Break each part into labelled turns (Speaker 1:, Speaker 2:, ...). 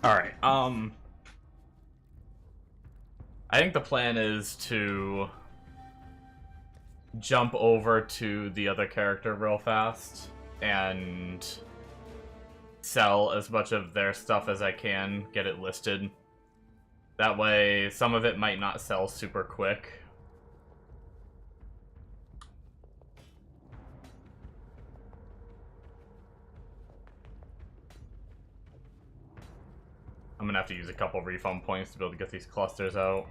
Speaker 1: Alright, I think the plan is to jump over to the other character real fast and sell as much of their stuff as I can, get it listed. That way, some of it might not sell super quick. I'm gonna have to use a couple refund points to be able to get these clusters out.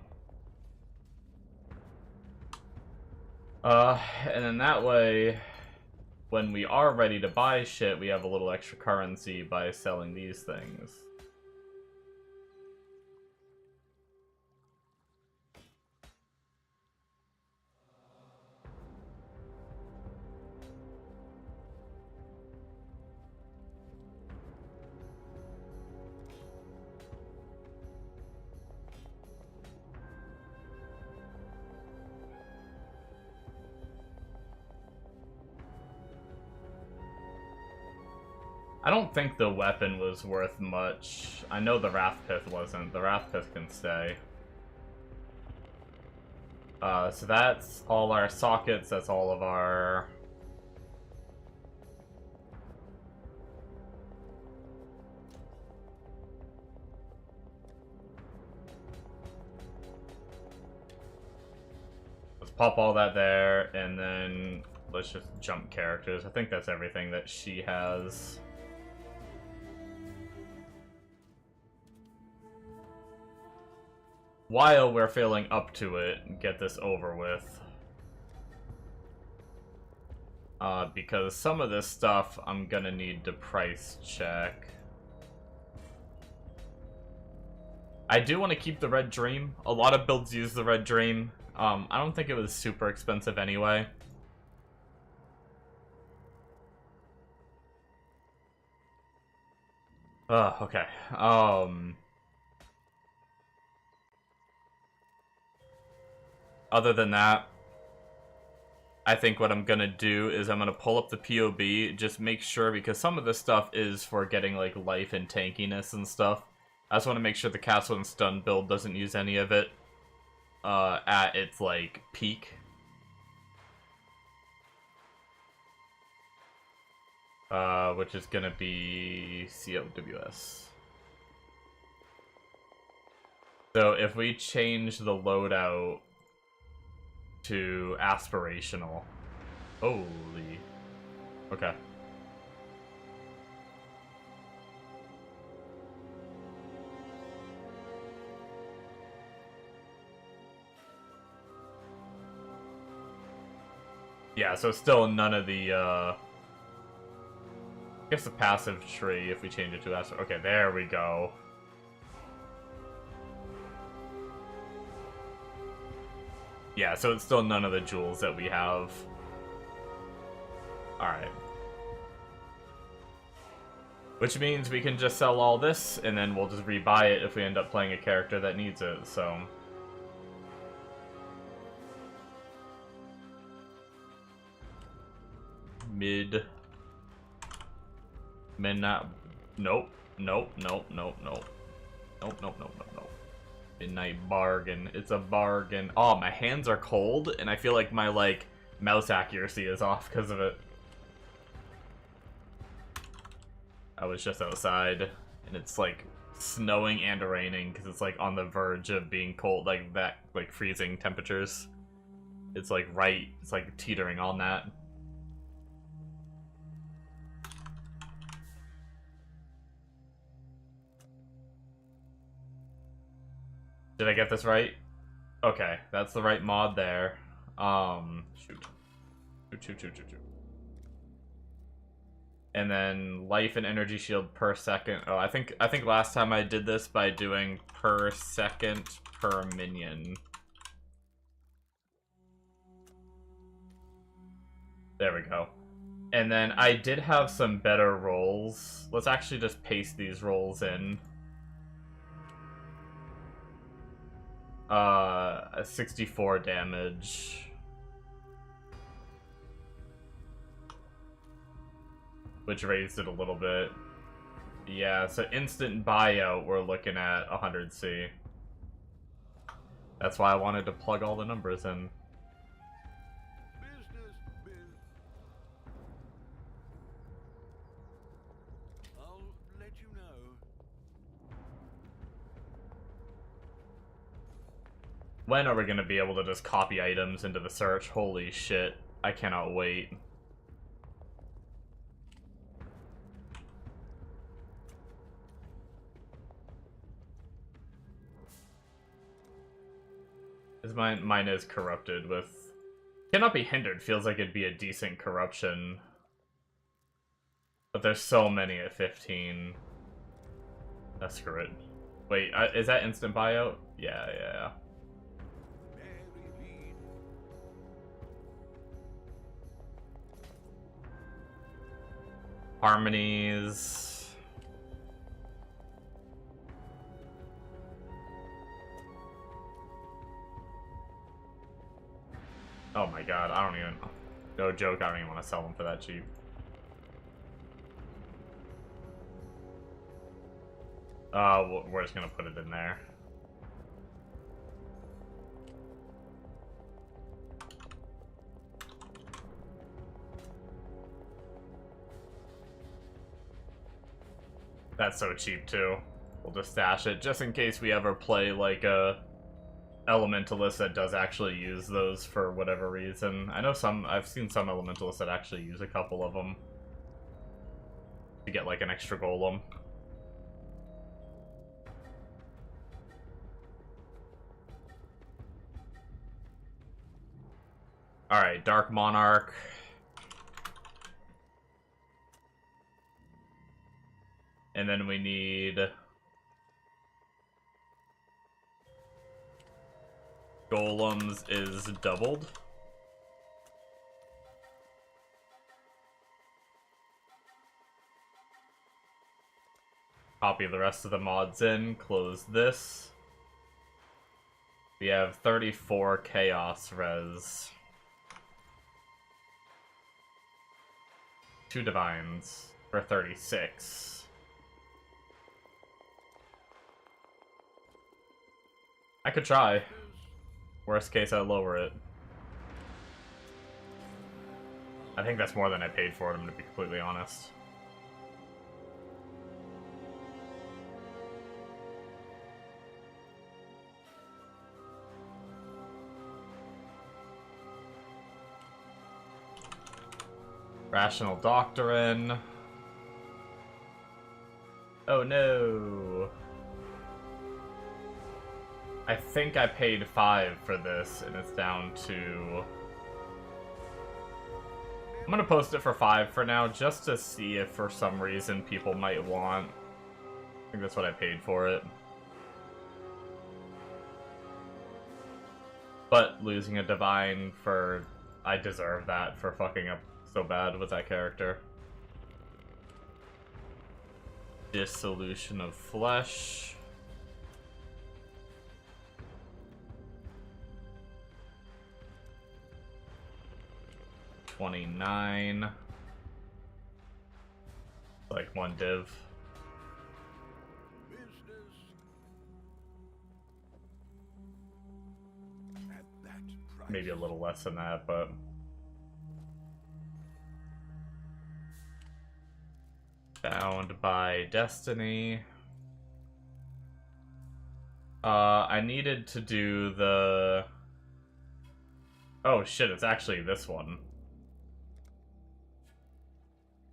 Speaker 1: And then that way, when we are ready to buy shit, we have a little extra currency by selling these things. I don't think the weapon was worth much. I know the Wrath Pith wasn't. The Wrath Pith can stay. So that's all our sockets, that's all of our... Let's pop all that there, and then let's just jump characters. I think that's everything that she has. While we're feeling up to it, get this over with. Because some of this stuff I'm gonna need to price check. I do want to keep the Red Dream. A lot of builds use the Red Dream. I don't think it was super expensive anyway. Okay. Other than that, I think what I'm gonna do is I'm gonna pull up the POB, just make sure, because some of this stuff is for getting like life and tankiness and stuff. I just want to make sure the Castle and Stun build doesn't use any of it at its like peak. Which is gonna be CWS. So if we change the loadout to aspirational. Holy. Okay. Yeah, so still none of the, I guess the passive tree, if we change it to aspirational. Okay, there we go. Yeah, so it's still none of the jewels that we have. Alright. Which means we can just sell all this, and then we'll just rebuy it if we end up playing a character that needs it, so... Midnight... Nope. Nope, nope, nope, nope. Nope, nope, nope, nope, nope. Midnight bargain. It's a bargain. Oh, my hands are cold, and I feel like my, like, mouse accuracy is off because of it. I was just outside, and it's, like, snowing and raining, because it's, like, on the verge of being cold, like, that, like, freezing temperatures. It's, like, right, it's, like, teetering on that. Did I get this right? Okay, that's the right mod there. Shoot. Shoot. And then life and energy shield per second. Oh, I think last time I did this by doing per second per minion. There we go. And then I did have some better rolls. Let's actually just paste these rolls in. 64 damage. Which raised it a little bit. Yeah, so instant buyout, we're looking at 100C. That's why I wanted to plug all the numbers in.
Speaker 2: I'll let you know.
Speaker 1: When are we going to be able to just copy items into the search? Holy shit. I cannot wait. Mine is corrupted with... Cannot be hindered feels like it'd be a decent corruption. But there's so many at 15. That's screw it. Wait, is that instant buyout? Yeah. Harmonies. Oh my god, I don't even... No joke, I don't even want to sell them for that cheap. We're just gonna put it in there. That's so cheap too. We'll just stash it, just in case we ever play like a Elementalist that does actually use those for whatever reason. I know I've seen some Elementalists that actually use a couple of them to get like an extra golem. Alright, Dark Monarch. And then we need... Golems is doubled. Copy the rest of the mods in, close this. We have 34 Chaos Res. 2 Divines for 36. I could try. Worst case, I lower it. I think that's more than I paid for it, I'm gonna be completely honest. Rational Doctrine. Oh no. I think I paid 5 for this, and it's down to... I'm gonna post it for 5 for now, just to see if for some reason people might want. I think that's what I paid for it. But losing a Divine for... I deserve that for fucking up so bad with that character. Dissolution of Flesh. $29. Like 1 div. Maybe a little less than that, but... Bound by Destiny. I needed to do the... Oh shit, it's actually this one.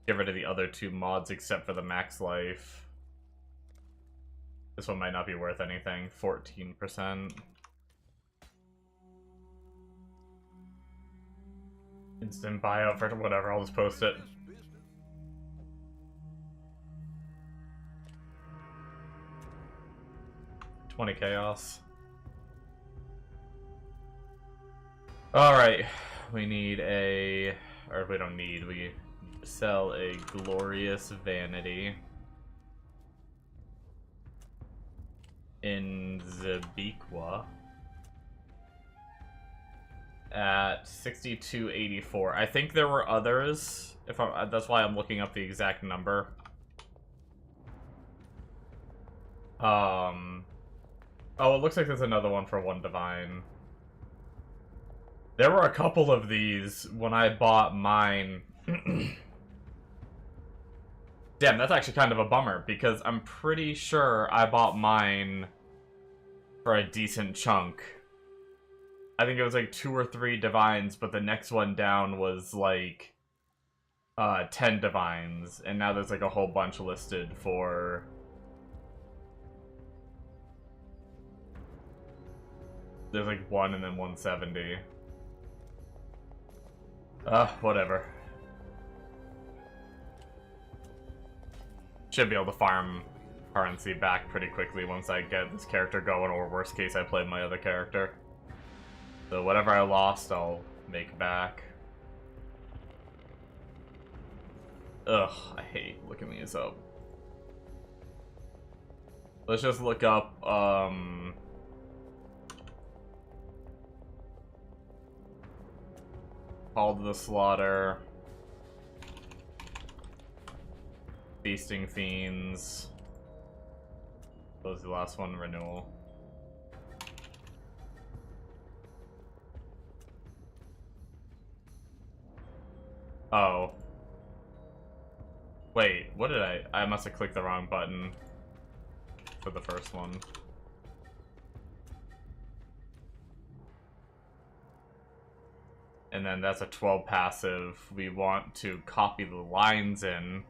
Speaker 1: Get rid of the other 2 mods except for the max life. This one might not be worth anything. 14%. Instant buyout for whatever, I'll just post it. $20 chaos. Alright, we need a... Or we don't need, we sell a Glorious Vanity. In Zabiqua. At 62.84. I think there were others. That's why I'm looking up the exact number. Oh, it looks like there's another one for 1 divine. There were a couple of these when I bought mine. Damn, that's actually kind of a bummer, because I'm pretty sure I bought mine for a decent chunk. I think it was like 2 or 3 divines, but the next one down was like 10 divines, and now there's like a whole bunch listed for... There's like 1 and then 170. Whatever. Should be able to farm currency back pretty quickly once I get this character going, or worst case I play my other character. So whatever I lost, I'll make back. Ugh, I hate looking these up. Let's just look up, Call to the Slaughter. Feasting Fiends. What was the last one? Renewal. Oh. Wait, what did I must have clicked the wrong button for the first one. And then that's a 12 passive. We want to copy the lines in.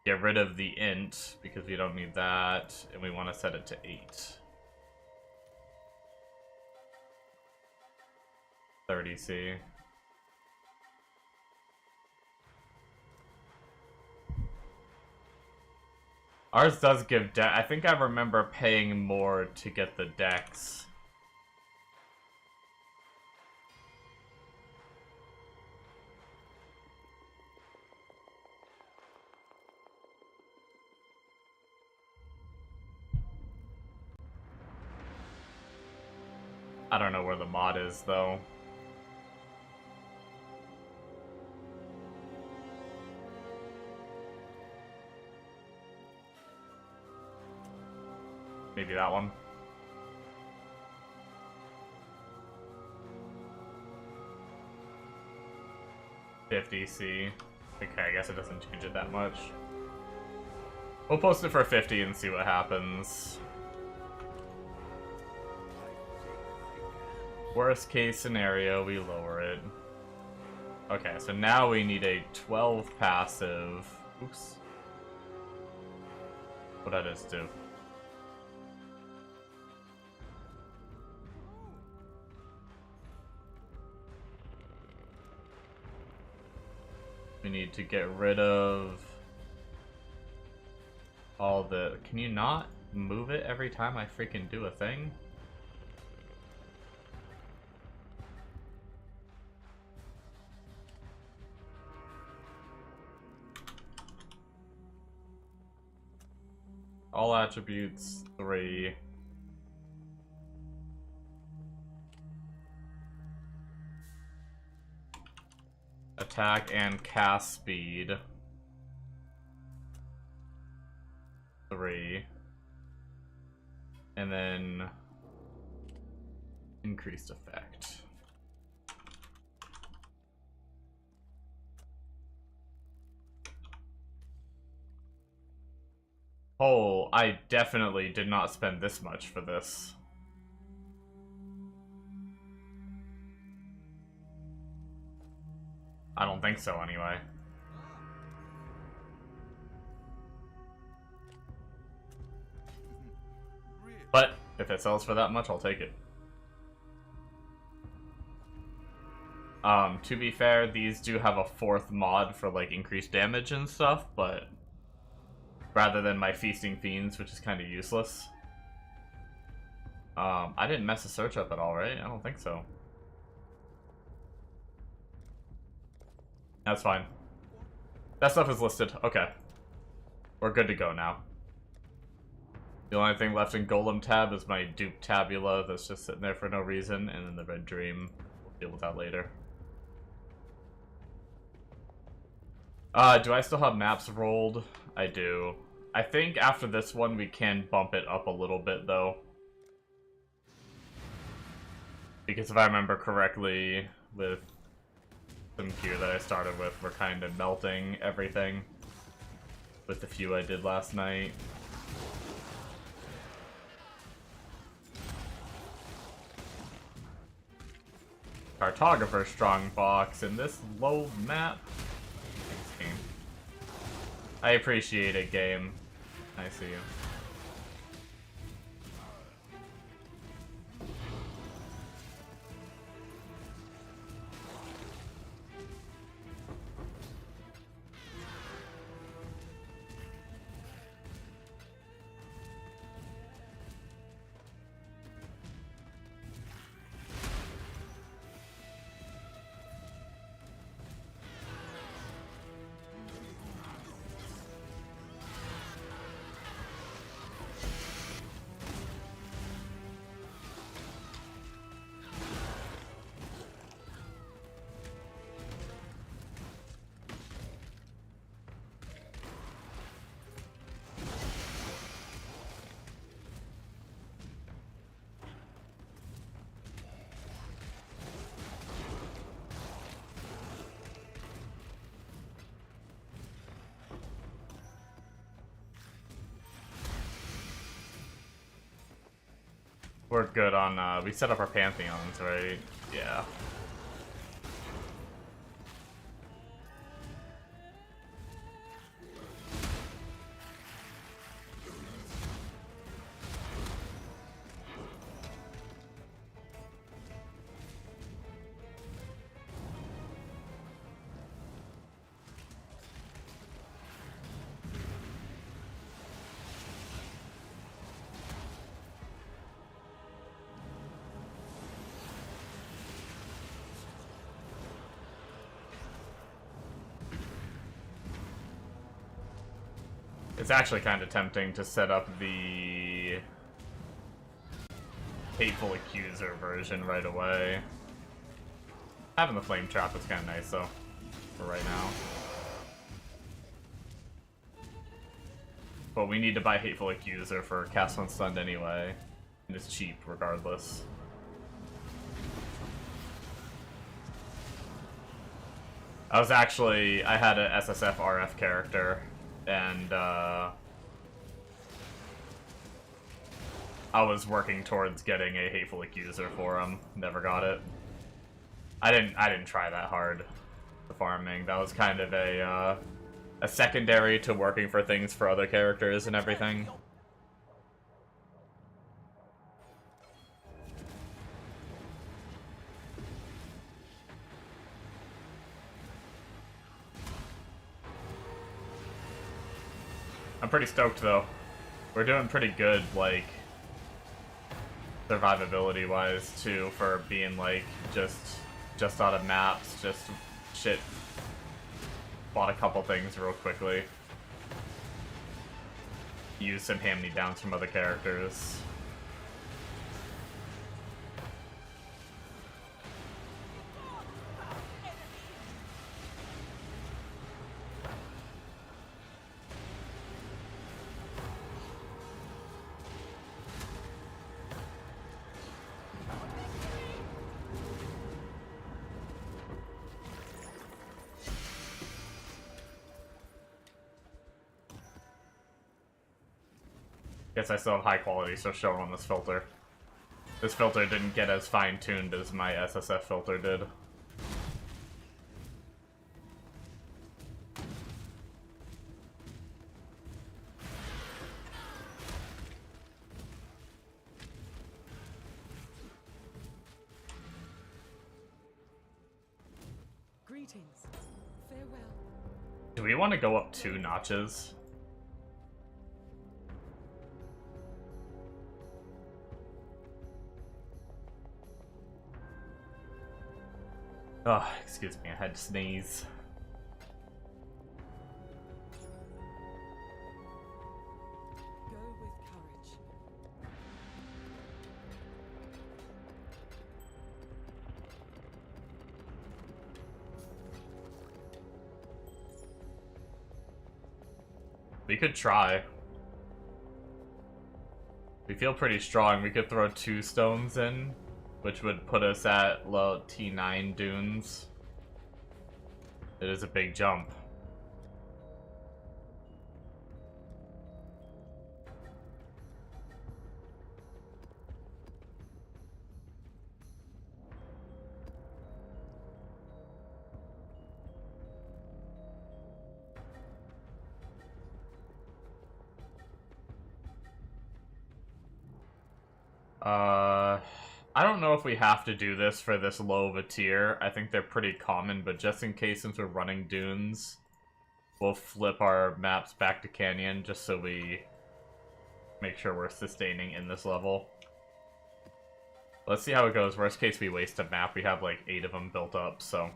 Speaker 1: Get rid of the int, because we don't need that. And we want to set it to 8. 30C. Ours does give I think I remember paying more to get the decks. I don't know where the mod is, though. Maybe that one. $50C. Okay, I guess it doesn't change it that much. We'll post it for 50 and see what happens. Worst case scenario, we lower it. Okay, so now we need a 12 passive. Oops. What'd I just do? We need to get rid of all the... Can you not move it every time I freaking do a thing? All attributes, 3. Attack and cast speed, 3. And then increased effect. Oh, I definitely did not spend this much for this. I don't think so, anyway. But if it sells for that much, I'll take it. To be fair, these do have a 4th mod for like increased damage and stuff, but rather than my Feasting Fiends, which is kind of useless. I didn't mess the search up at all, right? I don't think so. That's fine. That stuff is listed. Okay. We're good to go now. The only thing left in Golem tab is my dupe tabula that's just sitting there for no reason, and then the Red Dream. We'll deal with that later. Do I still have maps rolled? I do. I think after this one we can bump it up a little bit, though. Because if I remember correctly, with some gear that I started with, we're kind of melting everything with the few I did last night. Cartographer strongbox in this low map. Thanks, game. I appreciate it, game. I see you. We're good on, we set up our pantheons, right? Yeah. It's actually kind of tempting to set up the Hateful Accuser version right away. Having the Flame Trap is kind of nice, though, for right now. But we need to buy Hateful Accuser for Cast Unstunned anyway, and it's cheap regardless. I had a SSF RF character, and I was working towards getting a Hateful Accuser for him. Never got it. I didn't try that hard, the farming. That was kind of a secondary to working for things for other characters and everything. I'm pretty stoked, though. We're doing pretty good, like, survivability-wise, too, for being, like, just out of maps, just shit. Bought a couple things real quickly. Used some hand-me-downs from other characters. Guess I still have high quality stuff showing on this filter. This filter didn't get as fine-tuned as my SSF filter did.
Speaker 3: Greetings. Farewell.
Speaker 1: Do we want to go up 2 notches? Oh, excuse me, I had to sneeze.
Speaker 3: Go with courage.
Speaker 1: We could try. We feel pretty strong. We could throw 2 stones in, which would put us at low T9 dunes. It is a big jump. I don't know if we have to do this for this low of a tier. I think they're pretty common, but just in case, since we're running dunes, we'll flip our maps back to Canyon just so we make sure we're sustaining in this level. Let's see how it goes. Worst case, we waste a map. We have like 8 of them built up, so...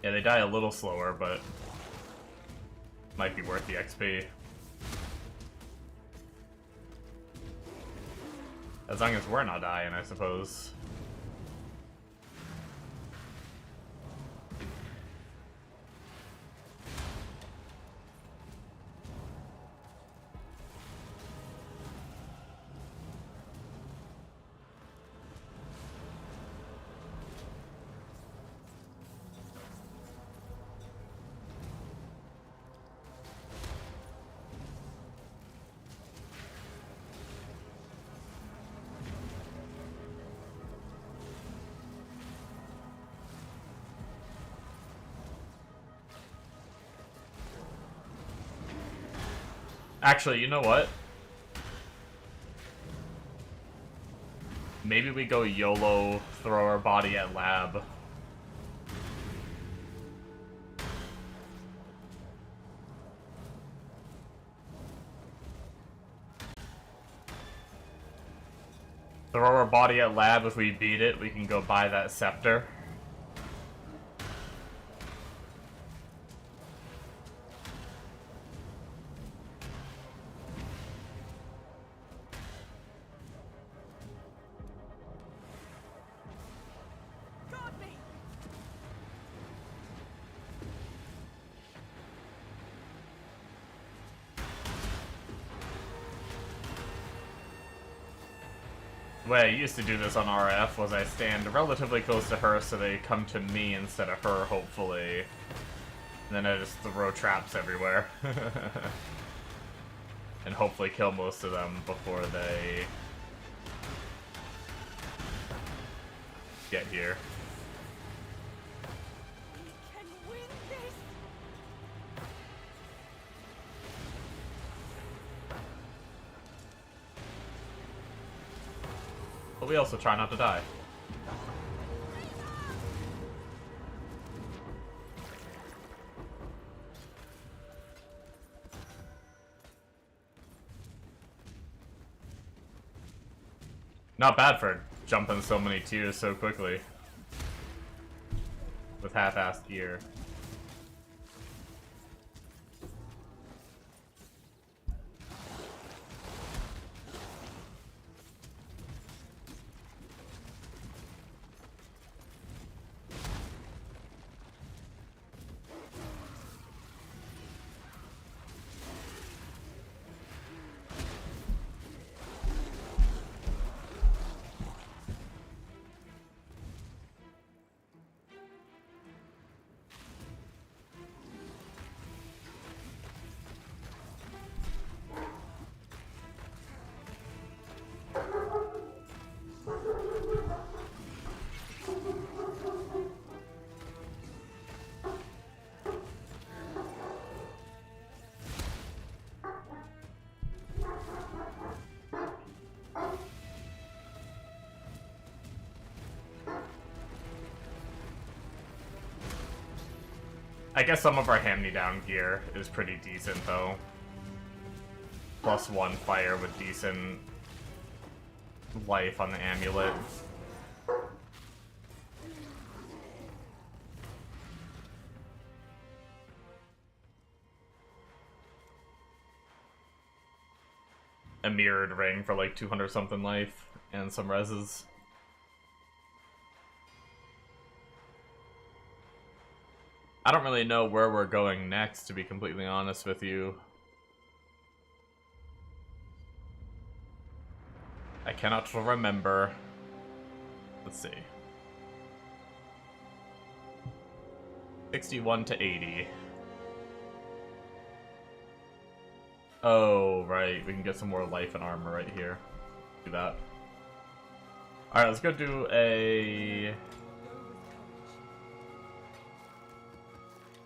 Speaker 1: Yeah, they die a little slower, but might be worth the XP. As long as we're not dying, I suppose. Actually, you know what? Maybe we go YOLO, throw our body at lab. Throw our body at lab. If we beat it, we can go buy that scepter. The way I used to do this on RF was I stand relatively close to her so they come to me instead of her, hopefully. And then I just throw traps everywhere. And hopefully kill most of them before they get here.
Speaker 3: Can win this.
Speaker 1: But we also try not to die. Not bad for jumping so many tiers so quickly. With half-assed gear. I guess some of our hand-me-down gear is pretty decent, though. +1 fire with decent life on the amulet. a mirrored ring for like 200 something life and some reses. I don't really know where we're going next, to be completely honest with you. I cannot remember. Let's see. 61 to 80. Oh, right. We can get some more life and armor right here. Do that. Alright, let's go do a...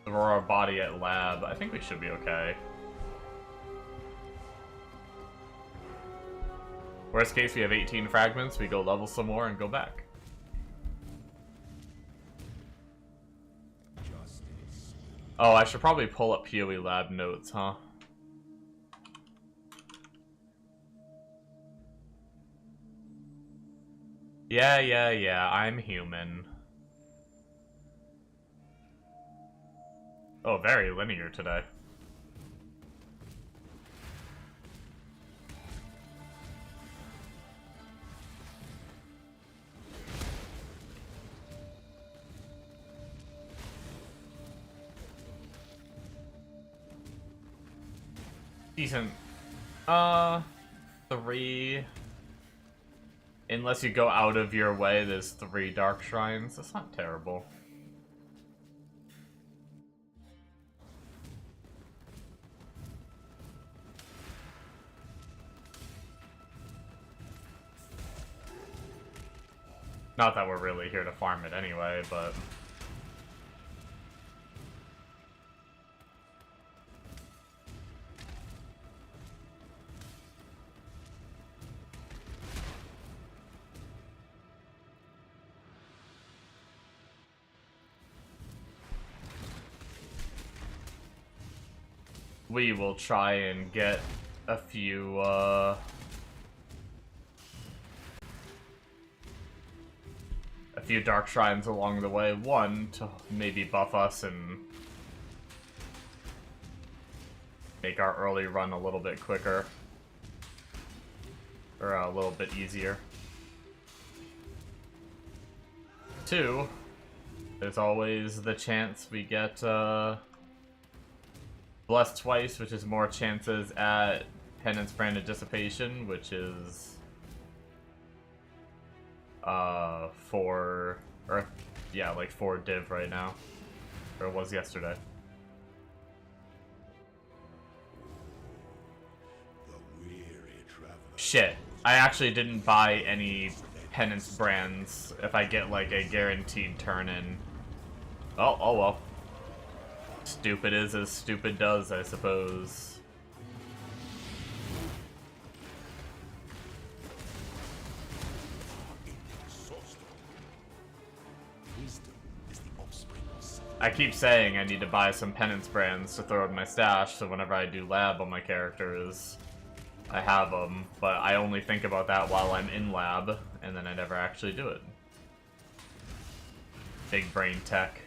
Speaker 1: throw our body at lab. I think we should be okay. Worst case, we have 18 fragments. We go level some more and go back. Oh, I should probably pull up PoE lab notes, huh? Yeah, I'm human. Oh, very linear today. Decent. 3. Unless you go out of your way, there's 3 dark shrines. That's not terrible. Not that we're really here to farm it anyway, but... we will try and get a few, dark shrines along the way. One, to maybe buff us and make our early run a little bit quicker. Or a little bit easier. 2, there's always the chance we get, Blessed twice, which is more chances at Penance Branded Dissipation, which is 4, or yeah, like 4 div right now, or it was yesterday. Shit, I actually didn't buy any Penance Brands if I get like a guaranteed turn in. Oh well. Stupid is as stupid does, I suppose. I keep saying I need to buy some penance brands to throw in my stash, so whenever I do lab on my characters, I have them, but I only think about that while I'm in lab, and then I never actually do it. Big brain tech.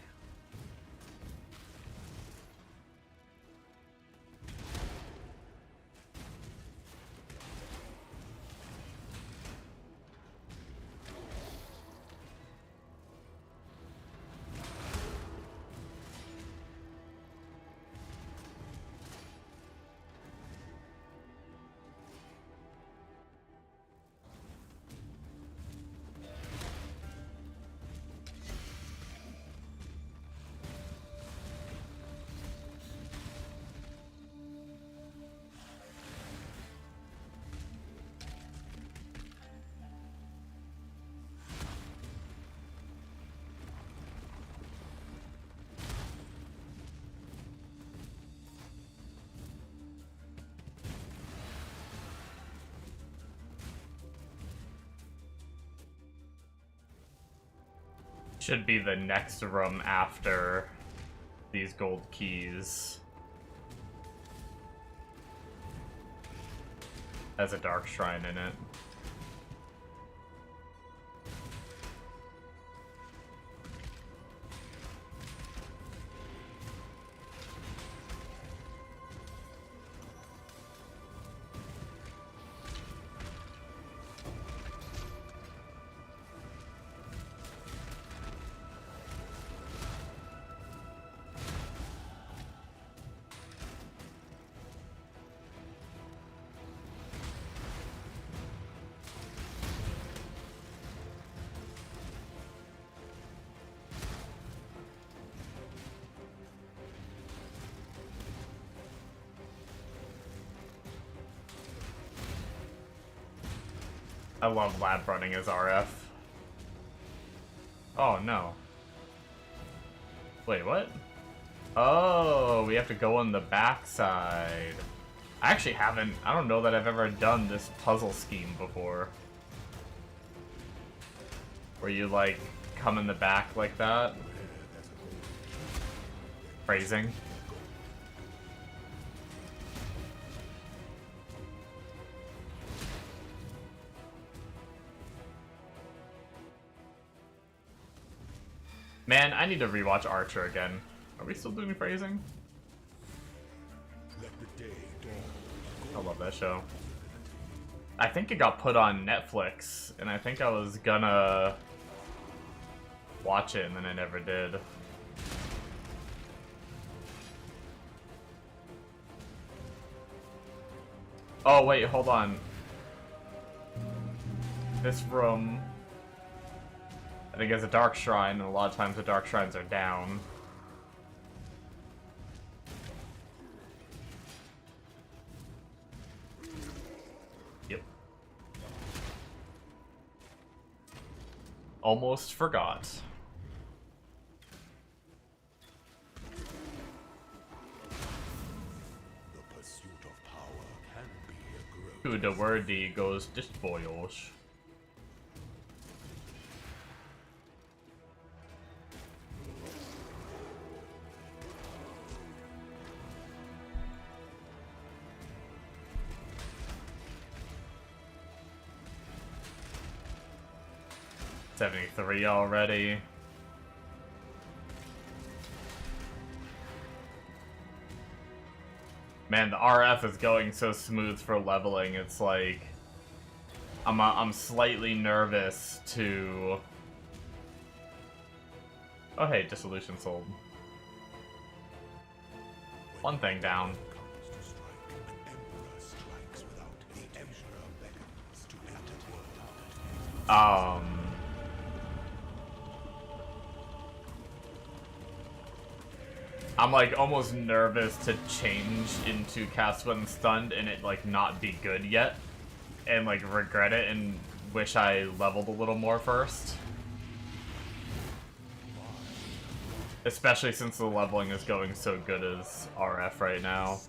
Speaker 1: Should be the next room after these gold keys. Has a dark shrine in it. I love lab running as RF. Oh no. Wait, what? Oh, we have to go on the backside. I actually haven't, I don't know that I've ever done this puzzle scheme before. Where you, like, come in the back like that. Phrasing. Man, I need to rewatch Archer again. Are we still doing phrasing? I love that show. I think it got put on Netflix, and I think I was gonna watch it, and then I never did. Oh, wait, hold on. This room, I think, has a dark shrine, and a lot of times the dark shrines are down. Yep. Almost forgot. To the wordy goes just voyage. $73 already. Man, the RF is going so smooth for leveling. It's like I'm slightly nervous to. Oh hey, dissolution sold. One thing down. I'm like almost nervous to change into Cast When Stunned and it like not be good yet, and like regret it and wish I leveled a little more first. Especially since the leveling is going so good as RF right now.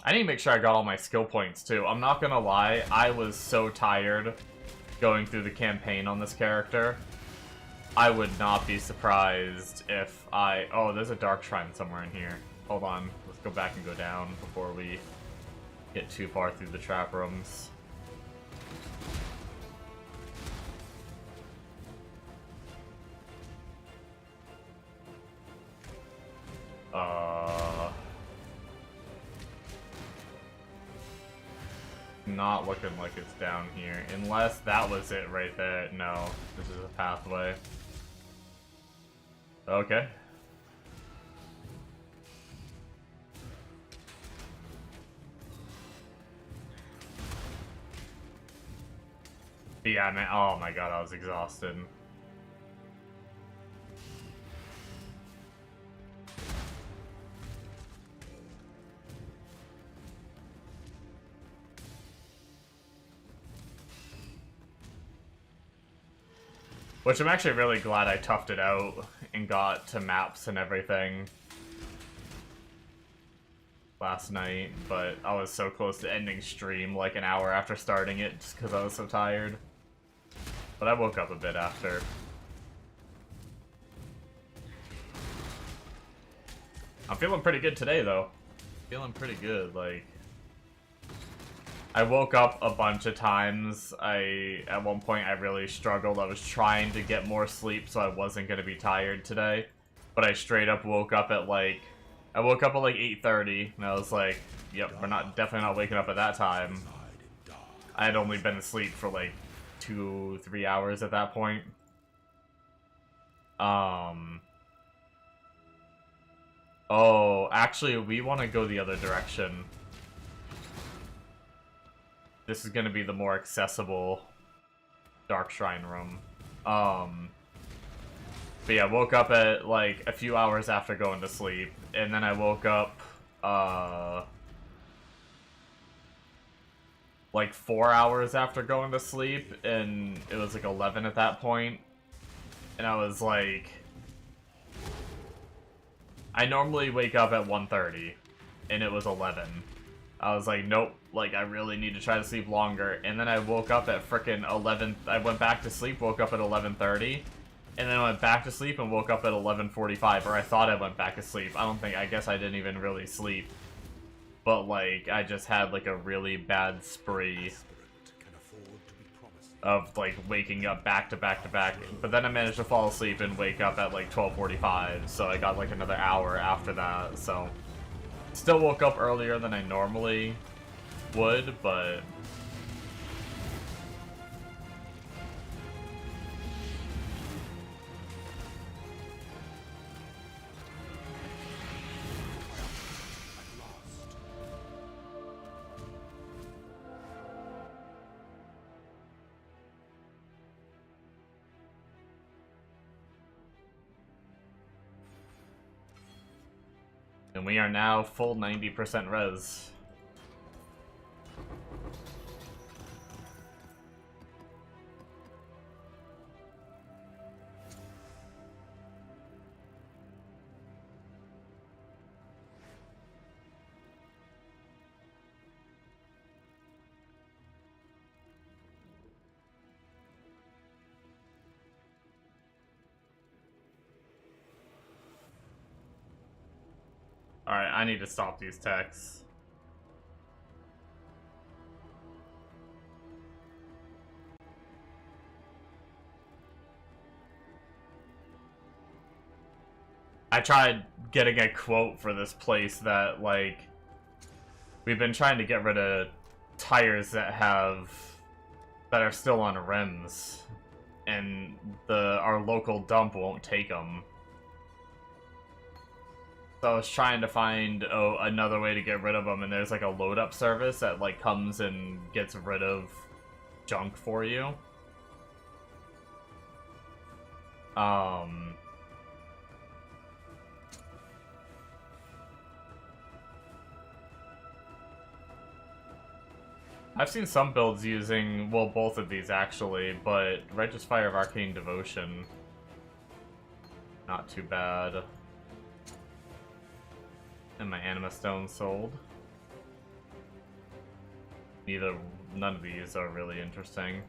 Speaker 1: I need to make sure I got all my skill points too. I'm not gonna lie, I was so tired going through the campaign on this character. I would not be surprised if I... Oh, there's a dark shrine somewhere in here. Hold on, let's go back and go down before we get too far through the trap rooms. Not looking like it's down here. Unless that was it right there. No, this is a pathway. Okay. Yeah, man. Oh my god, I was exhausted. Which I'm actually really glad I toughed it out and got to maps and everything last night, but I was so close to ending stream like an hour after starting it just because I was so tired. But I woke up a bit after. I'm feeling pretty good today though. Feeling pretty good, like... I woke up a bunch of times. At one point I really struggled. I was trying to get more sleep so I wasn't going to be tired today. But I straight up woke up at like... I woke up at like 8:30 and I was like, yep, we're definitely not waking up at that time. I had only been asleep for like 2-3 hours at that point. Oh, actually we want to go the other direction. This is going to be the more accessible Dark Shrine room. But yeah, woke up at like a few hours after going to sleep, and then I woke up like 4 hours after going to sleep, and it was like 11 at that point, and I was like, I normally wake up at 1:30, and it was 11. I was like, nope, like, I really need to try to sleep longer, and then I woke up at frickin' 11, I went back to sleep, woke up at 11:30, and then I went back to sleep and woke up at 11:45, or I thought I went back to sleep. I guess I didn't even really sleep. But, like, I just had, like, a really bad spree of, like, waking up back to back to back. But then I managed to fall asleep and wake up at, like, 12:45, so I got, like, another hour after that, so... Still woke up earlier than I normally would, but... And we are now full 90% res. Alright, I need to stop these texts. I tried getting a quote for this place that, like, we've been trying to get rid of tires that are still on rims, and our local dump won't take them. So I was trying to find another way to get rid of them, and there's like a load up service that like comes and gets rid of junk for you. I've seen some builds using, well, both of these actually, but Righteous Fire of Arcane Devotion, not too bad. And my Anima Stone sold. None of these are really interesting.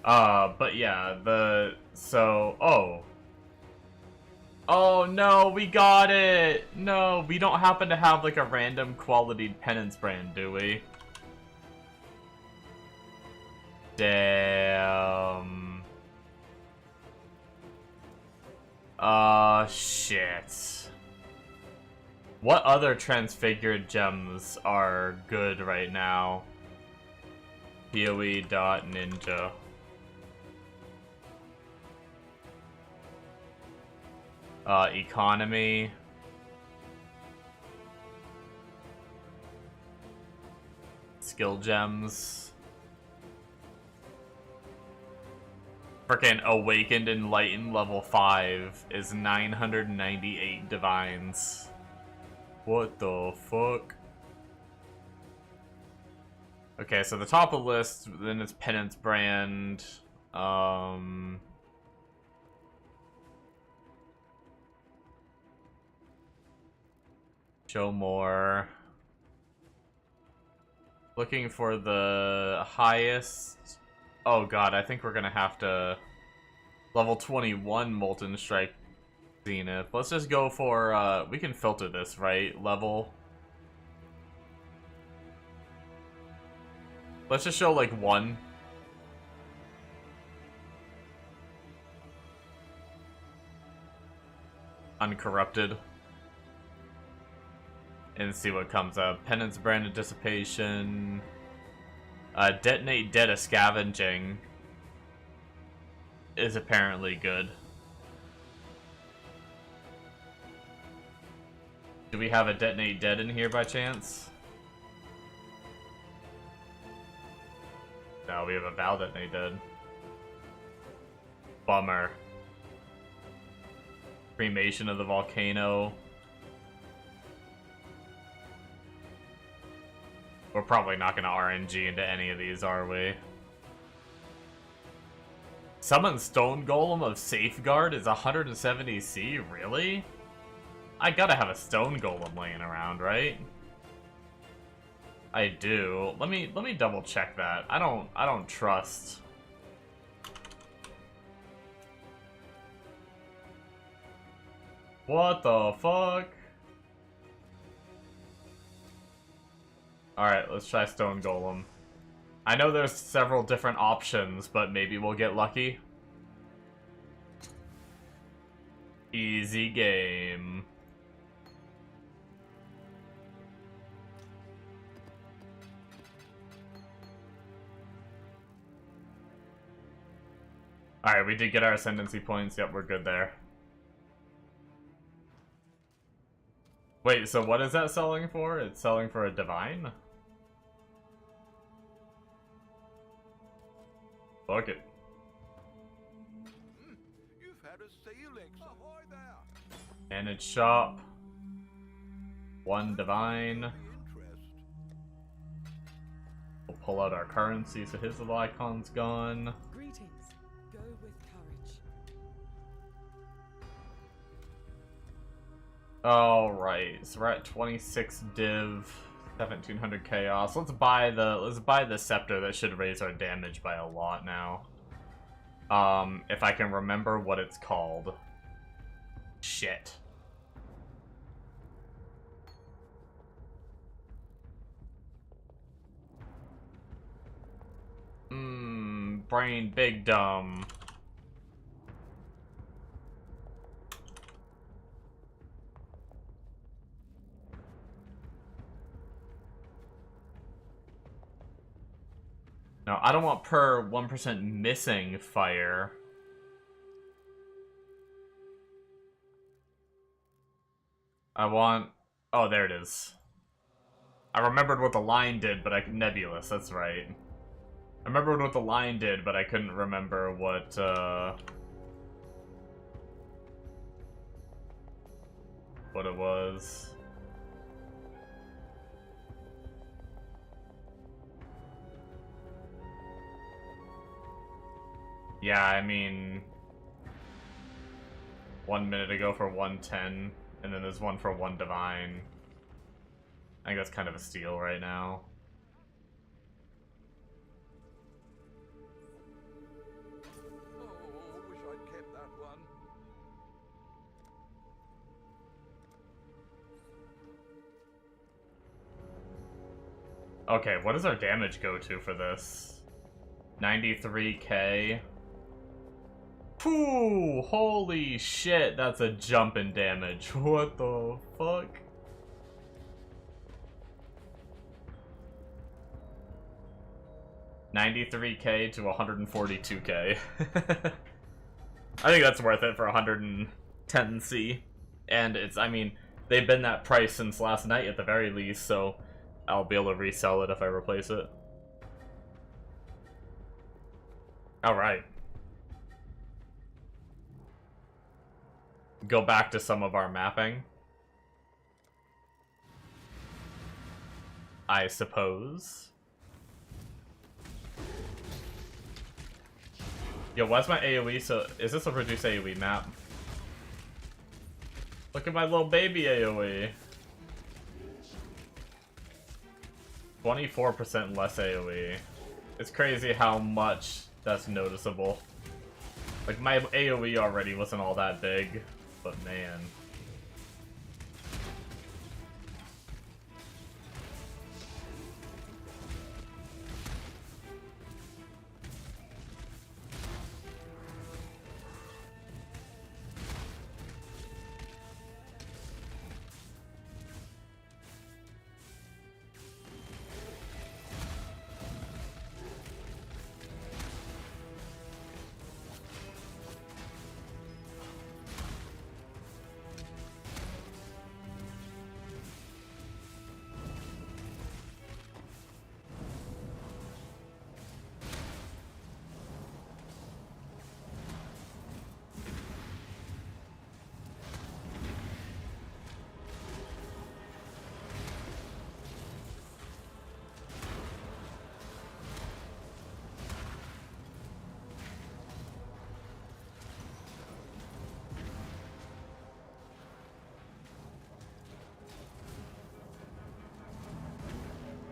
Speaker 1: But yeah, Oh no, we got it! No, we don't happen to have like a random quality penance brand, do we? Damn. Shit. What other transfigured gems are good right now? PoE.ninja. Economy. Skill gems. Frickin' Awakened Enlightened level 5 is 998 divines. What the fuck? Okay, so the top of the list, then it's Penance Brand. Show more. Looking for the highest. Oh god, I think we're gonna have to level 21 Molten Strike Zenith. Let's just go for, we can filter this, right? Level. Let's just show, like, 1. Uncorrupted. And see what comes up. Penance Brand of Dissipation. Detonate Dead of Scavenging is apparently good. Do we have a Detonate Dead in here by chance? No, we have a Val Detonate Dead. Bummer. Cremation of the volcano. We're probably not gonna RNG into any of these, are we? Summon Stone Golem of Safeguard is 170C? Really? I gotta have a Stone Golem laying around, right? I do. Let me double check that. I don't trust. What the fuck? Alright, let's try Stone Golem. I know there's several different options, but maybe we'll get lucky. Easy game. Alright, we did get our Ascendancy points. Yep, we're good there. Wait, so what is that selling for? It's selling for a Divine? Fuck it.
Speaker 2: You've had a ceiling. Ahoy there.
Speaker 1: Manage shop. One Divine.
Speaker 2: Interest.
Speaker 1: We'll pull out our currency so his little icon's gone.
Speaker 3: Greetings. Go with courage.
Speaker 1: Alright, so we're at 26 div, 1700 chaos. Let's buy the scepter. That should raise our damage by a lot now. If I can remember what it's called. Shit. Brain big dumb. No, I don't want per 1% missing fire. I want... Oh, there it is. I remembered what the line did, but Nebulous, that's right. I remembered what the line did, but I couldn't remember what, what it was. Yeah, I mean... 1 minute ago for 110, and then there's one for 1 Divine. I think that's kind of a steal right now.
Speaker 2: Oh, wish I'd kept that one.
Speaker 1: Okay, what does our damage go to for this? 93k. Phew, holy shit, that's a jump in damage. What the fuck? $93k to 142k. I think that's worth it for 110c. And it's, I mean, they've been that price since last night at the very least, so I'll be able to resell it if I replace it. Alright. Go back to some of our mapping, I suppose. Yo, why's my AoE so... Is this a reduced AoE map? Look at my little baby AoE. 24% less AoE. It's crazy how much that's noticeable. Like, my AoE already wasn't all that big, but man.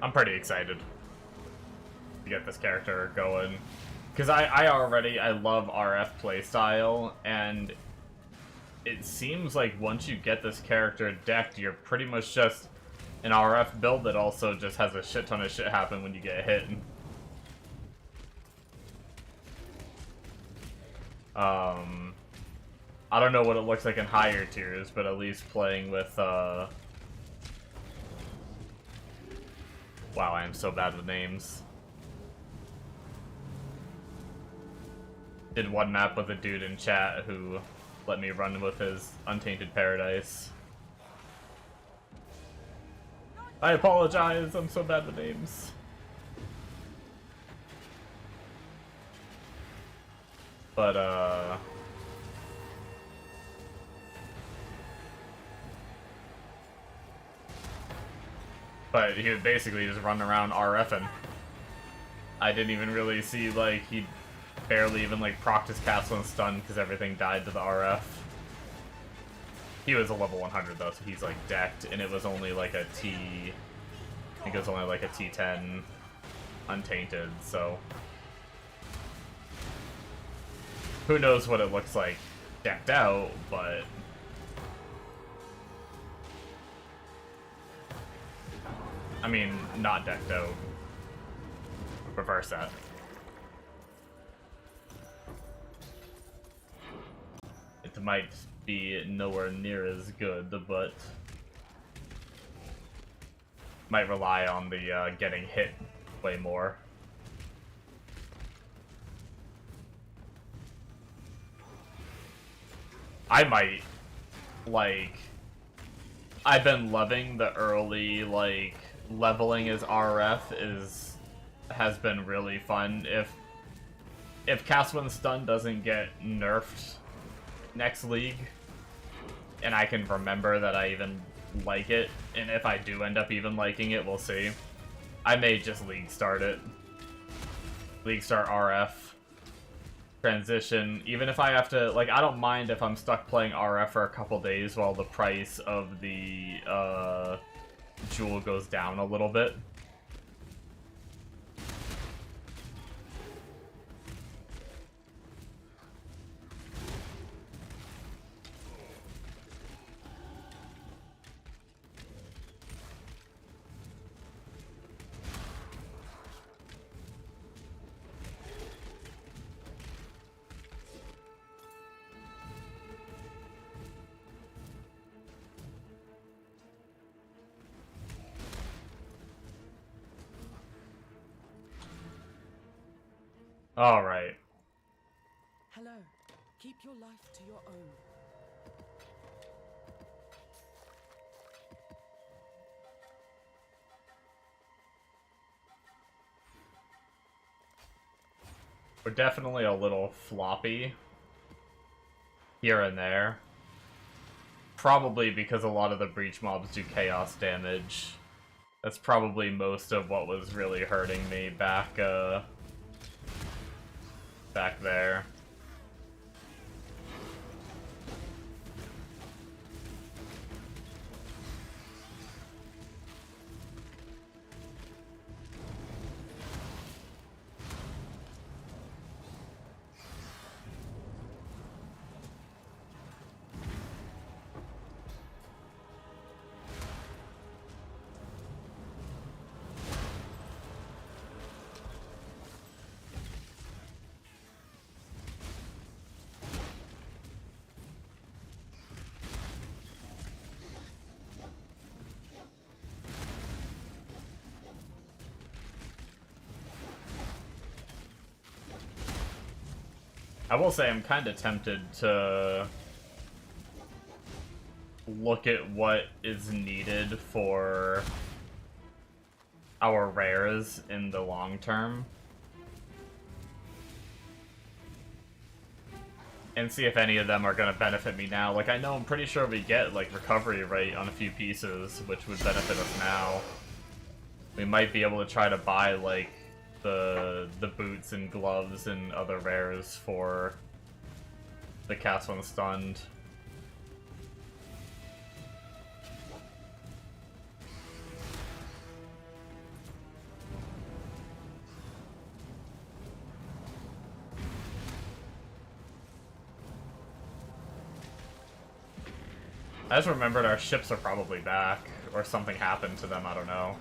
Speaker 1: I'm pretty excited to get this character going. Because I love RF playstyle, and it seems like once you get this character decked, you're pretty much just an RF build that also just has a shit ton of shit happen when you get hit. I don't know what it looks like in higher tiers, but at least playing with, wow, I am so bad with names. Did one map with a dude in chat who let me run with his Untainted Paradise. I apologize, I'm so bad with names. But, he would basically just run around RFing. I didn't even really see, like, he barely even, like, procced his castle and stun because everything died to the RF. He was a level 100 though, so he's, like, decked, and it was only, like, a T... I think it was only, like, a T10 Untainted, so... Who knows what it looks like decked out, but... I mean, not decked out. Reverse that. It might be nowhere near as good, but... might rely on the getting hit way more. I might, like, I've been loving the early, like, leveling as RF has been really fun. If Castle and Stun doesn't get nerfed next league, and I can remember that I even like it, and if I do end up even liking it, we'll see. I may just League Start it. League Start RF. Transition, even if I have to, like, I don't mind if I'm stuck playing RF for a couple days while the price of the jewel goes down a little bit. All right.
Speaker 3: Hello. Keep your life to your own.
Speaker 1: We're definitely a little floppy here and there. Probably because a lot of the breach mobs do chaos damage. That's probably most of what was really hurting me back there. I will say I'm kind of tempted to look at what is needed for our rares in the long term. And see if any of them are going to benefit me now. Like, I know I'm pretty sure we get, like, recovery rate on a few pieces, which would benefit us now. We might be able to try to buy, like, the boots and gloves and other rares for the Castle and Stunned. I just remembered our ships are probably back, or something happened to them, I don't know.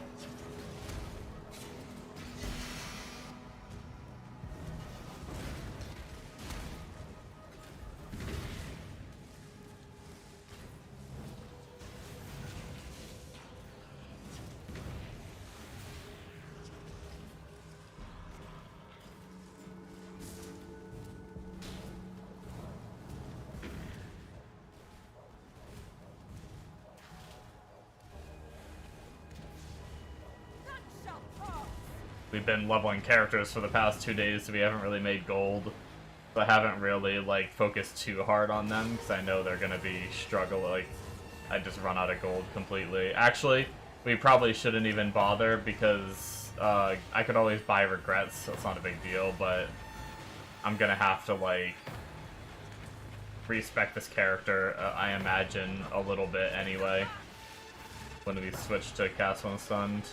Speaker 1: We've been leveling characters for the past 2 days, so we haven't really made gold. So I haven't really, like, focused too hard on them, because I know they're gonna be like, I just run out of gold completely. Actually, we probably shouldn't even bother, because I could always buy regrets, so it's not a big deal, but I'm gonna have to, like, respec this character, I imagine, a little bit anyway, when we switch to cast when stunned.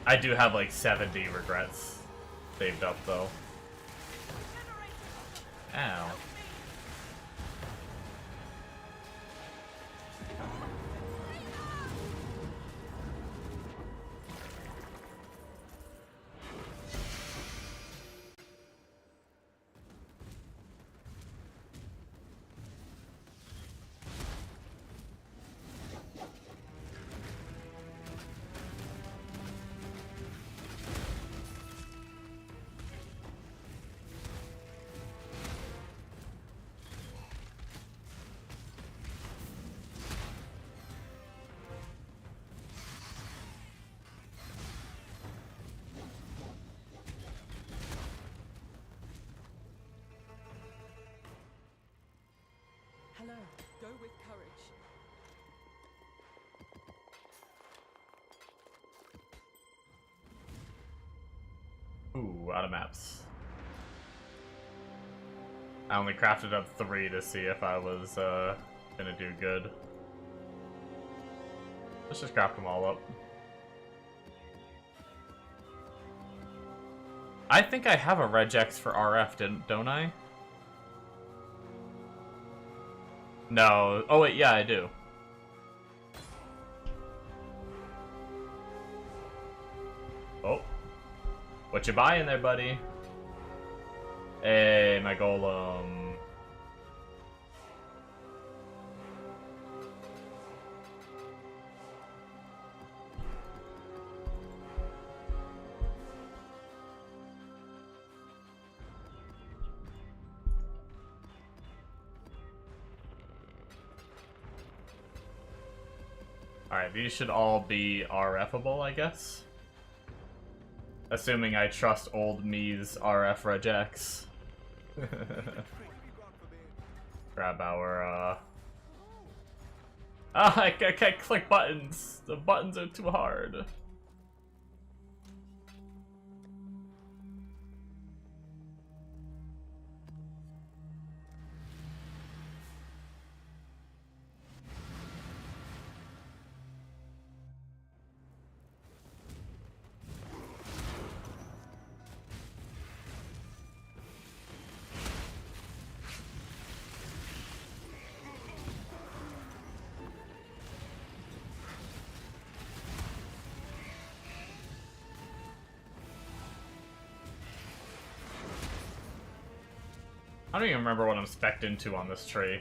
Speaker 1: I do have like 70 regrets saved up though. Ow.
Speaker 3: Hello. Go with courage.
Speaker 1: Ooh, out of maps. I only crafted up 3 to see if I was gonna do good. Let's just craft them all up. I think I have a regex for RF, don't I? No. Oh wait, yeah, I do. Oh. What you buying there, buddy? Hey, my golem. Alright, these should all be RFable, I guess. Assuming I trust old me's RF regex. Grab our, I can't click buttons! The buttons are too hard. I don't even remember what I'm spec'd into on this tree.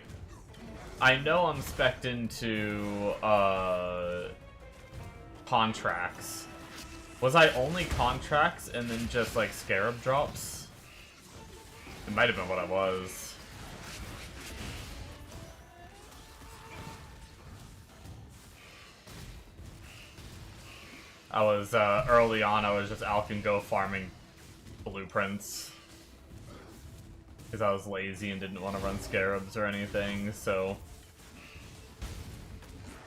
Speaker 1: I know I'm spec'd into, contracts. Was I only contracts and then just, like, scarab drops? It might have been what I was. I was, early on, I was just Alcon Go farming blueprints. Because I was lazy and didn't want to run scarabs or anything, so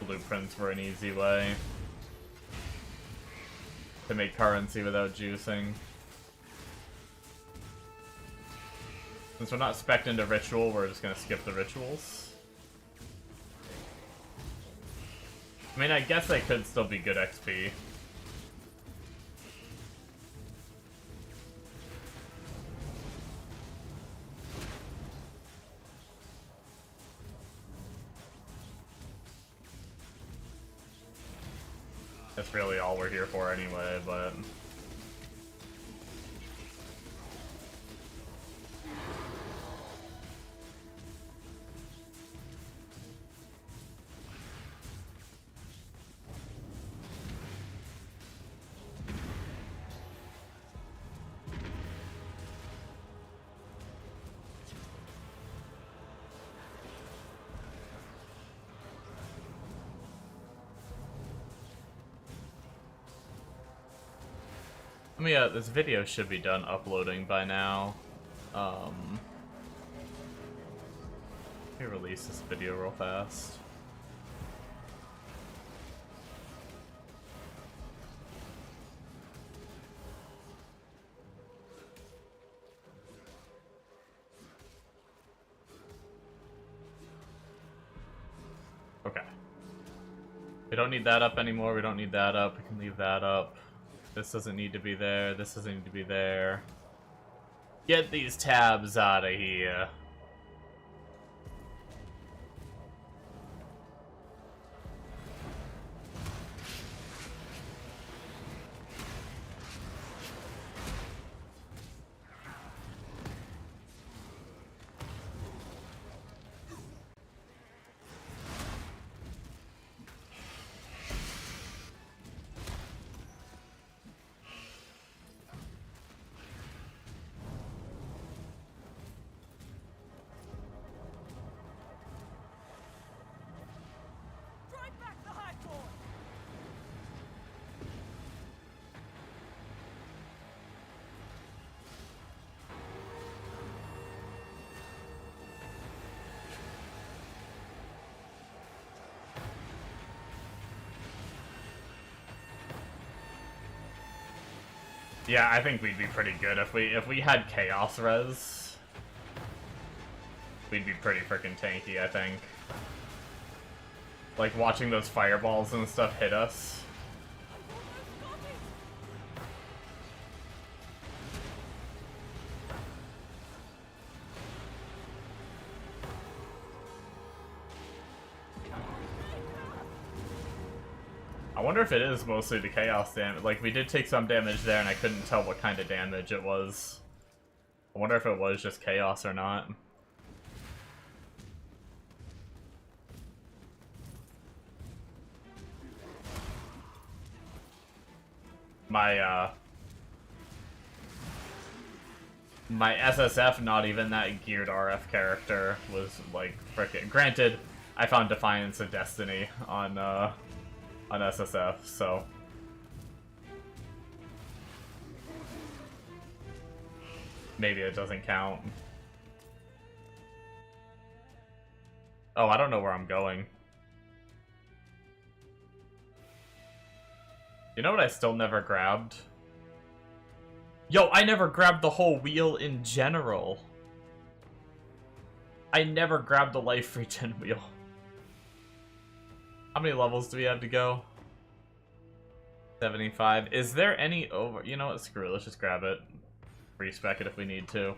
Speaker 1: blueprints were an easy way to make currency without juicing. Since we're not spec'd into ritual, we're just gonna skip the rituals. I mean, I guess I could still be good XP. That's really all we're here for anyway, but... I mean, this video should be done uploading by now. Let me release this video real fast. Okay. We don't need that up anymore, we don't need that up, we can leave that up. This doesn't need to be there, this doesn't need to be there. Get these tabs out of here.
Speaker 3: Drive back the high boy!
Speaker 1: Yeah, I think we'd be pretty good if we had Chaos Res. We'd be pretty freaking tanky, I think. Like watching those fireballs and stuff hit us. I wonder if it is mostly the chaos damage. Like, we did take some damage there, and I couldn't tell what kind of damage it was. I wonder if it was just chaos or not. My SSF, not even that geared RF character, was, like, frickin'... Granted, I found Defiance of Destiny on SSF, so... maybe it doesn't count. Oh, I don't know where I'm going. You know what I still never grabbed? Yo, I never grabbed the whole wheel in general. I never grabbed the life regen wheel. How many levels do we have to go? 75. Is there any over... You know what? Screw it. Let's just grab it. Respec it if we need to.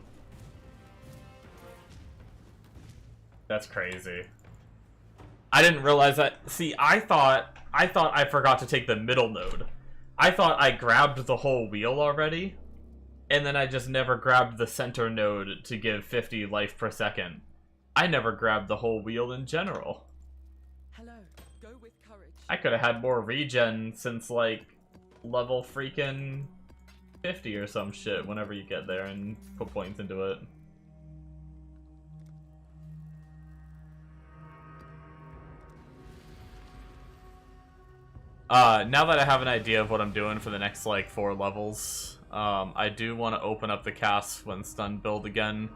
Speaker 1: That's crazy. I didn't realize that. See, I thought I forgot to take the middle node. I thought I grabbed the whole wheel already, and then I just never grabbed the center node to give 50 life per second. I never grabbed the whole wheel in general.
Speaker 3: Hello, go with courage.
Speaker 1: I could have had more regen since, like, level freaking 50 or some shit whenever you get there and put points into it. Now that I have an idea of what I'm doing for the next, like, 4 levels, I do want to open up the cast when stun build again.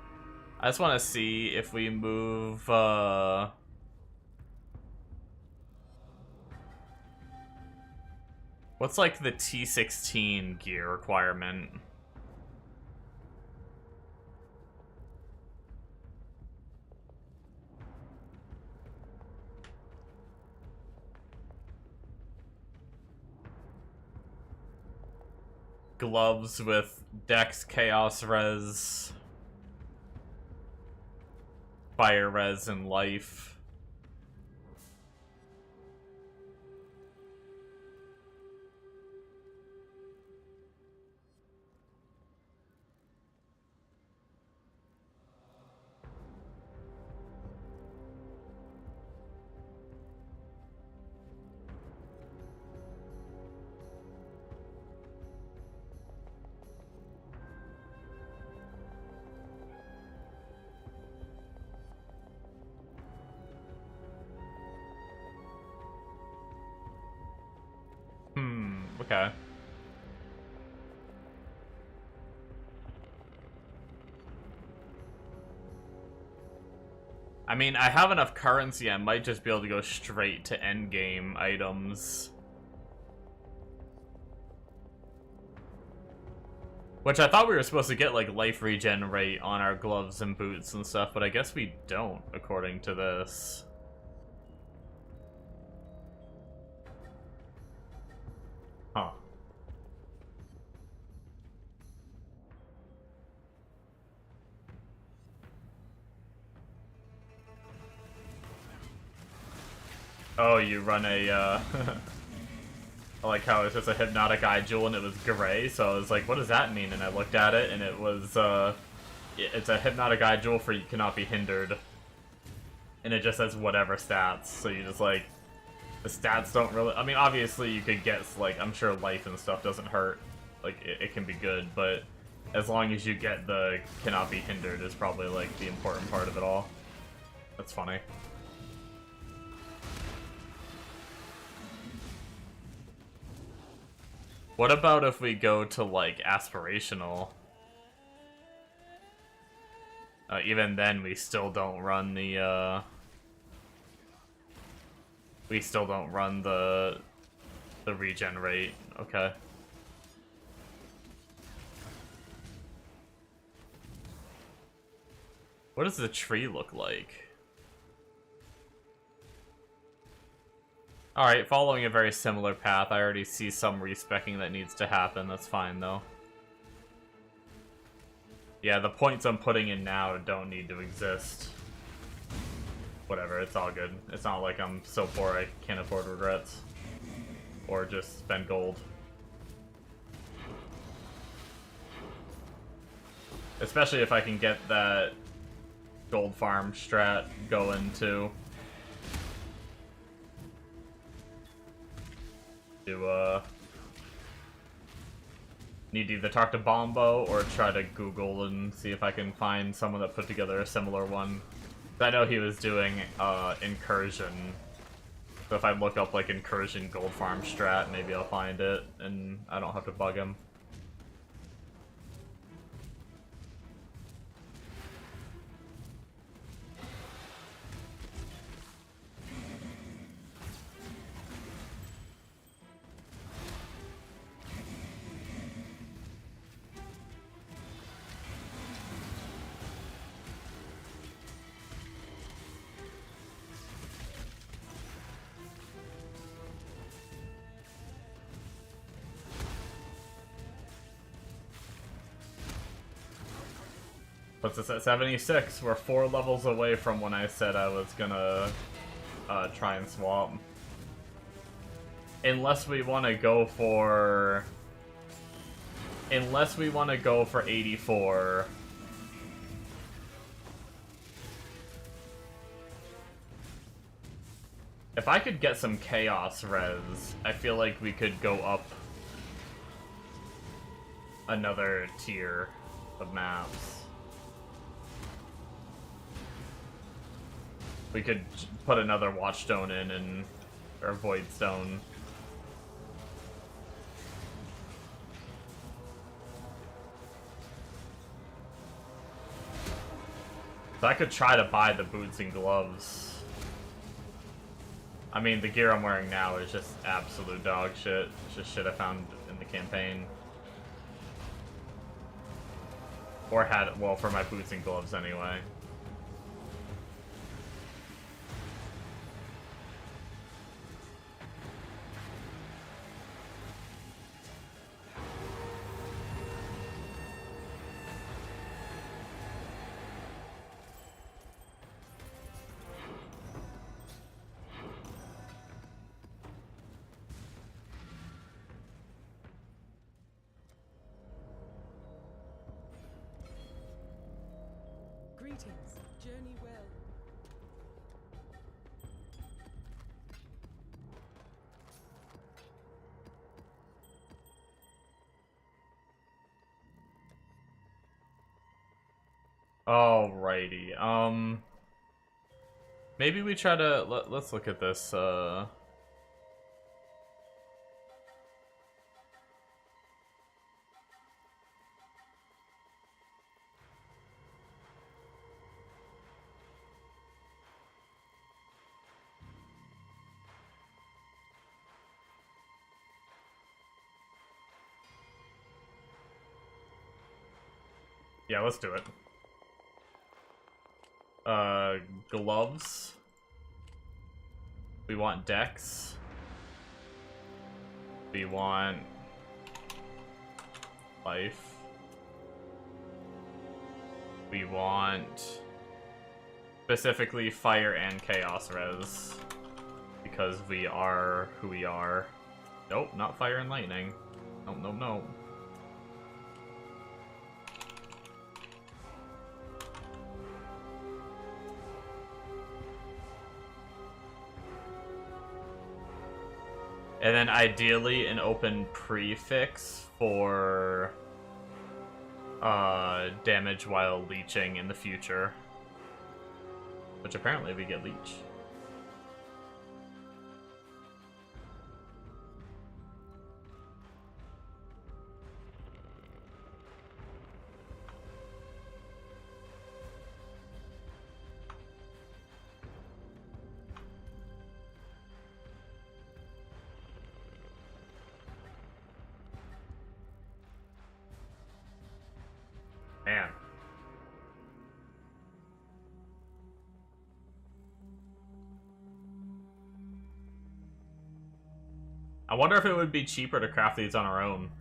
Speaker 1: I just want to see if we move, what's, like, the T16 gear requirement? Gloves with Dex, Chaos Res, Fire Res, and Life. Okay. I mean, I have enough currency, I might just be able to go straight to endgame items. Which I thought we were supposed to get, like, life regen rate on our gloves and boots and stuff, but I guess we don't, according to this. Huh. Oh, you run a, I like how it's just a hypnotic eye jewel and it was gray, so I was like, what does that mean? And I looked at it and it was, it's a hypnotic eye jewel for you cannot be hindered. And it just says whatever stats, so you just like, the stats don't really, I mean, obviously you could get, like, I'm sure life and stuff doesn't hurt, like, it can be good, but as long as you get the cannot be hindered is probably, like, the important part of it all. That's funny. What about if we go to, like, aspirational? Even then, we still don't run the, we still don't run the regen rate. Okay. What does the tree look like? Alright, following a very similar path. I already see some respecking that needs to happen. That's fine, though. Yeah, the points I'm putting in now don't need to exist. Whatever, it's all good. It's not like I'm so poor I can't afford regrets. Or just spend gold. Especially if I can get that gold farm strat going, too. Need to either talk to Bombo or try to Google and see if I can find someone that put together a similar one. I know he was doing Incursion, so if I look up like Incursion gold farm strat, maybe I'll find it and I don't have to bug him. Puts us at 76. We're 4 levels away from when I said I was gonna try and swap. Unless we want to go for... Unless we want to go for 84. If I could get some Chaos res, I feel like we could go up another tier of maps. We could put another Watchstone in and... or Voidstone. So I could try to buy the boots and gloves. I mean, the gear I'm wearing now is just absolute dog shit. It's just shit I found in the campaign. Or had, well, for my boots and gloves anyway.
Speaker 3: Greetings. Journey well.
Speaker 1: Alrighty, maybe we try to, let's look at this, Yeah, let's do it. Gloves. We want decks. We want life. We want specifically fire and chaos res. Because we are who we are. Nope, not fire and lightning. Nope, nope, nope. And then ideally an open prefix for damage while leeching in the future. Which apparently we get leech. Man. I wonder if it would be cheaper to craft these on our own.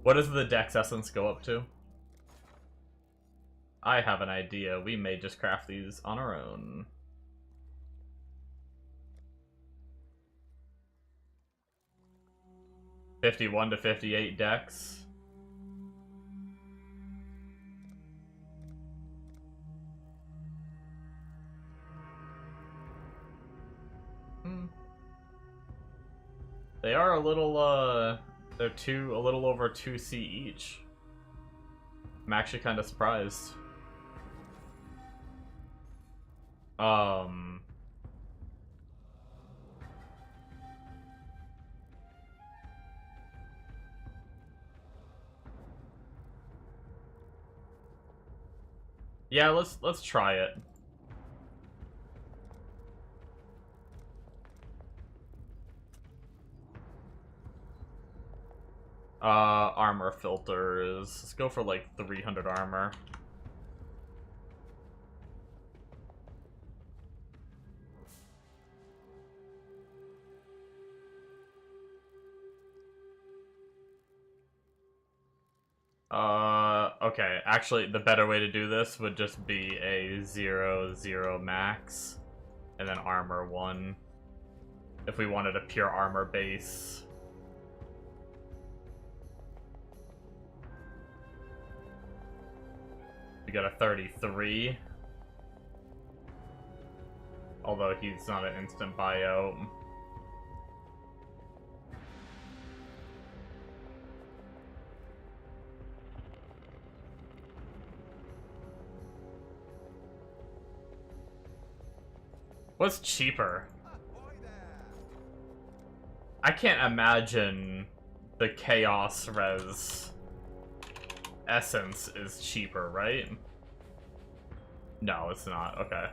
Speaker 1: What does the Dex Essence go up to? I have an idea. We may just craft these on our own. $51 to $58 Dex. They are a little, they're a little over 2C each. I'm actually kind of surprised. Yeah, let's try it. Armor filters. Let's go for like 300 armor. Okay. Actually, the better way to do this would just be a 0 max, and then armor 1. If we wanted a pure armor base. We got a 33. Although he's not an instant buyout. What's cheaper? I can't imagine the Chaos Res Essence is cheaper, right? No, it's not. Okay.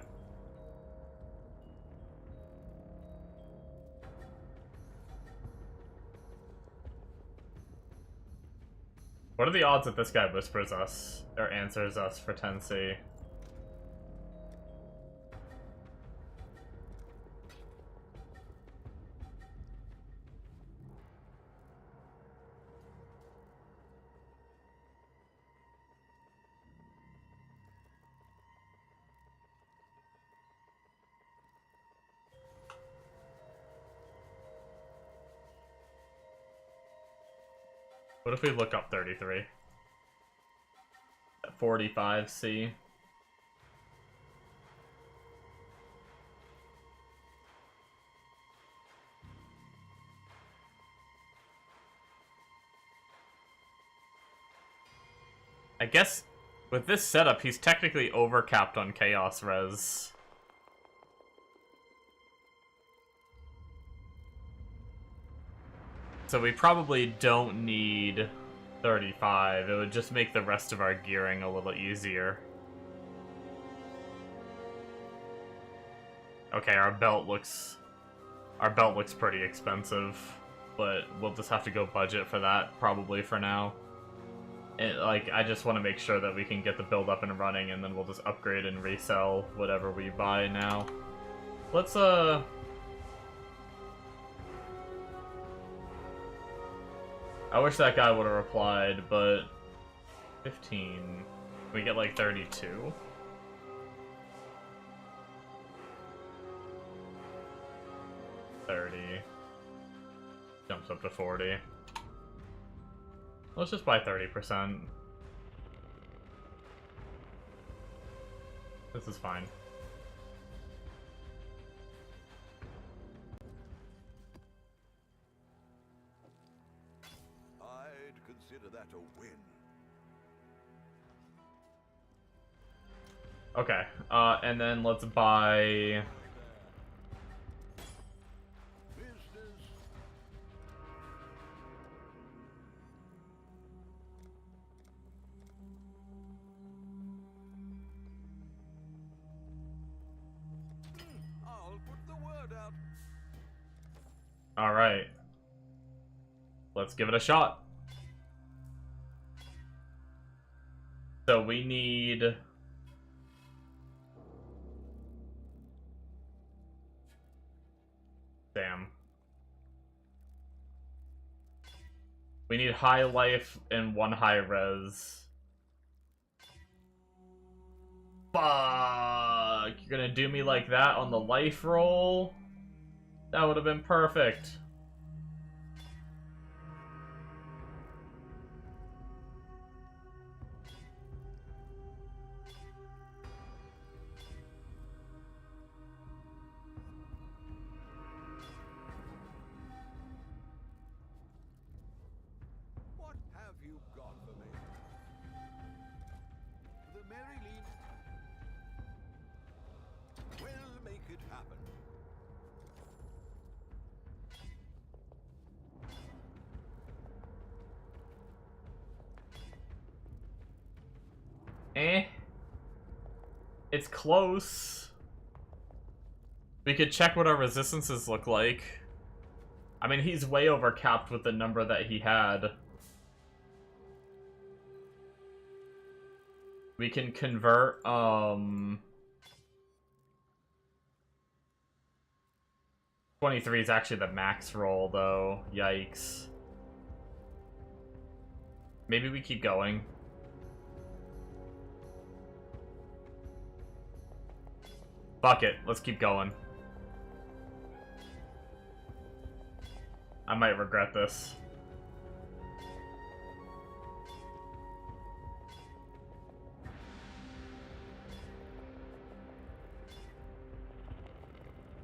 Speaker 1: What are the odds that this guy whispers us, or answers us for 10C? What if we look up 33? At 45C? I guess with this setup, he's technically overcapped on Chaos Res. So we probably don't need 35. It would just make the rest of our gearing a little easier. Okay, our belt looks pretty expensive, but we'll just have to go budget for that probably for now. And, like, I just want to make sure that we can get the build up and running, and then we'll just upgrade and resell whatever we buy now. Let's I wish that guy would have replied, but 15. We get like 32. Jumps up to 40. Let's just buy 30%. This is fine.
Speaker 2: I'd consider that a win.
Speaker 1: Okay, and then let's buy...
Speaker 2: Business. I'll put the word out.
Speaker 1: Alright. Let's give it a shot. So we need... Damn. We need high life and 1 high res. Fuck! You're gonna do me like that on the life roll? That would have been perfect.
Speaker 2: What have you got for me? The Mary Lee. We'll make it happen.
Speaker 1: Eh. It's close. We could check what our resistances look like. I mean, he's way overcapped with the number that he had. We can convert, 23 is actually the max roll, though. Yikes. Maybe we keep going. Fuck it, let's keep going. I might regret this.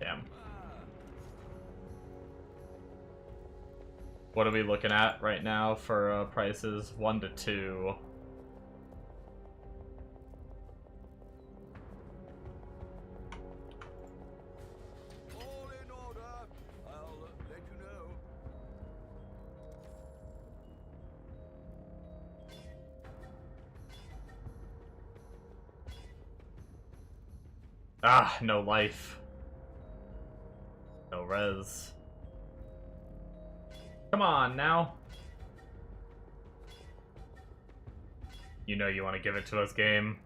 Speaker 1: Damn. What are we looking at right now for prices? 1 to 2.
Speaker 2: All in order. I'll let you know.
Speaker 1: Ah, no life. No res. Come on, now. You know you want to give it to us, game.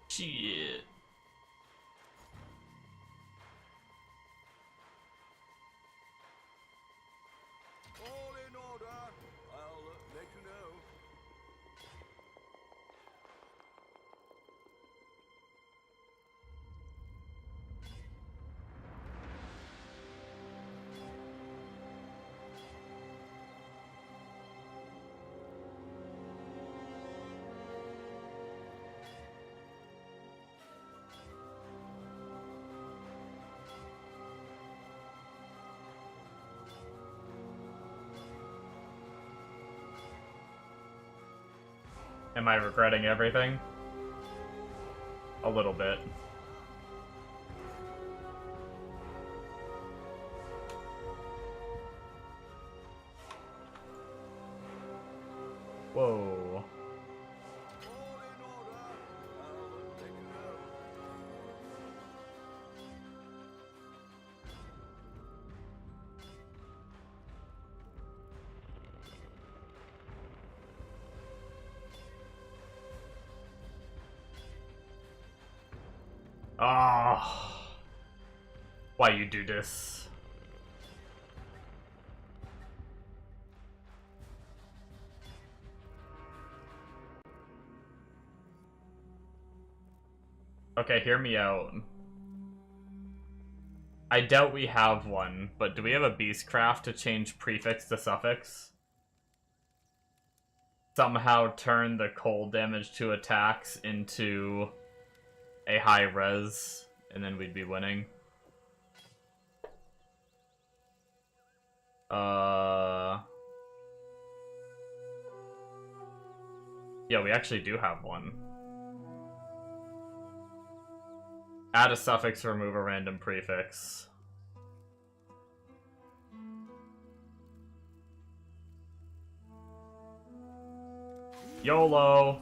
Speaker 1: Shit.
Speaker 2: All in order. I'll let you know.
Speaker 1: Am I regretting everything? A little bit. Whoa.
Speaker 2: All in order. I'll let you know.
Speaker 1: Ah. Why you do this? Okay, hear me out. I doubt we have one, but do we have a beastcraft to change prefix to suffix? Somehow turn the cold damage to attacks into a high res, and then we'd be winning. Yeah, we actually do have one. Add a suffix, remove a random prefix. YOLO!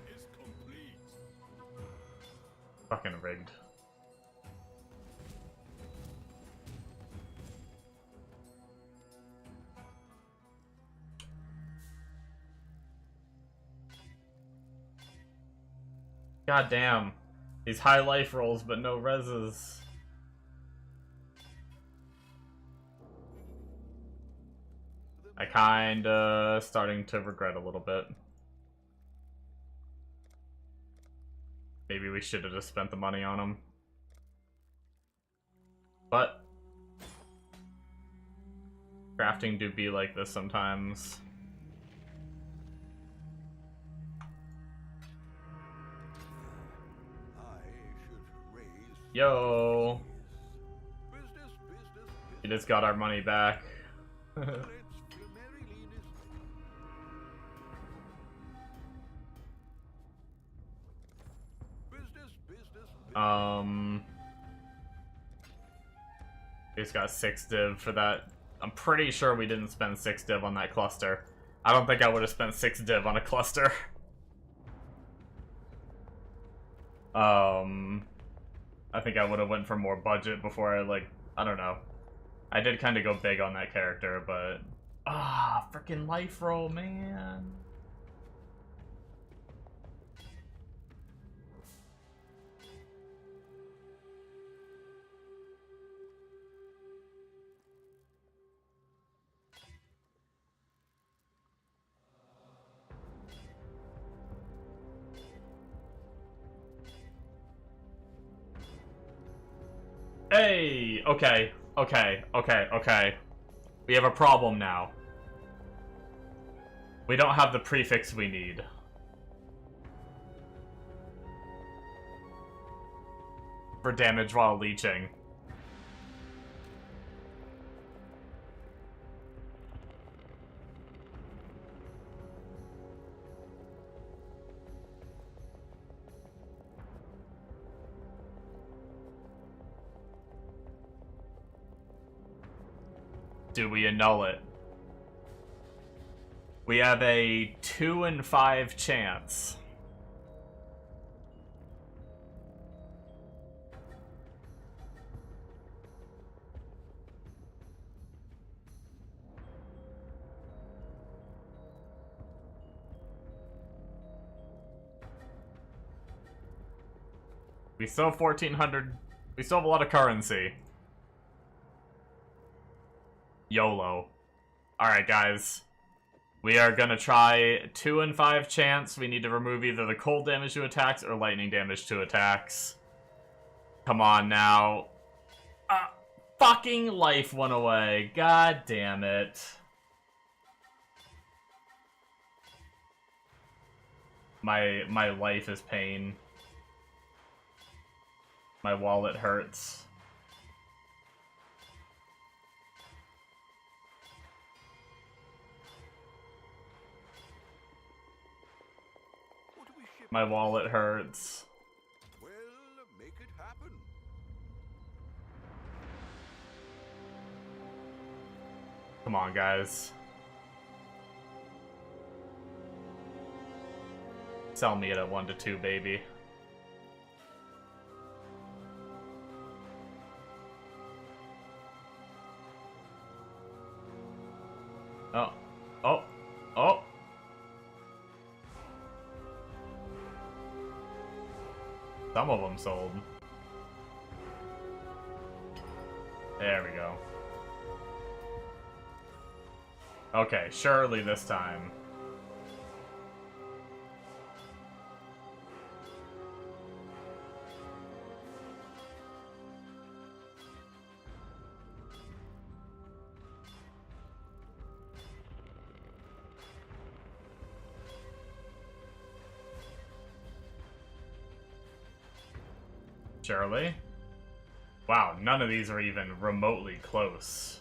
Speaker 2: Is complete.
Speaker 1: Fucking rigged. God damn. These high life rolls, but no reses. I kinda starting to regret a little bit. Maybe we should have just spent the money on them. But crafting do be like this sometimes.
Speaker 2: I should raise.
Speaker 1: Yo,
Speaker 2: Business, business,
Speaker 1: we
Speaker 2: business.
Speaker 1: just got our money back.
Speaker 2: Let's Mary Lean is. Business, business, business.
Speaker 1: We just got 6 div for that. I'm pretty sure we didn't spend 6 div on that cluster. I don't think I would have spent 6 div on a cluster. I think I would have went for more budget before I, like, I don't know. I did kind of go big on that character, but... Ah, freaking life roll, man. Hey! Okay, okay, okay, okay. We have a problem now. We don't have the prefix we need. For damage while leeching. Do we annul it? We have a 2 in 5 chance. We still have 1,400. We still have a lot of currency. YOLO. Alright, guys. We are gonna try 2 in 5 chance. We need to remove either the cold damage to attacks or lightning damage to attacks. Come on now. Fucking life went away. God damn it. My life is pain. My wallet hurts.
Speaker 2: What do we ship?
Speaker 1: My wallet hurts.
Speaker 2: Well, make it happen.
Speaker 1: Come on, guys. Sell me it at 1 to 2, baby. Oh. Oh. Oh. Some of them sold. There we go. Okay, surely this time. Surely? Wow, none of these are even remotely close.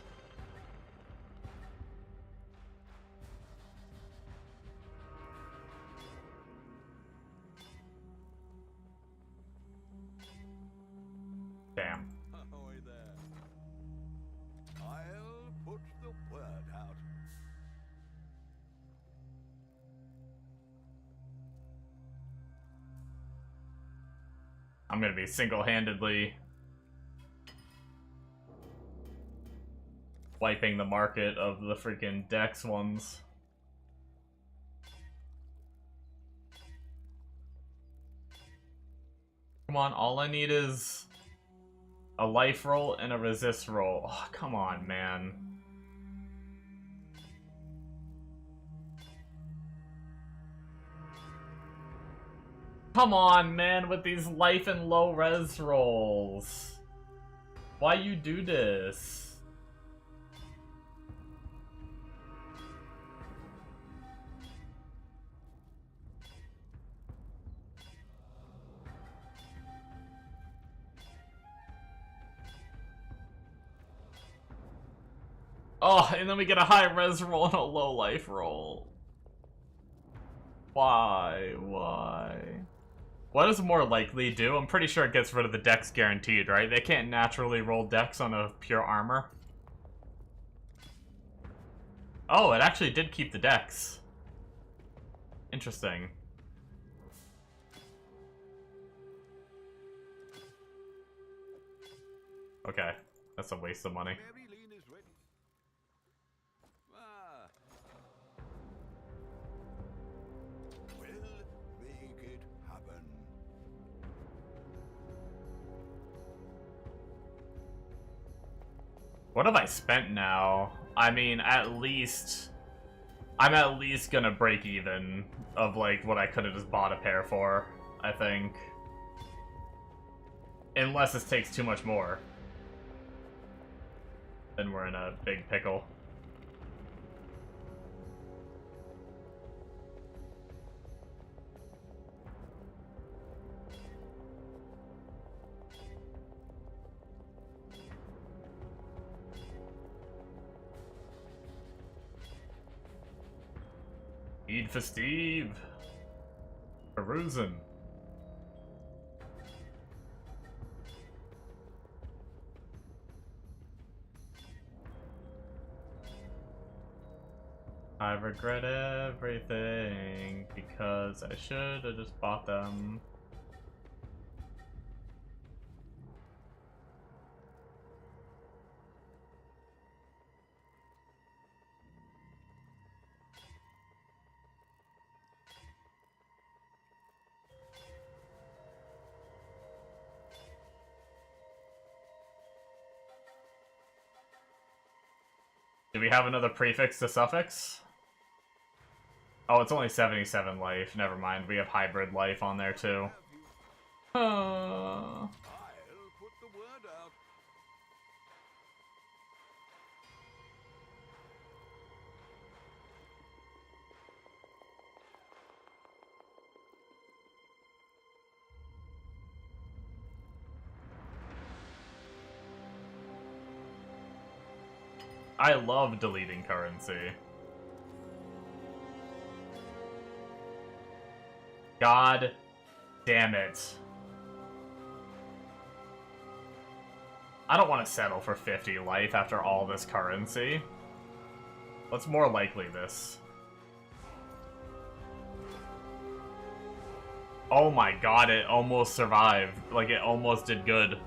Speaker 1: Damn.
Speaker 2: Ahoy there. I'll put the word out.
Speaker 1: I'm gonna be single-handedly wiping the market of the freaking Dex ones. Come on, all I need is a life roll and a resist roll. Oh, come on, man. Come on, man, with these life and low res rolls. Why you do this? Oh, and then we get a high res roll and a low life roll. Why? Why? What does more likely do? I'm pretty sure it gets rid of the dex guaranteed, right? They can't naturally roll dex on a pure armor. Oh, it actually did keep the dex. Interesting. Okay, that's a waste of money.
Speaker 2: Mary Lean is ready. Ah. We'll make it happen.
Speaker 1: What have I spent now? I mean, at least... I'm at least gonna break even of, like, what I could have just bought a pair for, I think. Unless this takes too much more. Then we're in a big pickle. Eid festive. Perusing. I regret everything because I should have just bought them. Do we have another prefix to suffix? Oh, it's only 77 life. Never mind. We have hybrid life on there too.
Speaker 2: I'll put the word out.
Speaker 1: I love deleting currency. God damn it. I don't want to settle for 50 life after all this currency. What's more likely this? Oh my god, it almost survived. Like, it almost did good.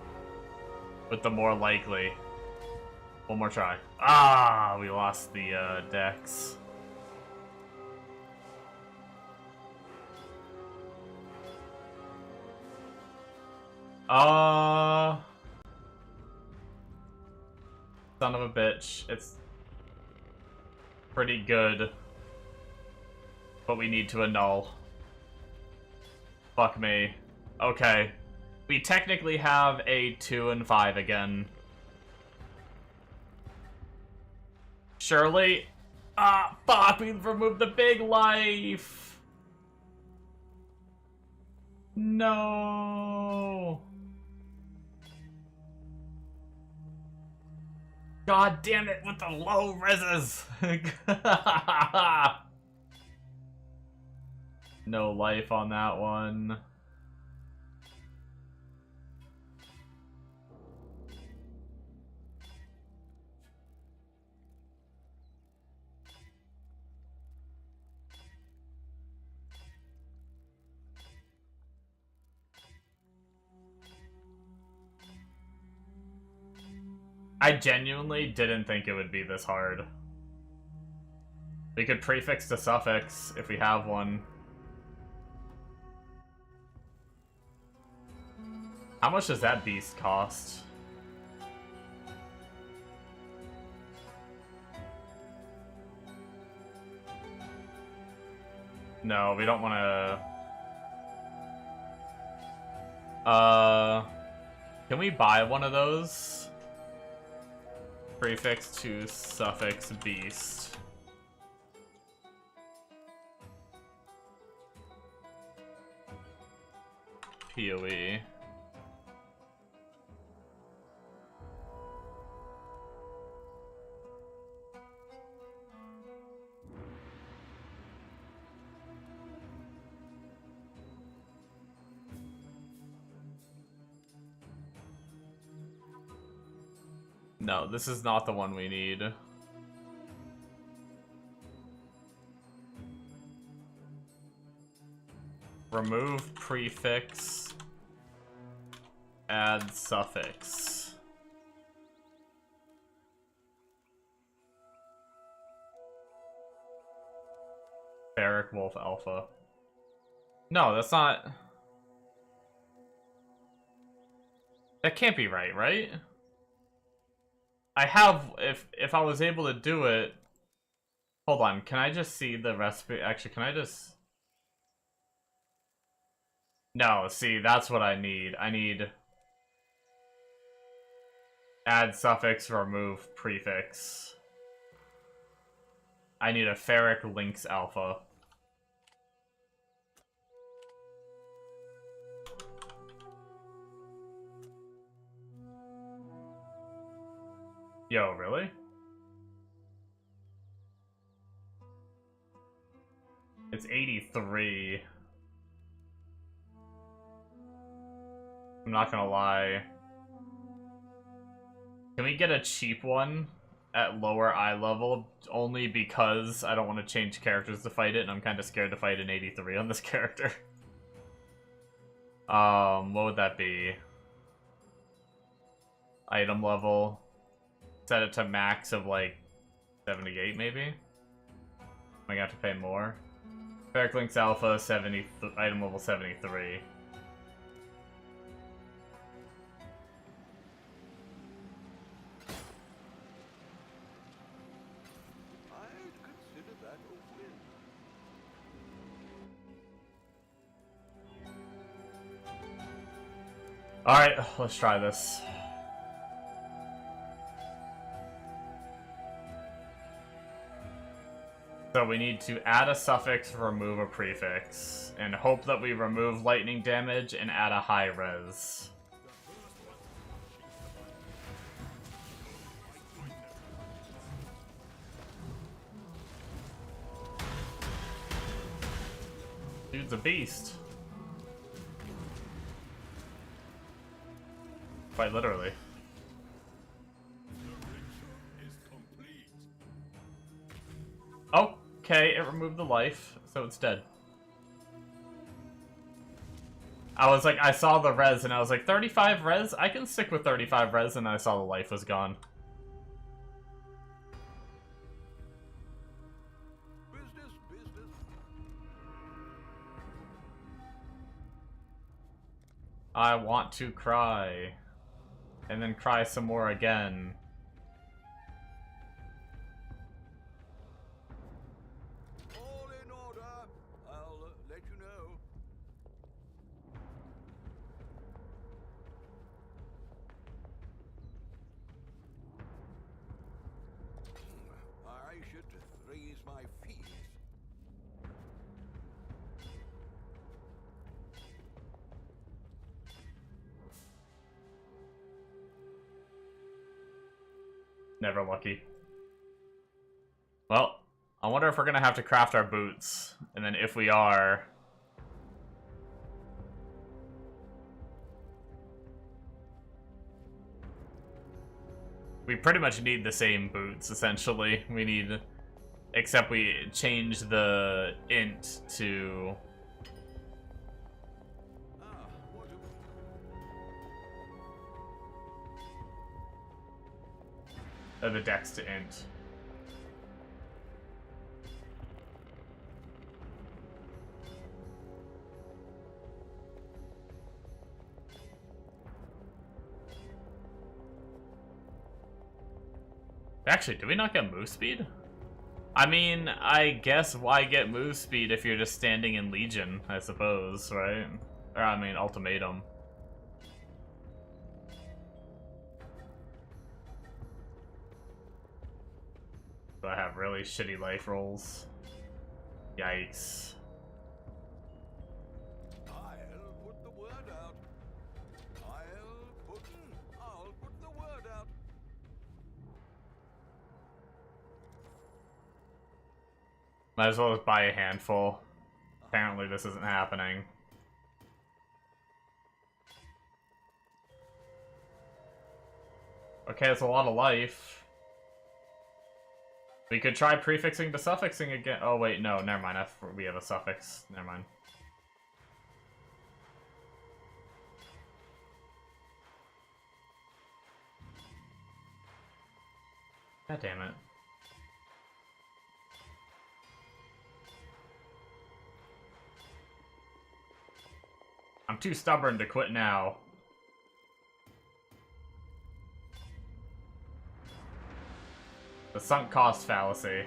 Speaker 1: With the more likely. One more try. Ah, we lost the dex. Son of a bitch. It's pretty good. But we need to annul. Fuck me. Okay. We technically have a 2 and 5 again. Surely. Ah, fuck, we removed the big life. No. God damn it with the low reses. No life on that one. I genuinely didn't think it would be this hard. We could prefix the suffix if we have one. How much does that beast cost? No, we don't want to... Can we buy one of those? Prefix to suffix beast. PoE. No, this is not the one we need. Remove prefix. Add suffix. Barrack Wolf Alpha. No, that's not... That can't be right, right? I have, if I was able to do it... Hold on, can I just see the recipe? Actually, can I just... No, see, that's what I need. I need... Add suffix, remove prefix. I need a Ferric Lynx Alpha. Yo, really? It's 83. I'm not gonna lie. Can we get a cheap one at lower eye level? Only because I don't want to change characters to fight it, and I'm kind of scared to fight an 83 on this character. What would that be? Item level. Set it to max of like 78 maybe? Am I gonna have to pay more? Ferric Lynx Alpha 70, item level 73.
Speaker 2: I'd consider that a win.
Speaker 1: Alright, let's try this. So we need to add a suffix, remove a prefix, and hope that we remove lightning damage and add a high res. It's a beast. Quite literally. Okay, it removed the life, so it's dead. I was like, I saw the res, and I was like, 35 res? I can stick with 35 res, and I saw the life was gone.
Speaker 2: Business, business.
Speaker 1: I want to cry. And then cry some more again.
Speaker 2: All in order. I'll let you know. I should raise my fees.
Speaker 1: Never lucky. Well, I wonder if we're gonna have to craft our boots. And then if we are... we pretty much need the same boots, essentially. We need... except we change the int to...
Speaker 2: What
Speaker 1: the dex to int. Actually, do we not get move speed? I mean, I guess why get move speed if you're just standing in Legion, I suppose, right? Or, I mean, Ultimatum. But I have really shitty life rolls. Yikes.
Speaker 2: I'll put the word out. I'll put the word out.
Speaker 1: Might as well just buy a handful. Apparently this isn't happening. Okay, that's a lot of life. We could try prefixing to suffixing again. Oh wait, no, never mind. We have a suffix. Never mind. God damn it. I'm too stubborn to quit now. The sunk cost fallacy.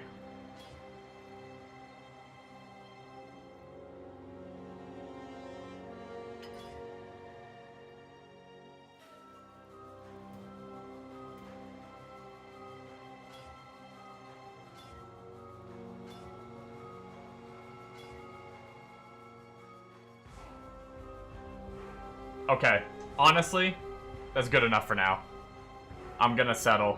Speaker 1: Okay, honestly, that's good enough for now. I'm gonna settle.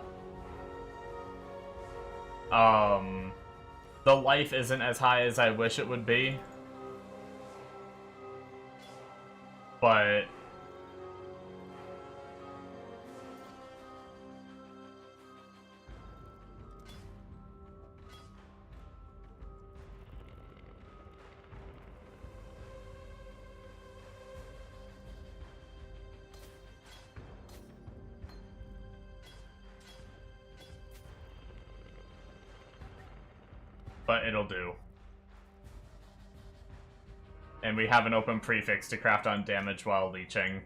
Speaker 1: The life isn't as high as I wish it would be. But... but it'll do. And we have an open prefix to craft on damage while leeching.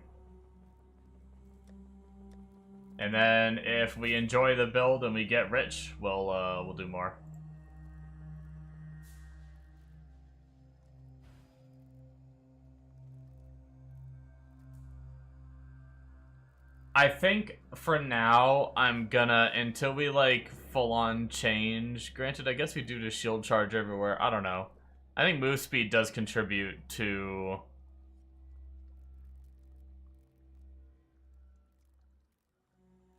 Speaker 1: And then if we enjoy the build and we get rich, we'll do more. I think for now I'm gonna, until we like full on change. Granted, I guess we do just shield charge everywhere. I don't know. I think move speed does contribute to...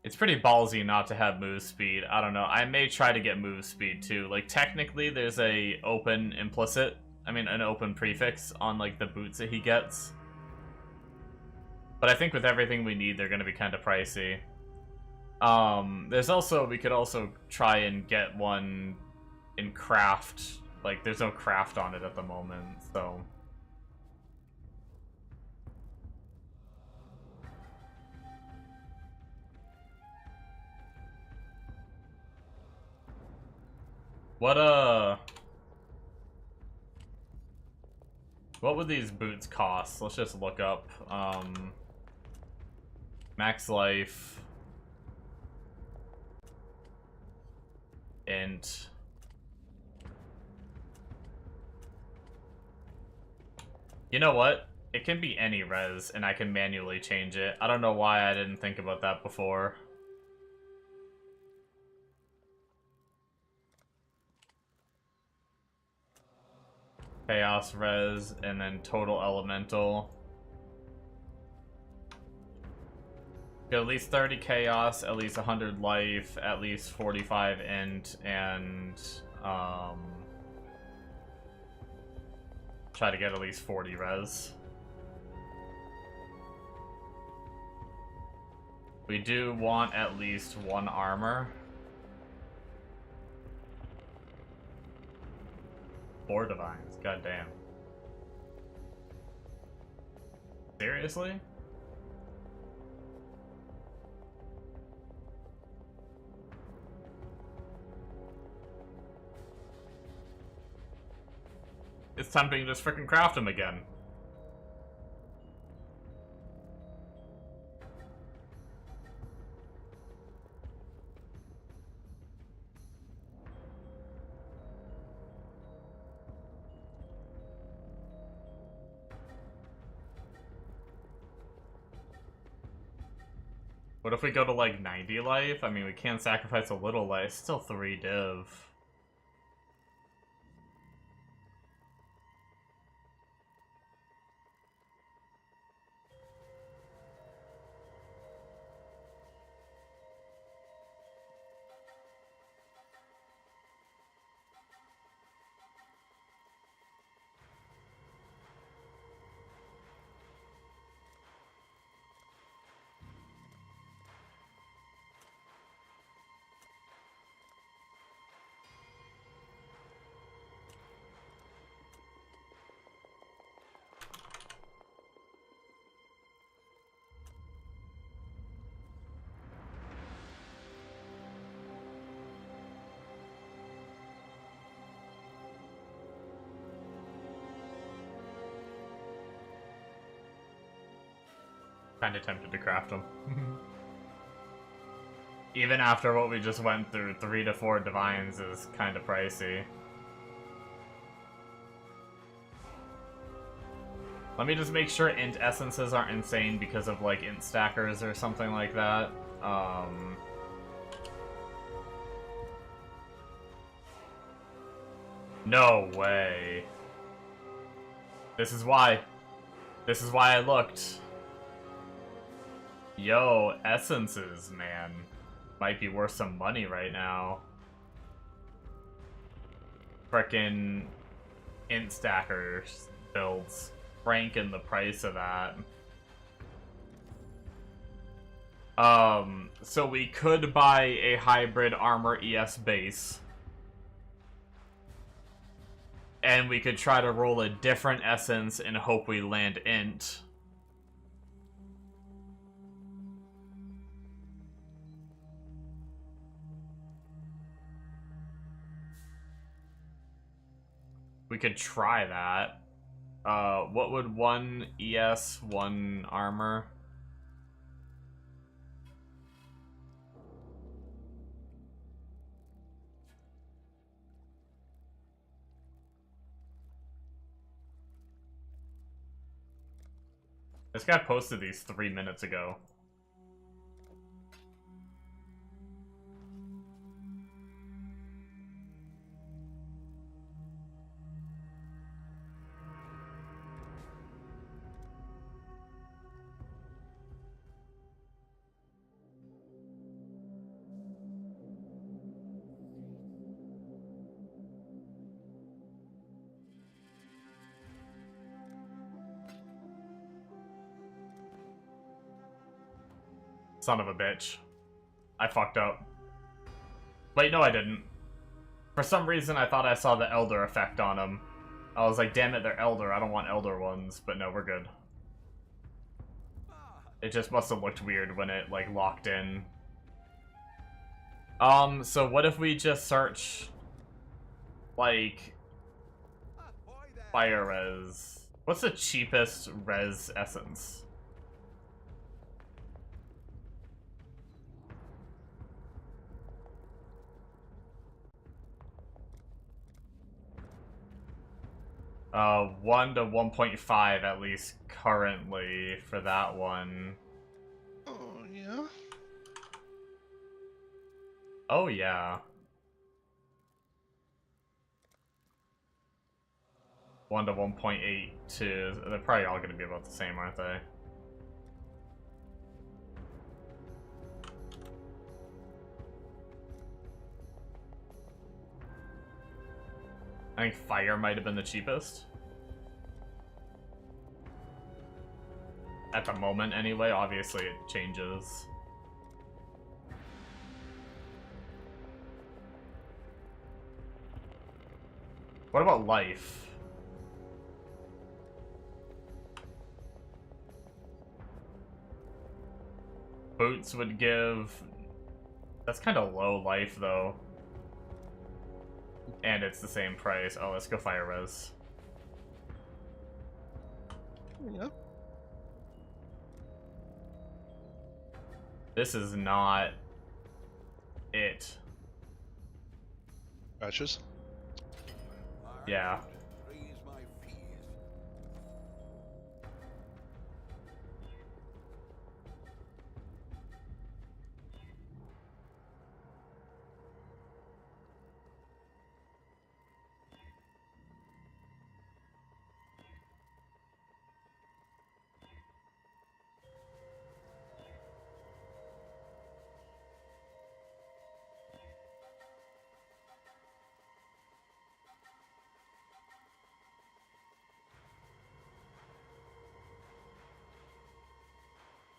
Speaker 1: It's pretty ballsy not to have move speed. I don't know. I may try to get move speed too. Like technically there's a open implicit I mean, an open prefix on, like, the boots that he gets. But I think with everything we need, they're going to be kind of pricey. There's also, we could also try and get one in craft. Like, there's no craft on it at the moment, so... What would these boots cost? Let's just look up, max life... int... You know what? It can be any res, and I can manually change it. I don't know why I didn't think about that before. Chaos res, and then total elemental. Get at least 30 chaos, at least 100 life, at least 45 int, and try to get at least 40 res. We do want at least 1 armor. 4 divines, goddamn. Seriously? It's tempting to just frickin' craft them again. What if we go to like 90 life? I mean, we can't sacrifice a little life. Still 3 div. Kinda tempted to craft them. Even after what we just went through, 3 to 4 divines is kinda pricey. Let me just make sure int essences aren't insane because of like int stackers or something like that. No way. This is why I looked. Yo, essences, man. Might be worth some money right now. Frickin' int stackers builds. Franking the price of that. So we could buy a hybrid armor ES base. And we could try to roll a different essence and hope we land int. We could try that. What would 1 ES, 1 armor? This guy posted these 3 minutes ago. Son of a bitch. I fucked up. Wait, no I didn't. For some reason I thought I saw the Elder effect on them. I was like, damn it, they're Elder. I don't want Elder ones. But no, we're good. It just must have looked weird when it, like, locked in. So what if we just search, like, fire res? What's the cheapest res essence? Uh, 1 to 1.5 at least currently for that one.
Speaker 4: Oh, yeah?
Speaker 1: Oh, yeah. 1 to 1.82. They're probably all going to be about the same, aren't they? I think fire might have been the cheapest. At the moment, anyway. Obviously, it changes. What about life? Boots would give... That's kind of low life, though. And it's the same price. Oh, let's go fire res.
Speaker 4: Yeah.
Speaker 1: This is not it.
Speaker 4: Patches?
Speaker 1: Yeah.
Speaker 2: Raise my fees.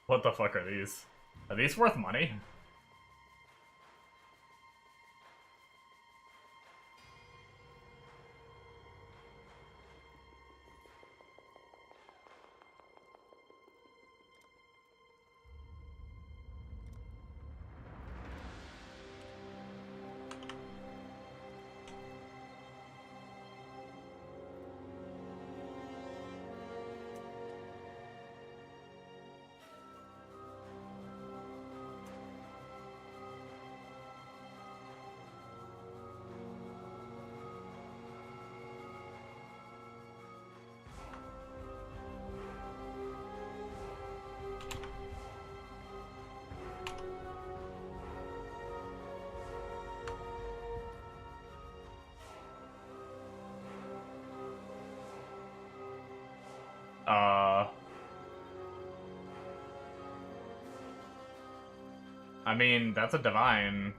Speaker 1: What the fuck are these? Are these worth money? I mean, that's a divine.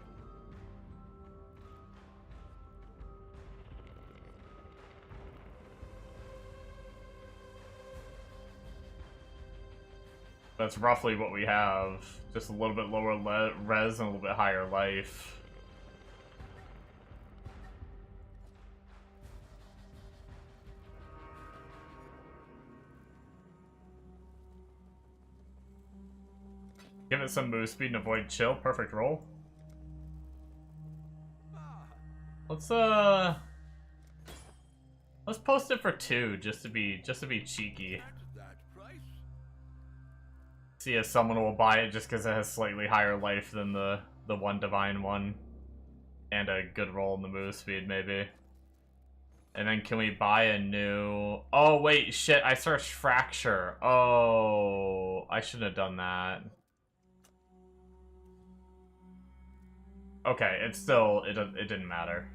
Speaker 1: That's roughly what we have. Just a little bit lower res and a little bit higher life. Give it some move speed and avoid chill. Perfect roll. Let's post it for 2 just to be cheeky.
Speaker 2: At that price?
Speaker 1: See if someone will buy it just because it has slightly higher life than the one divine one. And a good roll in the move speed, maybe. And then can we buy a new... Oh, wait, shit, I searched Fracture. Oh, I shouldn't have done that. Okay, it's still... It didn't matter.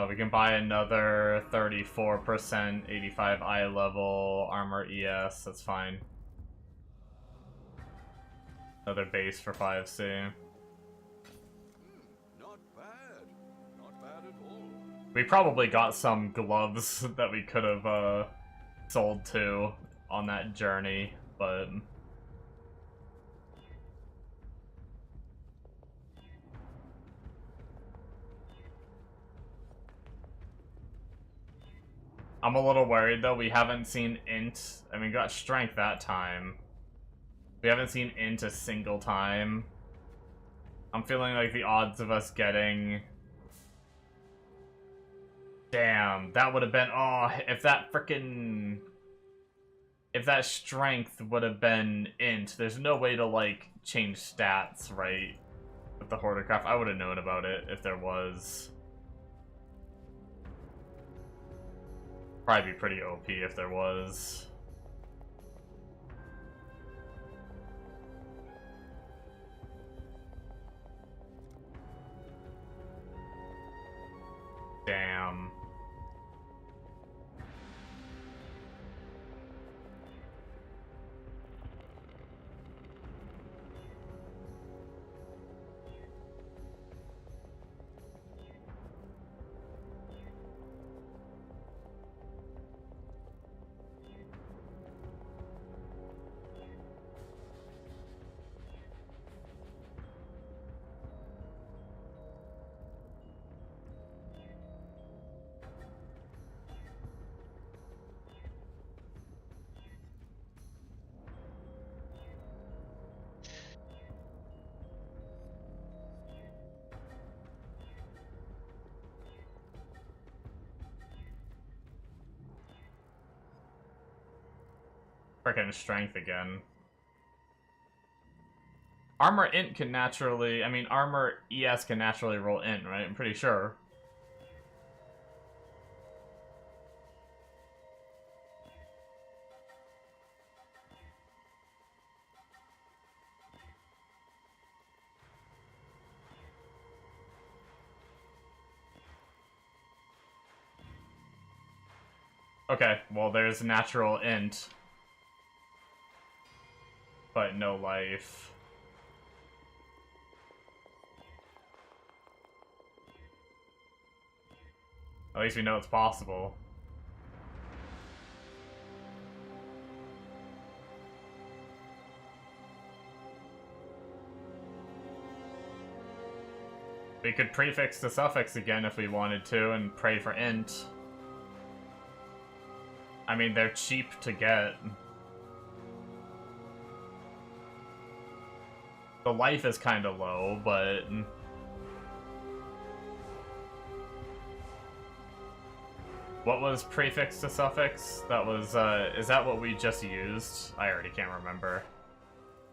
Speaker 1: We can buy another 34%, 85 eye level, armor ES, that's fine. Another base for 5C. We probably got some gloves that we could have sold to on that journey, but I'm a little worried though. We haven't seen int. I mean, got strength that time. We haven't seen int a single time. I'm feeling like the odds of us getting... Damn, that would have been... Oh, if that frickin'... If that strength would have been int, there's no way to, like, change stats, right? With the Hoardercraft. I would have known about it if there was. Probably be pretty OP if there was. Damn. Frickin' strength again. Armor int can naturally... I mean, armor ES can naturally roll int, right? I'm pretty sure. Okay, well, there's natural int. But no life. At least we know it's possible. We could prefix the suffix again if we wanted to and pray for int. I mean, they're cheap to get. The life is kind of low, but... What was prefix to suffix? That was, is that what we just used? I already can't remember.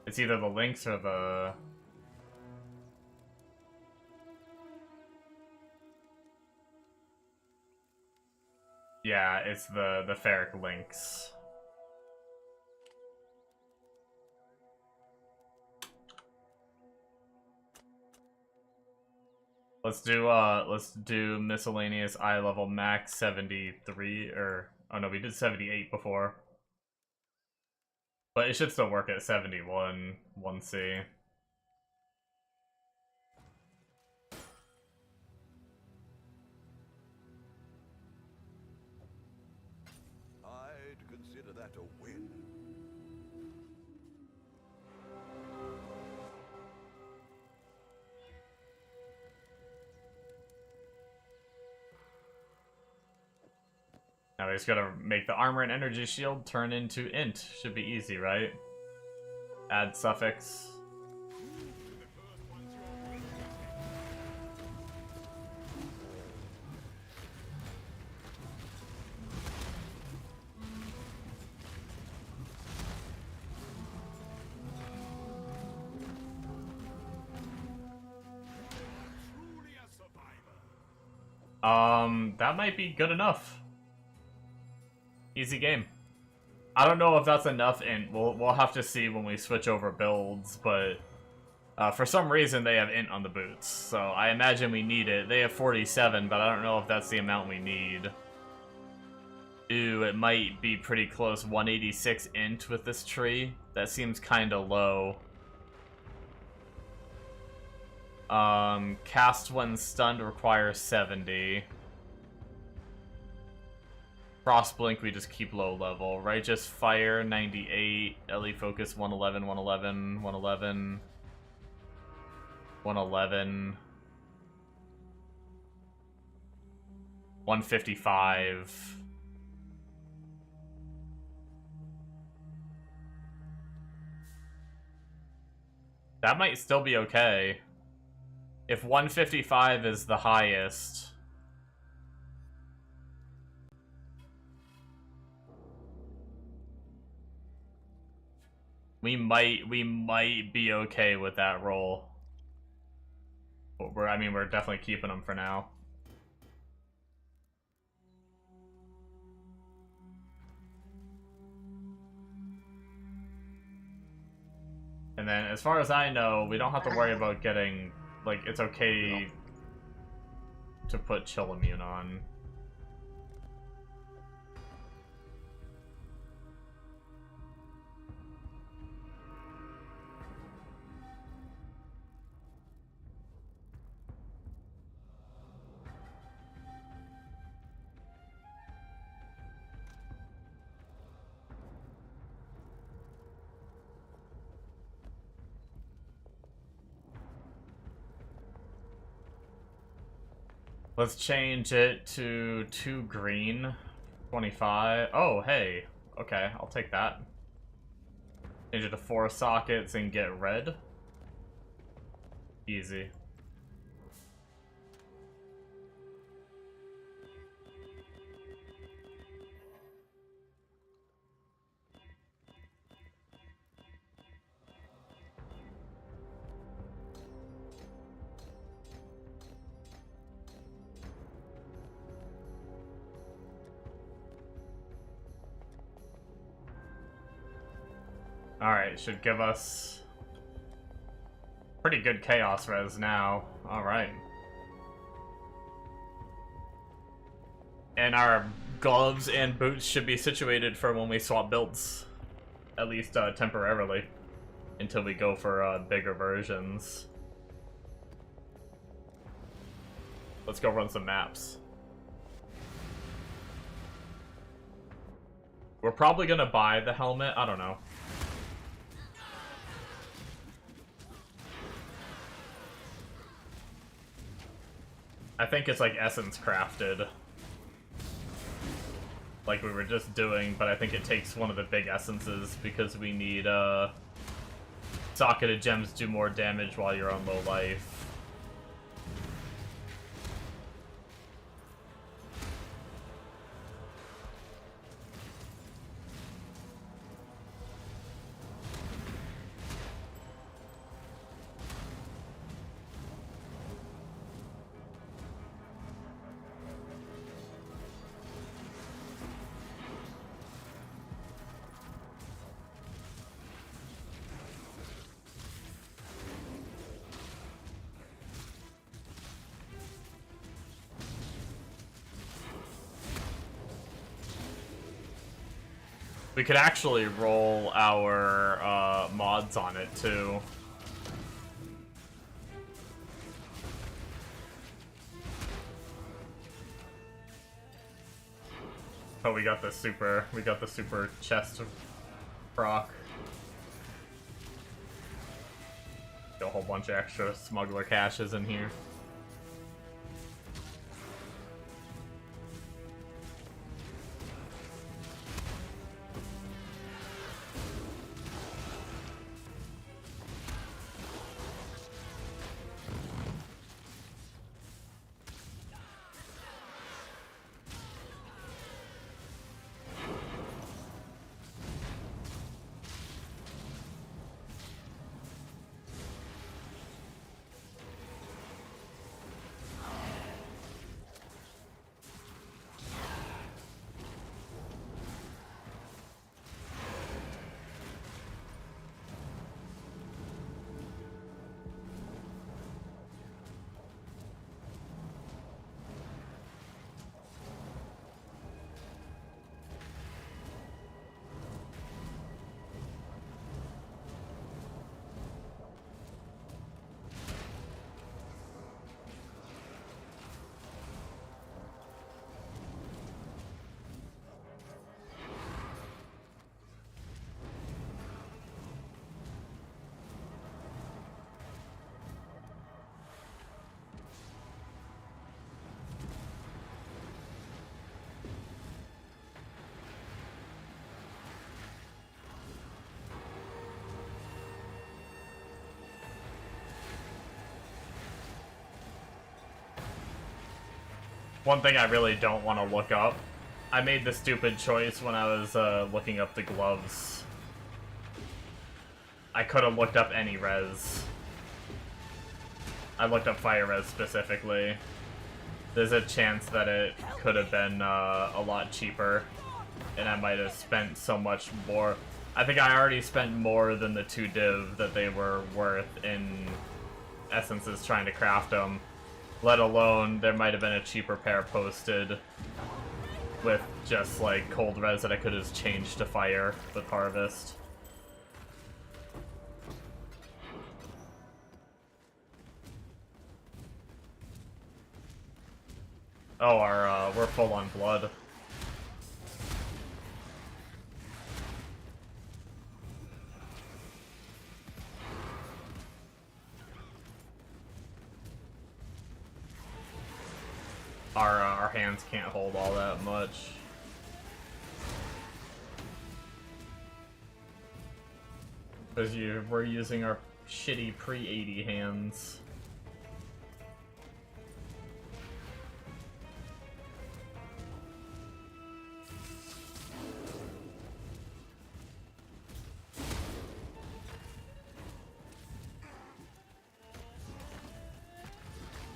Speaker 1: It's either the links or the... Yeah, it's the ferric links. Let's do miscellaneous eye level max 73, or oh no, we did 78 before. But it should still work at 71, 1C.
Speaker 2: I'd consider that a win.
Speaker 1: Now we just gotta make the armor and energy shield turn into int. Should be easy, right? Add suffix. That might be good enough. Easy game. I don't know if that's enough int. We'll have to see when we switch over builds, but for some reason they have int on the boots, so I imagine we need it. They have 47, but I don't know if that's the amount we need. Ooh, it might be pretty close. 186 int with this tree. That seems kind of low. Cast when stunned requires 70. Frost Blink, we just keep low level. Righteous Fire, 98. LE Focus, 111, 111, 111. 111. 155. That might still be okay. If 155 is the highest... We might be okay with that roll. But I mean, we're definitely keeping them for now. And then, as far as I know, we don't have to worry about getting, like, it's okay to put Chill Immune on. Let's change it to 2 green, 25. Oh, hey. Okay, I'll take that. Change it to 4 sockets and get red. Easy. Alright, should give us pretty good chaos res now. Alright. And our gloves and boots should be situated for when we swap builds. At least temporarily. Until we go for bigger versions. Let's go run some maps. We're probably gonna buy the helmet, I don't know. I think it's like essence crafted. Like we were just doing, but I think it takes one of the big essences because we need socketed gems do more damage while you're on low life. We could actually roll our mods on it too. Oh, we got the super chest proc. Got a whole bunch of extra smuggler caches in here. One thing I really don't want to look up. I made the stupid choice when I was looking up the gloves. I could have looked up any res. I looked up fire res specifically. There's a chance that it could have been a lot cheaper, and I might have spent so much more. I think I already spent more than the 2 div that they were worth in essences trying to craft them. Let alone, there might have been a cheaper pair posted with just like cold res that I could have changed to fire with harvest. Oh, we're full on blood. Our hands can't hold all that much. Because we're using our shitty pre-80 hands.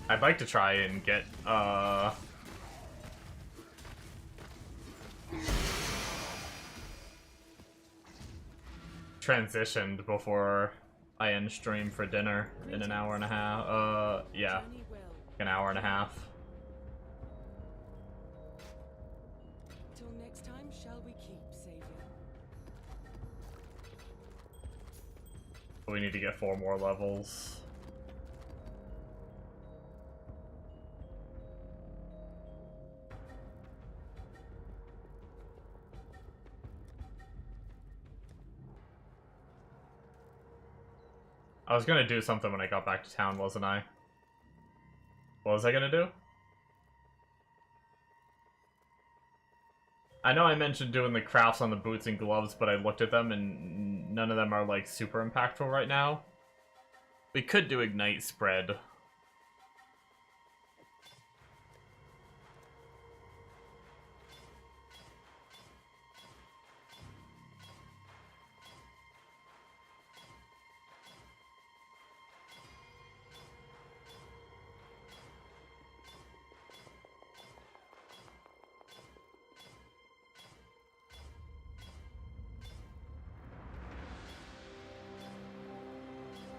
Speaker 1: I'd like to try and get, transitioned before I end stream for dinner in an hour and a half. Yeah, an hour and a half.
Speaker 3: Till next time, shall we keep, Savior?
Speaker 1: We need to get 4 more levels. I was gonna do something when I got back to town, wasn't I? What was I gonna do? I know I mentioned doing the crafts on the boots and gloves, but I looked at them and none of them are like super impactful right now. We could do Ignite Spread.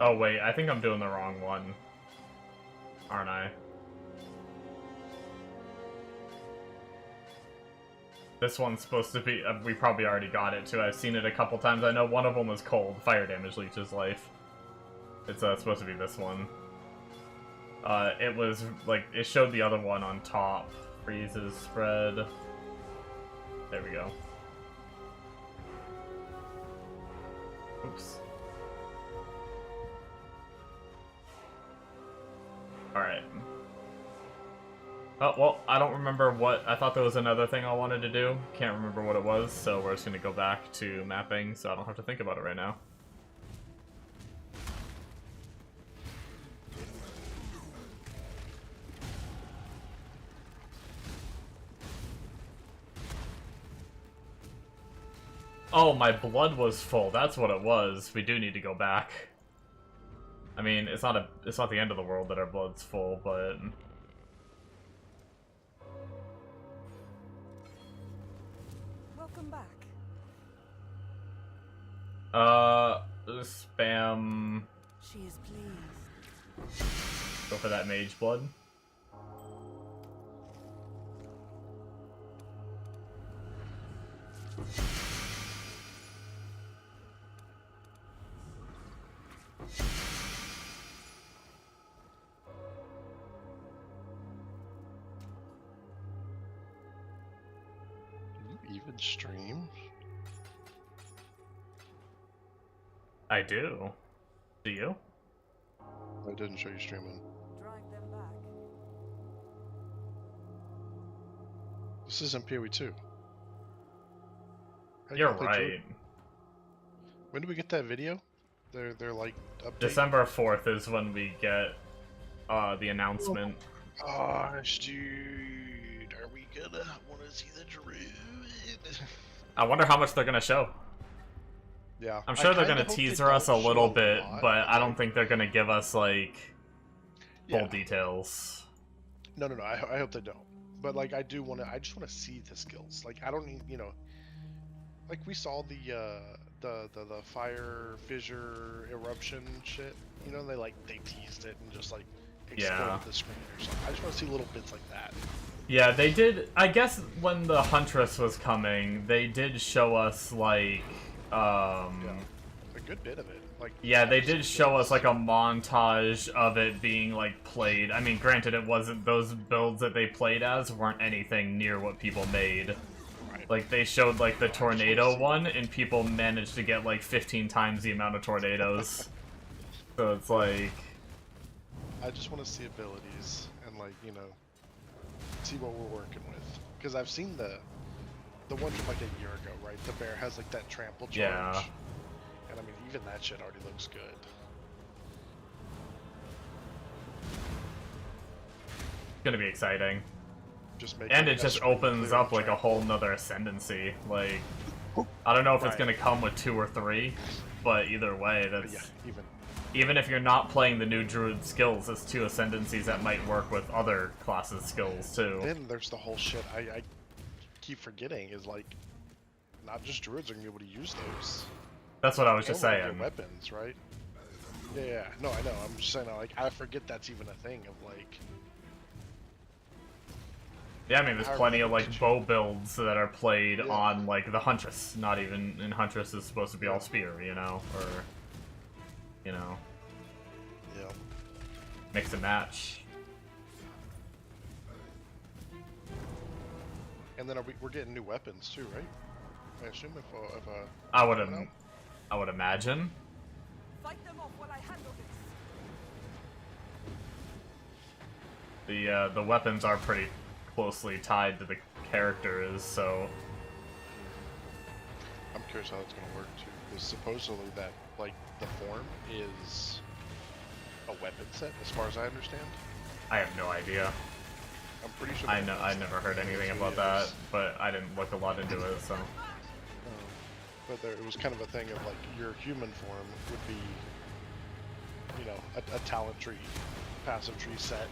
Speaker 1: Oh wait, I think I'm doing the wrong one. Aren't I? This one's supposed to be... we probably already got it too. I've seen it a couple times. I know one of them was cold. Fire damage leeches life. It's supposed to be this one. It was like... it showed the other one on top. Freezes spread. There we go. Oops. Alright. Oh, well, I don't remember what... I thought there was another thing I wanted to do. Can't remember what it was, so we're just gonna go back to mapping, so I don't have to think about it right now. Oh, my blood was full. That's what it was. We do need to go back. I mean, it's not the end of the world that our blood's full, but...
Speaker 3: Welcome back.
Speaker 1: Spam...
Speaker 3: She is pleased.
Speaker 1: Go for that mage blood.
Speaker 4: Even stream?
Speaker 1: I do. Do you?
Speaker 4: I didn't show you streaming.
Speaker 3: Drive them back.
Speaker 4: This isn't PoE 2.
Speaker 1: You're right.
Speaker 4: When do we get that video? They're like update?
Speaker 1: December 4th is when we get the announcement.
Speaker 4: gosh, dude. Are we gonna want to see the druid?
Speaker 1: I wonder how much they're gonna show.
Speaker 4: Yeah.
Speaker 1: I'm sure they're
Speaker 4: kinda
Speaker 1: gonna
Speaker 4: hope they
Speaker 1: teaser us a
Speaker 4: don't show
Speaker 1: little bit,
Speaker 4: lot,
Speaker 1: but I don't
Speaker 4: like-
Speaker 1: think they're gonna give us like full
Speaker 4: Yeah.
Speaker 1: details.
Speaker 4: No. I hope they don't. But like, I just want to see the skills. Like, I don't need, like we saw the fire fissure eruption shit. They teased it and just like exploded
Speaker 1: Yeah.
Speaker 4: the screen or something. I just want to see little bits like that.
Speaker 1: Yeah, they did. I guess when the Huntress was coming, they did show us like,
Speaker 4: Yeah. A good bit of it. Like.
Speaker 1: yeah, they did show us
Speaker 4: skills.
Speaker 1: like a montage of it being like played. I mean, granted, it wasn't those builds that they played as weren't anything near what people made.
Speaker 4: Right.
Speaker 1: Like they showed like the tornado one, and people managed to get like 15 times the amount of tornadoes. So it's like,
Speaker 4: I just want to see abilities and like see what we're working with. Because I've seen the one from like a year ago, right? The bear has like that trample charge.
Speaker 1: Yeah.
Speaker 4: And I mean, even that shit already looks good.
Speaker 1: it's gonna be exciting.
Speaker 4: Just make
Speaker 1: And
Speaker 4: like,
Speaker 1: it
Speaker 4: a
Speaker 1: just
Speaker 4: screen
Speaker 1: opens
Speaker 4: clear
Speaker 1: up like a
Speaker 4: trample.
Speaker 1: whole nother ascendancy. Like, I don't know if it's
Speaker 4: Right.
Speaker 1: gonna come with 2 or 3, but either way,
Speaker 4: But
Speaker 1: that's
Speaker 4: yeah,
Speaker 1: even if you're not playing the new druid skills, it's 2 ascendancies that might work with other classes' skills too.
Speaker 4: then there's the whole shit I keep forgetting is like, not just druids are gonna be able to use those.
Speaker 1: That's what I was just
Speaker 4: Or, like,
Speaker 1: saying.
Speaker 4: their weapons, right? Yeah. No, I know. I'm just saying, like, I forget that's even a thing of like.
Speaker 1: Yeah, I mean, there's
Speaker 4: How
Speaker 1: plenty
Speaker 4: are
Speaker 1: of
Speaker 4: we
Speaker 1: like
Speaker 4: gonna
Speaker 1: bow builds that are played
Speaker 4: Yeah.
Speaker 1: on like the Huntress. Not even, and Huntress is supposed to be all spear, or
Speaker 4: Yeah.
Speaker 1: mix and match.
Speaker 4: And then we're getting new weapons too, right? I assume if
Speaker 1: I would
Speaker 4: don't know.
Speaker 1: I would imagine.
Speaker 3: Fight them off while I handle this.
Speaker 1: The weapons are pretty closely tied to the characters, so
Speaker 4: I'm curious how that's gonna work too. Because supposedly that like the form is a weapon set, as far as I understand.
Speaker 1: I have no idea.
Speaker 4: I'm pretty sure.
Speaker 1: I
Speaker 4: that
Speaker 1: know I
Speaker 4: means
Speaker 1: never
Speaker 4: that.
Speaker 1: heard anything
Speaker 4: So,
Speaker 1: about
Speaker 4: yeah,
Speaker 1: that, but I didn't look a lot into it, so.
Speaker 4: But it was kind of a thing of like your human form would be, a talent tree, passive tree set,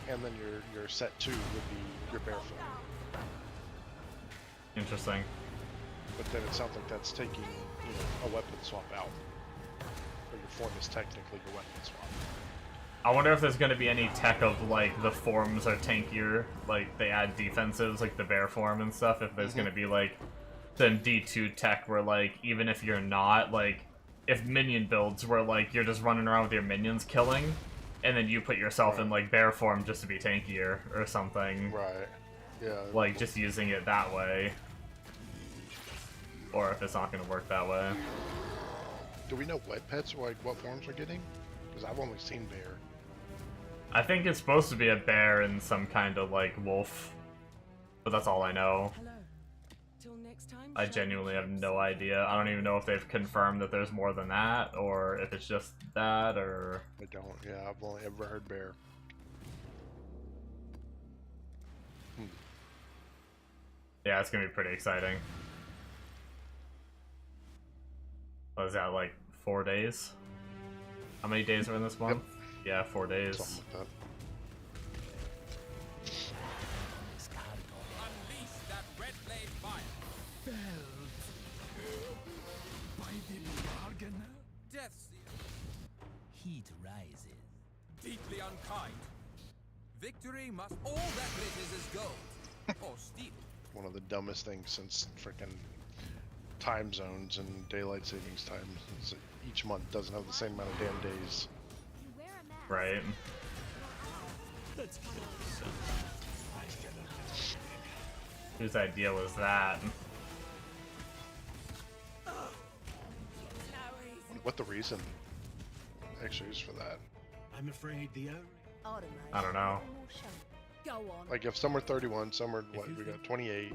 Speaker 4: and then your set 2 would be your bear form.
Speaker 1: Interesting.
Speaker 4: But then it sounds like that's taking, a weapon swap out. Or your form is technically your weapon swap.
Speaker 1: I wonder if there's gonna be any tech of like the forms are tankier, like they add defensives, like the bear form and stuff. If there's gonna be like some D2 tech where like even if you're not like if minion builds where like you're just running around with your minions killing, and then you put yourself in like bear form just to be tankier or something.
Speaker 4: Right. Yeah.
Speaker 1: Like just using it that way. Or if it's not gonna work that way.
Speaker 4: Do we know what pets or like what forms we're getting? Because I've only seen bear.
Speaker 1: I think it's supposed to be a bear and some kind of like wolf. But that's all I know.
Speaker 3: Hello. Till next time.
Speaker 1: I genuinely have no idea. I don't even know if they've confirmed that there's more than that, or if it's just that, or...
Speaker 4: I don't. Yeah, I've only ever heard bear.
Speaker 1: Yeah, it's gonna be pretty exciting. What is that, like 4 days? How many days are in this month? Yeah, 4 days.
Speaker 4: Something like that.
Speaker 2: Unleash that red blade fire.
Speaker 5: By the bargain,
Speaker 2: Death seal.
Speaker 5: heat rises.
Speaker 2: Deeply unkind. Victory must. All that glitters is gold. Or steel.
Speaker 4: One of the dumbest things since freaking time zones and daylight savings times. It's like each month doesn't have the same amount of damn days.
Speaker 1: Right.
Speaker 5: Let's kill some.
Speaker 1: Whose idea was that?
Speaker 4: What the reason actually is for that?
Speaker 5: I'm afraid the only.
Speaker 1: I don't know.
Speaker 3: Go on.
Speaker 4: Like if some are 31, some are what we got 28,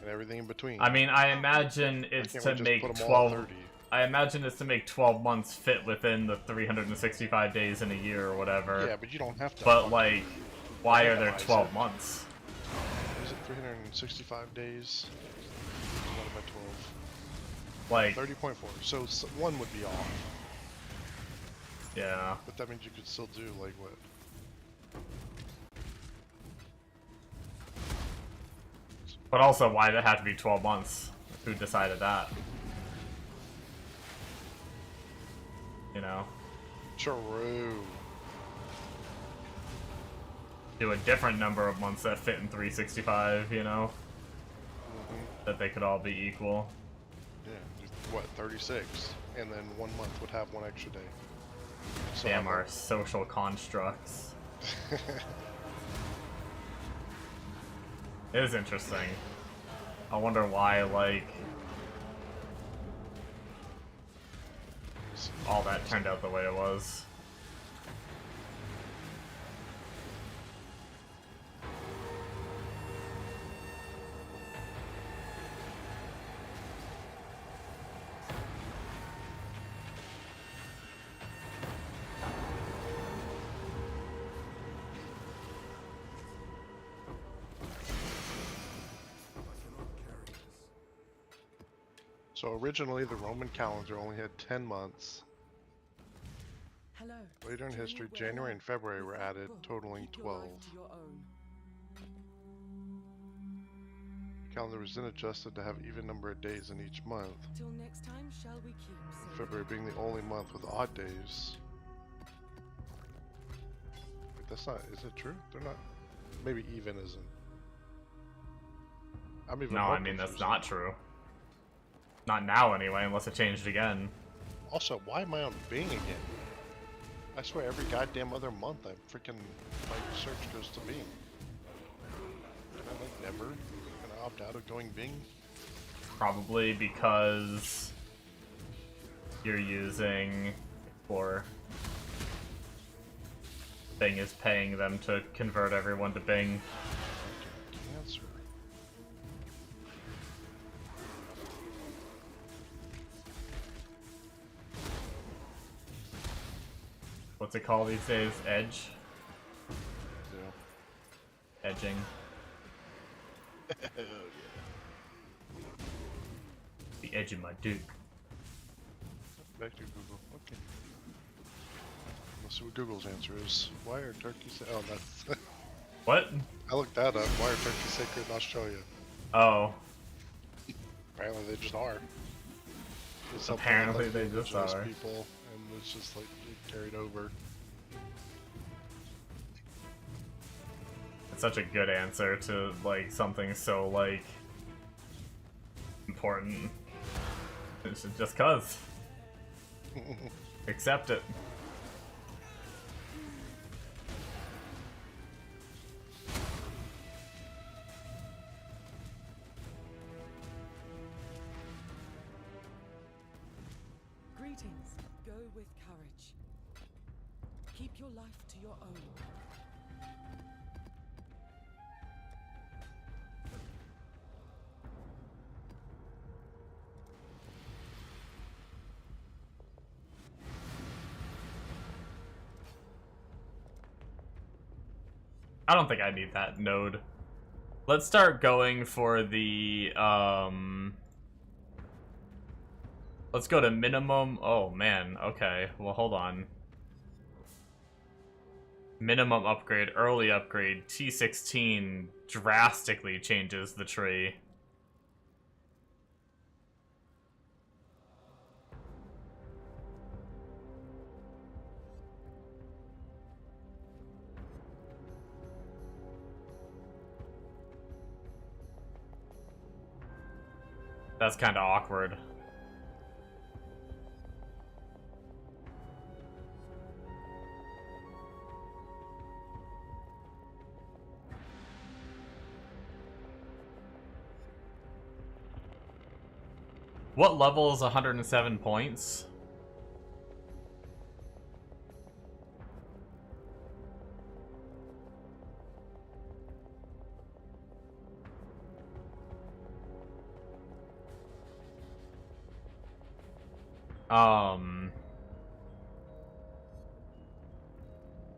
Speaker 4: and everything in between.
Speaker 1: I mean, I imagine
Speaker 4: Why
Speaker 1: it's
Speaker 4: can't
Speaker 1: to
Speaker 4: we just
Speaker 1: make
Speaker 4: put 'em all at
Speaker 1: 12...
Speaker 4: 30?
Speaker 1: I imagine it's to make 12 months fit within the 365 days in a year or whatever.
Speaker 4: Yeah, but you don't have to.
Speaker 1: But, like, why are there
Speaker 4: randomize
Speaker 1: 12
Speaker 4: it.
Speaker 1: months?
Speaker 4: Is it 365 days? Divided by 12.
Speaker 1: Like,
Speaker 4: 30.4. So one would be off.
Speaker 1: yeah.
Speaker 4: But that means you could still do, like, what?
Speaker 1: But also, why did it have to be 12 months? Who decided that? You know?
Speaker 4: True.
Speaker 1: Do a different number of months that fit in 365, you know? That they could all be equal.
Speaker 4: Yeah, just, what, 36? And then 1 month would have one extra day. So
Speaker 1: Damn our social constructs. It is interesting. I wonder why, like, all that turned out the way it was.
Speaker 4: So originally the Roman calendar only had 10 months.
Speaker 3: Hello.
Speaker 4: Later in
Speaker 3: Do you
Speaker 4: history,
Speaker 3: wear
Speaker 4: January
Speaker 3: life
Speaker 4: and February were
Speaker 3: with that
Speaker 4: added,
Speaker 3: book?
Speaker 4: totaling
Speaker 3: Keep your
Speaker 4: 12.
Speaker 3: life to your own.
Speaker 4: The calendar was then adjusted to have even number of days in each month,
Speaker 3: Till next time, shall we keep
Speaker 4: with
Speaker 3: safe?
Speaker 4: February being the only month with odd days. Wait, that's not, is it true? They're not, maybe even isn't. I'm even
Speaker 1: No,
Speaker 4: more
Speaker 1: I mean, that's
Speaker 4: confused
Speaker 1: not
Speaker 4: now.
Speaker 1: true. Not now, anyway, unless it changed again.
Speaker 4: Also, why am I on Bing again? I swear every goddamn other month I freaking, my search goes to Bing. Can I, like, never? Can I opt out of going Bing?
Speaker 1: Probably because you're using Explorer. Bing is paying them to convert everyone to Bing.
Speaker 4: Cancer.
Speaker 1: What's it called these days? Edge?
Speaker 4: Yeah.
Speaker 1: Edging. The edge of my duke.
Speaker 4: Back to Google. Okay. Let's see what Google's answer is. Why are turkeys? Oh, that's.
Speaker 1: What?
Speaker 4: I looked that up. Why are turkeys sacred in Australia?
Speaker 1: Oh,
Speaker 4: Apparently they just are. It's something
Speaker 1: Apparently
Speaker 4: like
Speaker 1: they just
Speaker 4: indigenous
Speaker 1: are.
Speaker 4: people, and it's just like it carried over.
Speaker 1: it's such a good answer to, like, something so, like, important. It's just cuz. Accept it.
Speaker 3: Greetings. Go with courage. Keep your life to your own.
Speaker 1: I don't think I need that node. Let's start going for the, let's go to minimum. Oh, man. Okay. Well, hold on. Minimum upgrade, early upgrade, T16 drastically changes the tree. That's kind of awkward. What level is 107 points?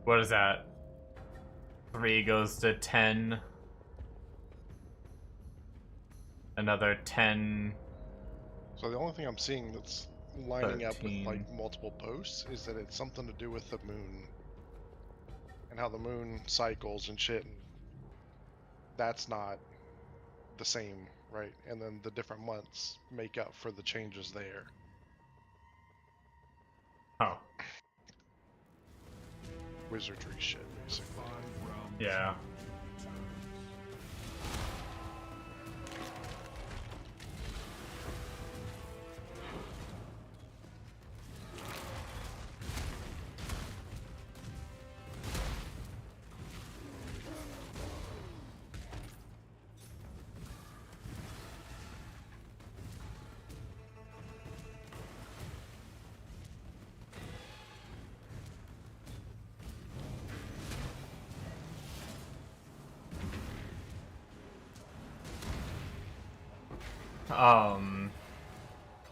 Speaker 1: What is that? 3 goes to 10. Another 10.
Speaker 4: So the only thing I'm seeing that's lining up with
Speaker 1: 13.
Speaker 4: like multiple posts is that it's something to do with the moon and how the moon cycles and shit. And that's not the same, right? And then the different months make up for the changes there.
Speaker 1: Oh,
Speaker 4: Wizardry shit, basically.
Speaker 1: yeah.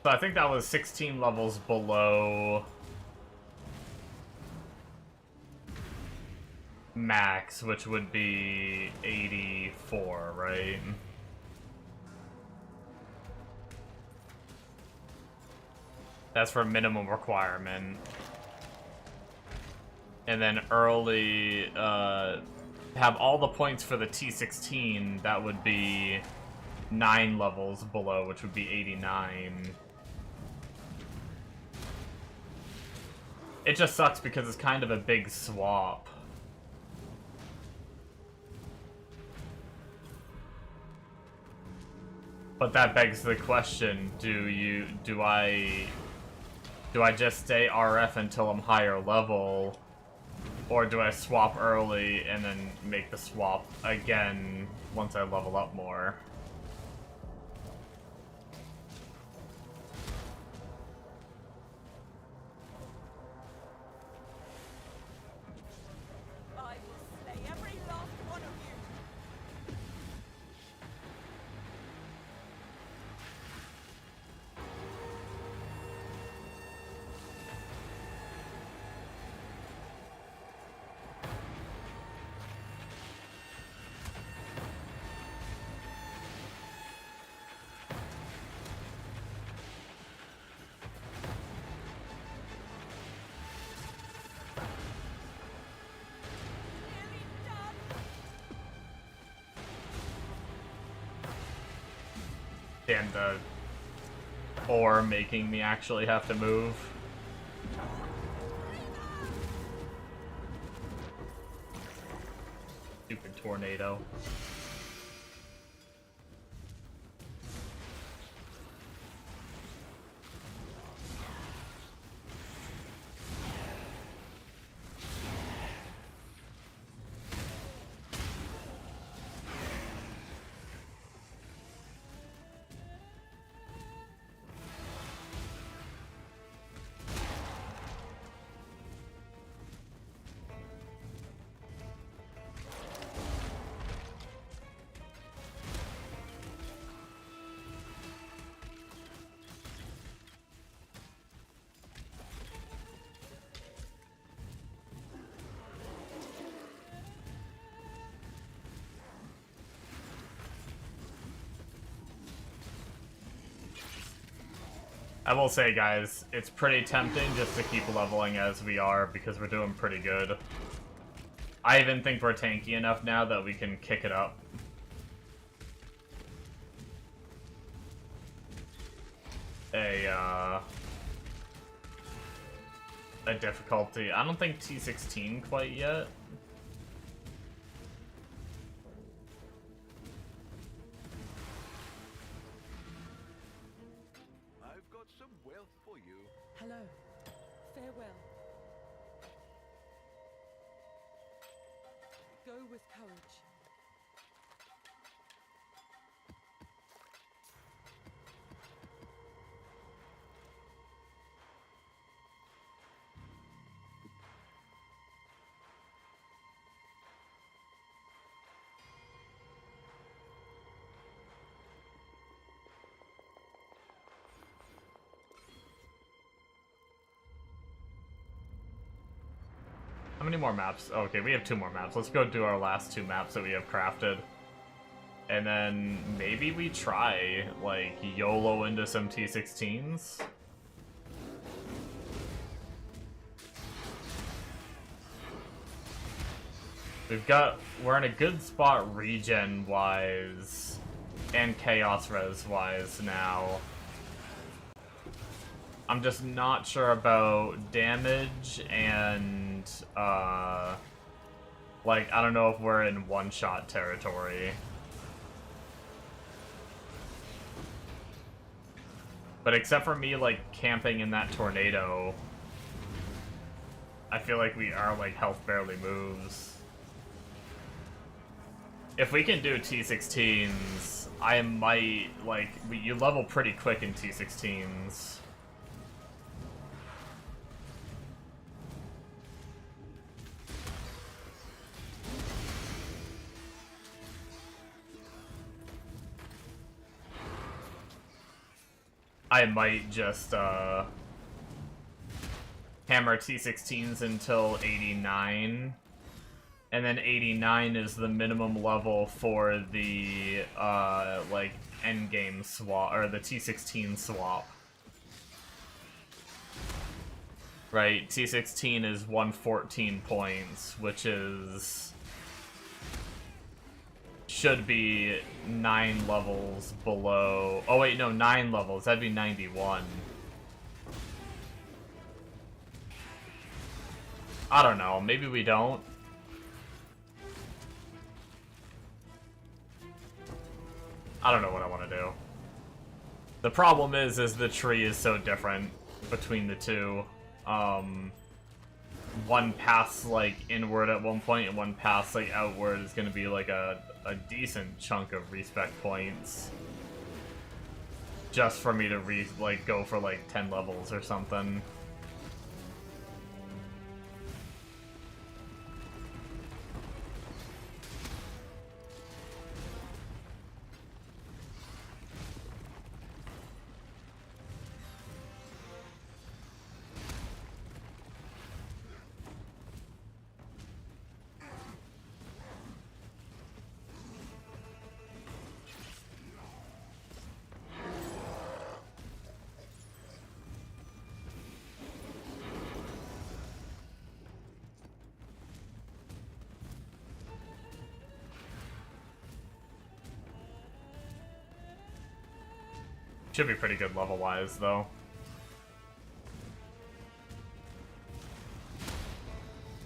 Speaker 1: So I think that was 16 levels below max, which would be 84, right? That's for minimum requirement. And then early, have all the points for the T16, that would be 9 levels below, which would be 89. It just sucks because it's kind of a big swap. But that begs the question, do I just stay RF until I'm higher level, or do I swap early and then make the swap again once I level up more?
Speaker 3: I will slay every last one of you. Nearly done.
Speaker 1: Damn, the ore making me actually have to move. Stupid tornado. I will say, guys, it's pretty tempting just to keep leveling as we are because we're doing pretty good. I even think we're tanky enough now that we can kick it up. A difficulty. I don't think T16 quite yet.
Speaker 2: I've got some wealth for you.
Speaker 3: Hello. Farewell. Go with courage.
Speaker 1: How many more maps? Okay, we have 2 more maps. Let's go do our last 2 maps that we have crafted. And then maybe we try, like, YOLO into some T16s? We're in a good spot regen-wise and Chaos Res-wise now. I'm just not sure about damage and, like, I don't know if we're in one-shot territory. But except for me, like, camping in that tornado, I feel like our, like, health barely moves. If we can do T16s, I might, like, you level pretty quick in T16s. I might just, hammer T16s until 89. And then 89 is the minimum level for the, like, endgame swap, or the T16 swap. Right, T16 is 114 points, which is... should be 9 levels below... Oh wait, no, 9 levels, that'd be 91. I don't know, maybe we don't. I don't know what I want to do. The problem is the tree is so different between the two. One paths, like, inward at one point, and one paths, like, outward is going to be, like, a decent chunk of respec points. Just for me to, go for, like, 10 levels or something. Should be pretty good level-wise, though.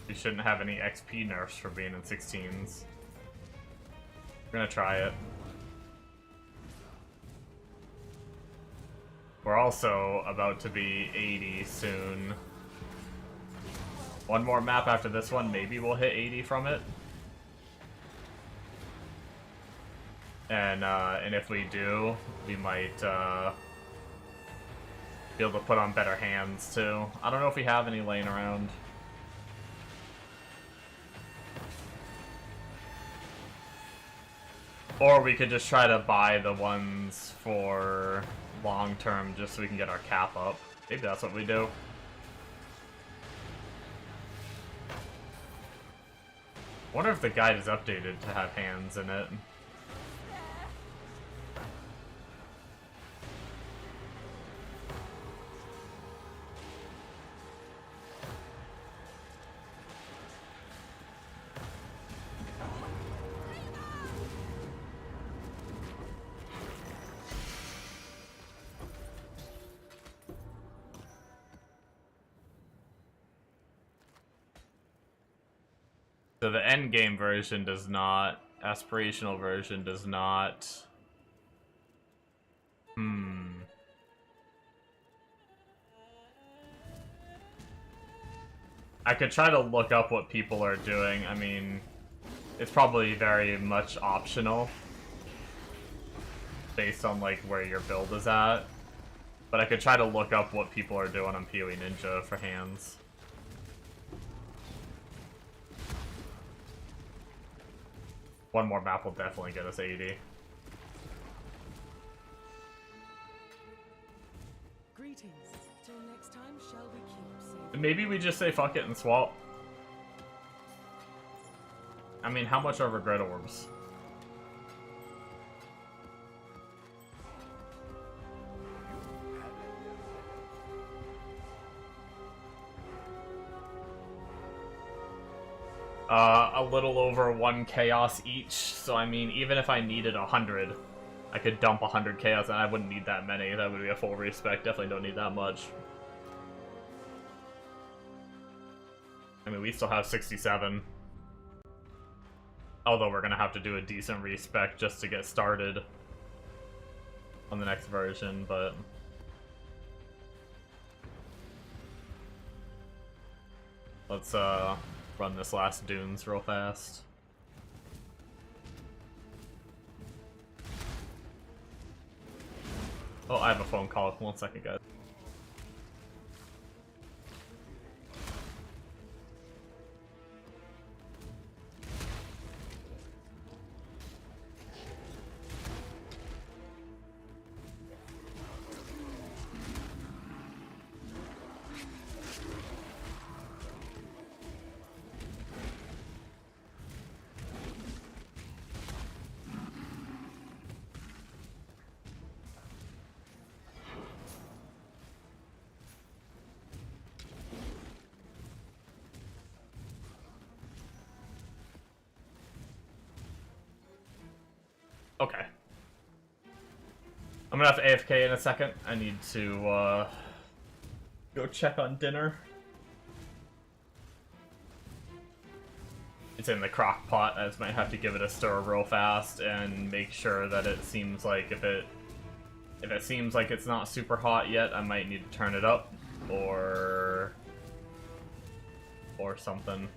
Speaker 1: We shouldn't have any XP nerfs for being in 16s. We're gonna try it. We're also about to be 80 soon. One more map after this one, maybe we'll hit 80 from it. And if we do, we might be able to put on better hands too. I don't know if we have any laying around. Or we could just try to buy the ones for long term just so we can get our cap up. Maybe that's what we do. Wonder if the guide is updated to have hands in it. So the endgame version does not. Aspirational version does not. I could try to look up what people are doing. I mean, it's probably very much optional. Based on, like, where your build is at. But I could try to look up what people are doing on PoE Ninja for hands. One more map will definitely get us 80.
Speaker 3: Greetings. Till next time, shall we keep safe?
Speaker 1: Maybe we just say fuck it and swap. I mean, how much are regret orbs? A little over 1 chaos each, so I mean, even if I needed 100, I could dump 100 chaos and I wouldn't need that many. That would be a full respec. Definitely don't need that much. I mean, we still have 67. Although we're gonna have to do a decent respec just to get started on the next version, but... let's, run this last Dunes real fast. Oh, I have a phone call. 1 second, guys. Okay. I'm gonna have to AFK in a second. I need to, go check on dinner. It's in the crock pot. I just might have to give it a stir real fast and make sure that it seems like if it seems like it's not super hot yet, I might need to turn it up or something.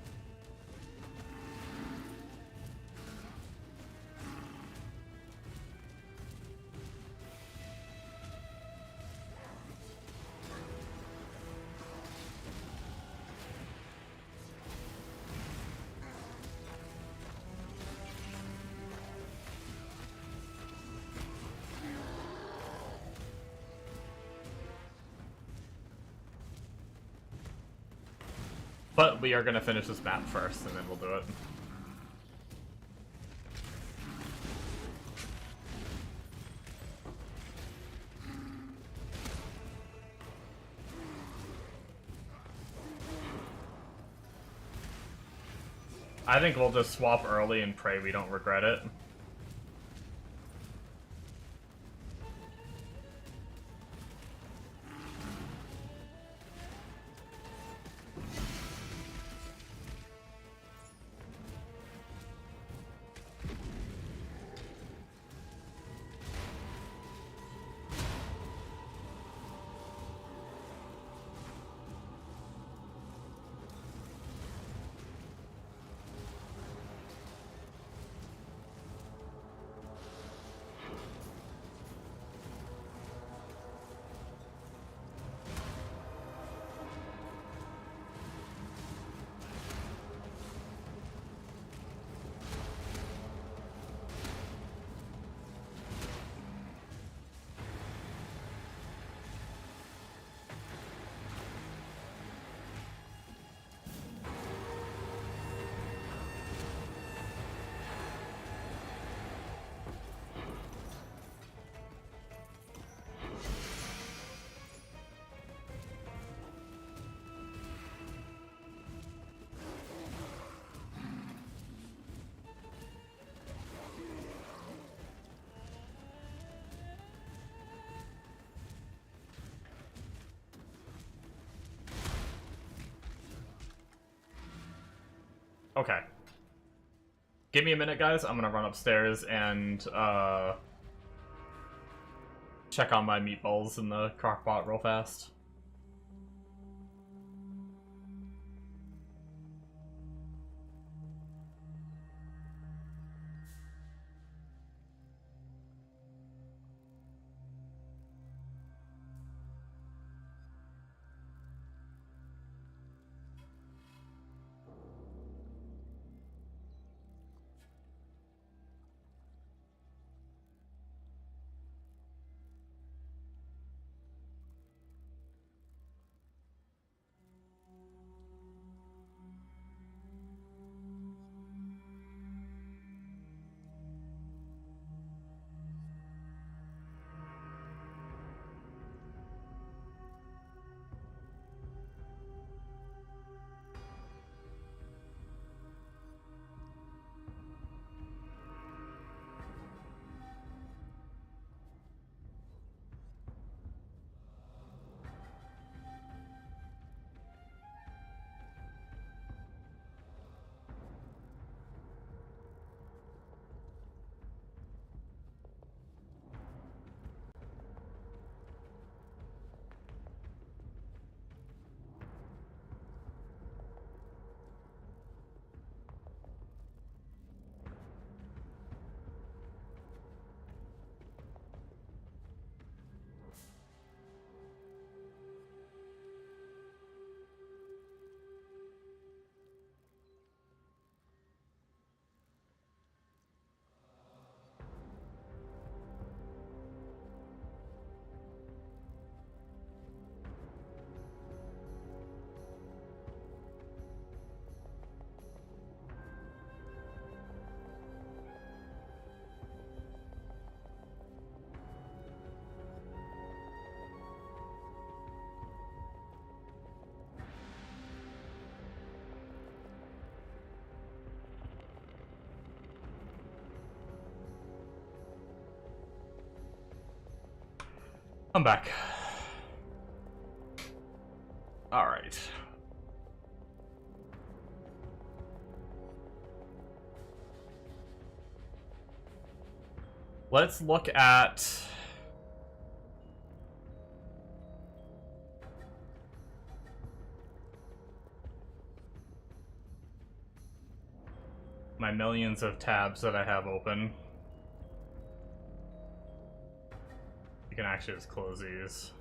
Speaker 1: But we are going to finish this map first, and then we'll do it. I think we'll just swap early and pray we don't regret it. Okay. Give me a minute, guys. I'm gonna run upstairs and, check on my meatballs in the crockpot real fast. I'm back. Alright. Let's look at... my millions of tabs that I have open. You can actually just close these.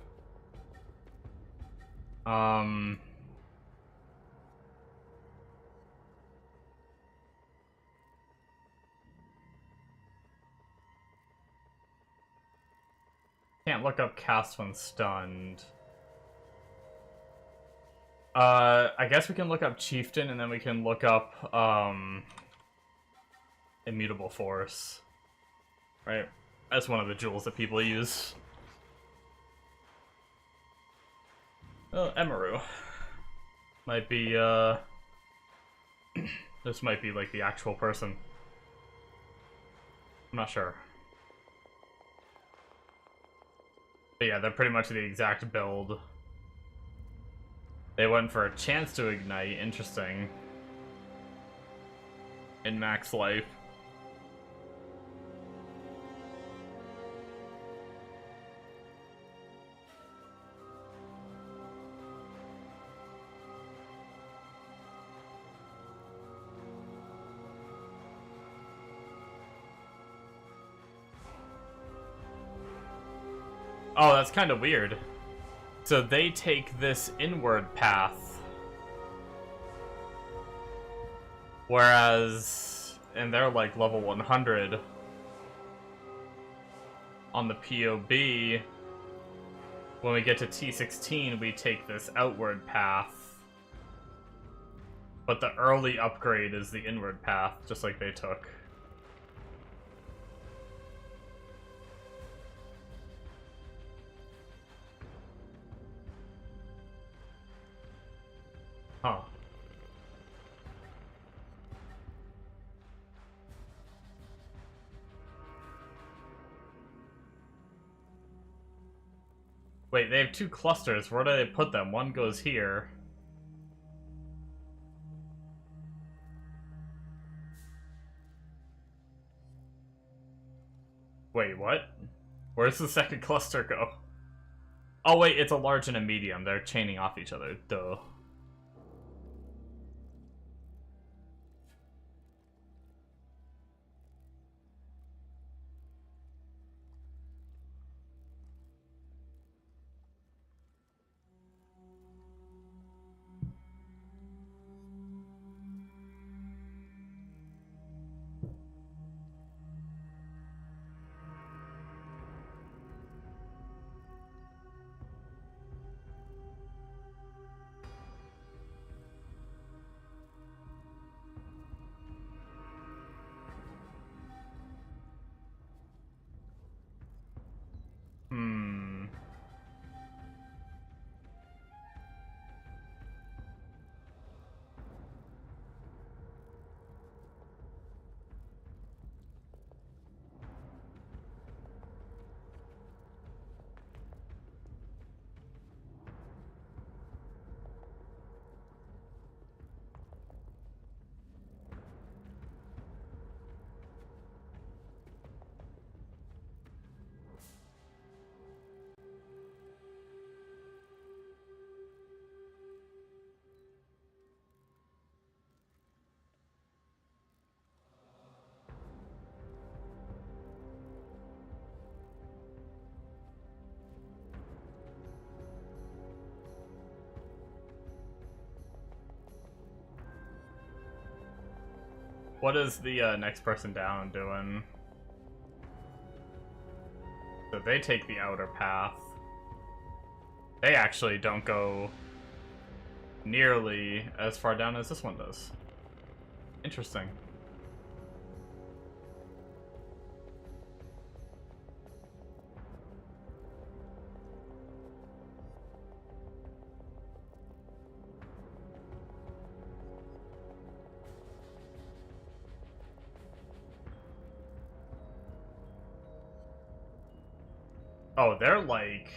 Speaker 1: Can't look up cast when stunned. I guess we can look up Chieftain and then we can look up, Immutable Force. Right? That's one of the jewels that people use. Oh, Emaru. Might be, this might be, like, the actual person. I'm not sure. But yeah, they're pretty much the exact build. They went for a chance to ignite. Interesting. In max life. Oh, that's kind of weird. So they take this inward path. Whereas, and they're like level 100 on the POB. When we get to T16, we take this outward path. But the early upgrade is the inward path, just like they took. Huh. Wait, they have two clusters. Where do they put them? One goes here. Wait, what? Where's the second cluster go? Oh wait, it's a large and a medium. They're chaining off each other. Duh. What is the next person down doing? So they take the outer path. They actually don't go nearly as far down as this one does. Interesting. Oh, they're like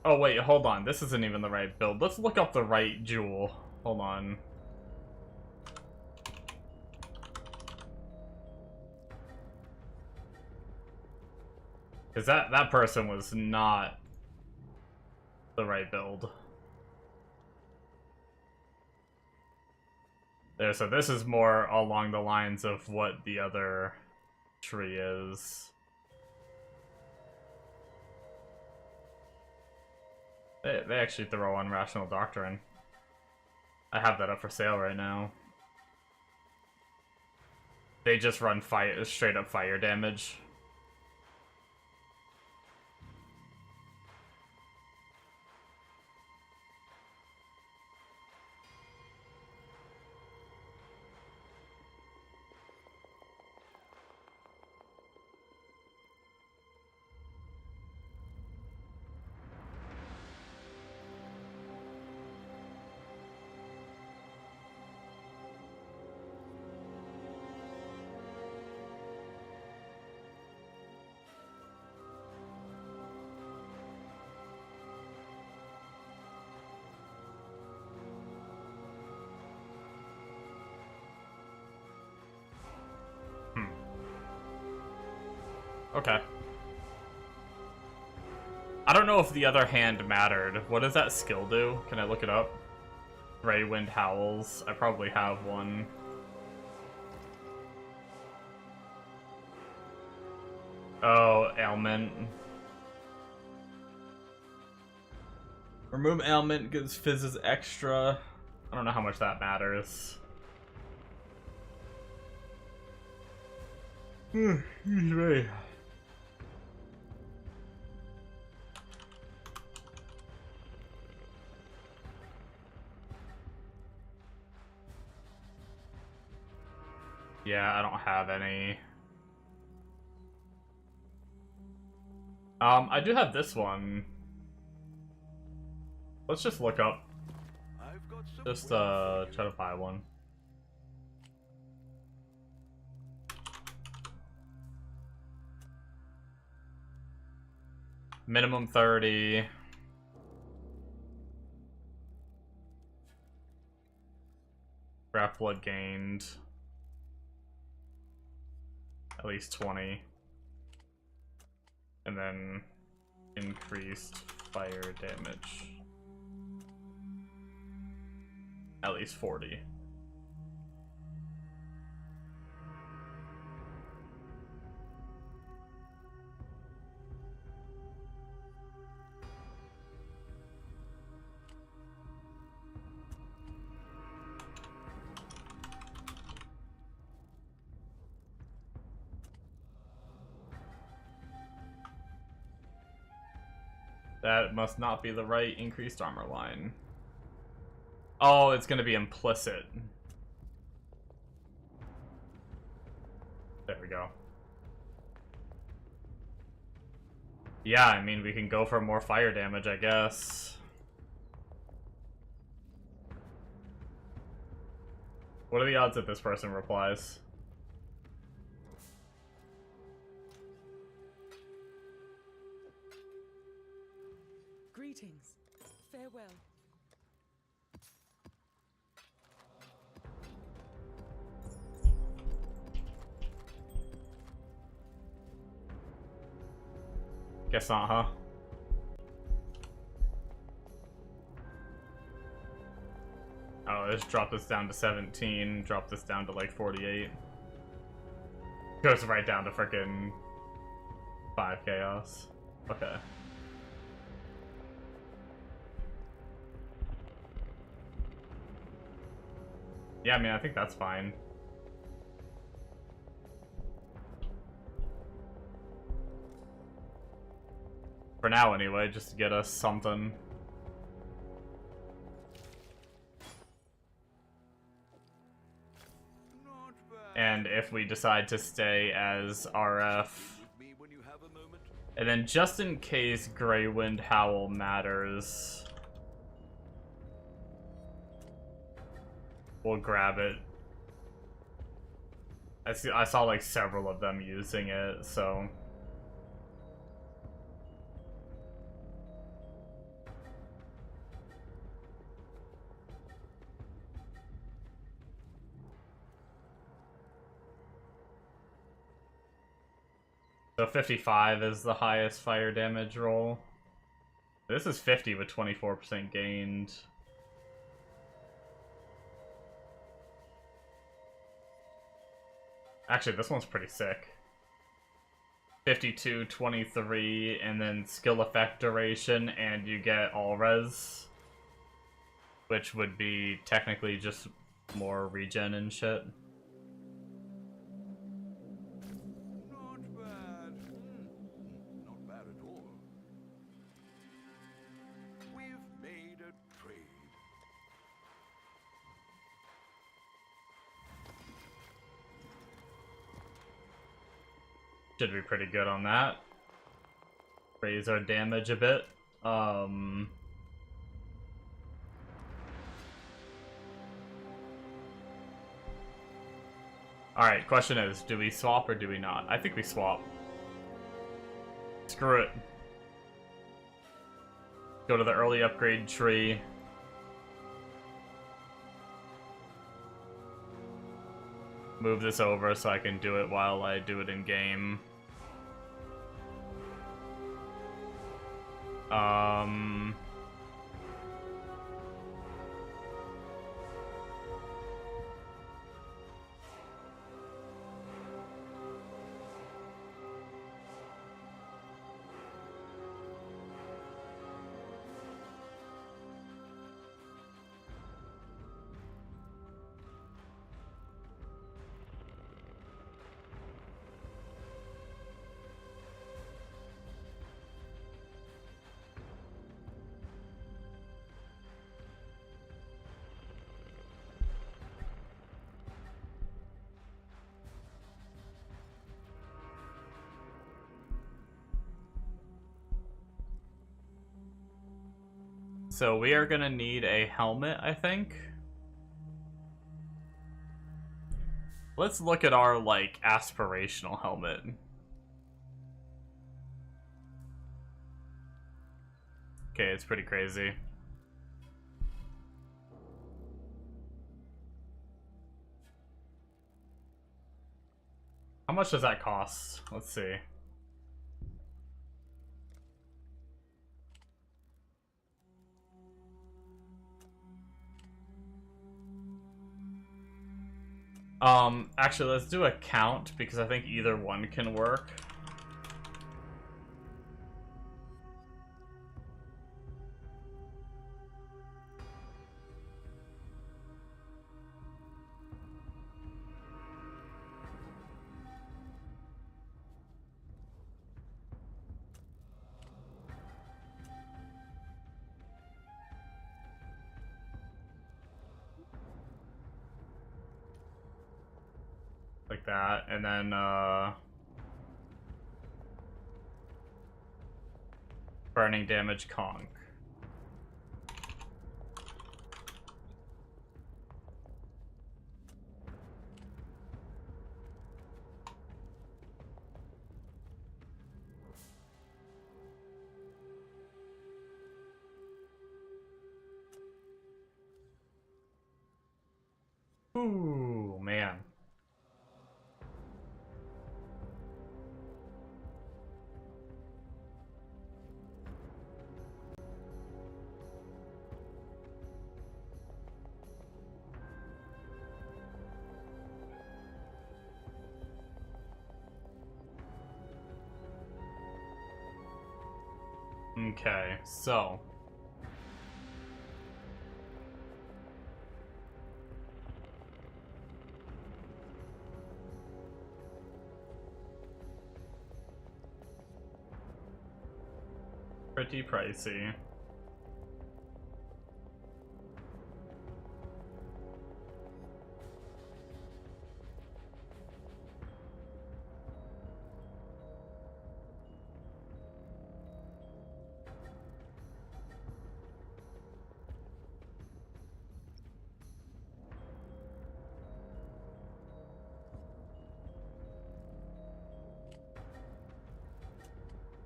Speaker 1: Oh wait, hold on. This isn't even the right build. Let's look up the right jewel. Hold on. Because that person was not the right build. There, so this is more along the lines of what the other tree is. They actually throw on Rational Doctrine. I have that up for sale right now. They just run fire, straight up fire damage. Okay. I don't know if the other hand mattered. What does that skill do? Can I look it up? Grey Wind Howls. I probably have one. Oh, ailment. Remove ailment gives fizzes extra. I don't know how much that matters. Excuse me. Yeah, I don't have any. I do have this one. Let's just look up. Just try to buy one. Minimum 30. Craft blood gained. At least 20. And then increased fire damage. At least 40. That must not be the right increased armor line. Oh, it's gonna be implicit. There we go. Yeah, I mean, we can go for more fire damage, I guess. What are the odds that this person replies?
Speaker 3: Greetings. Farewell.
Speaker 1: Guess not, huh? Oh, let's drop this down to 17, drop this down to like 48. Goes right down to frickin' 5 chaos. Okay. Yeah, I mean, I think that's fine. For now, anyway, just to get us something.
Speaker 2: Not bad.
Speaker 1: And if we decide to stay as RF...
Speaker 2: Me when you have a moment.
Speaker 1: And then just in case Grey Wind Howl matters... we'll grab it. I saw like several of them using it, so... So 55 is the highest fire damage roll. This is 50 with 24% gained. Actually, this one's pretty sick. 52, 23, and then skill effect duration, and you get all res. Which would be technically just more regen and shit.
Speaker 2: Not bad. Not bad at all. We've made a trade.
Speaker 1: Should be pretty good on that. Raise our damage a bit. Alright, question is, do we swap or do we not? I think we swap. Screw it. Go to the early upgrade tree. Move this over so I can do it while I do it in game. So we are gonna need a helmet, I think. Let's look at our, like, aspirational helmet. Okay, it's pretty crazy. How much does that cost? Let's see. Actually, let's do a count, because I think either one can work. Like that, and then, burning damage conk. Ooh, man. Okay, so pretty pricey.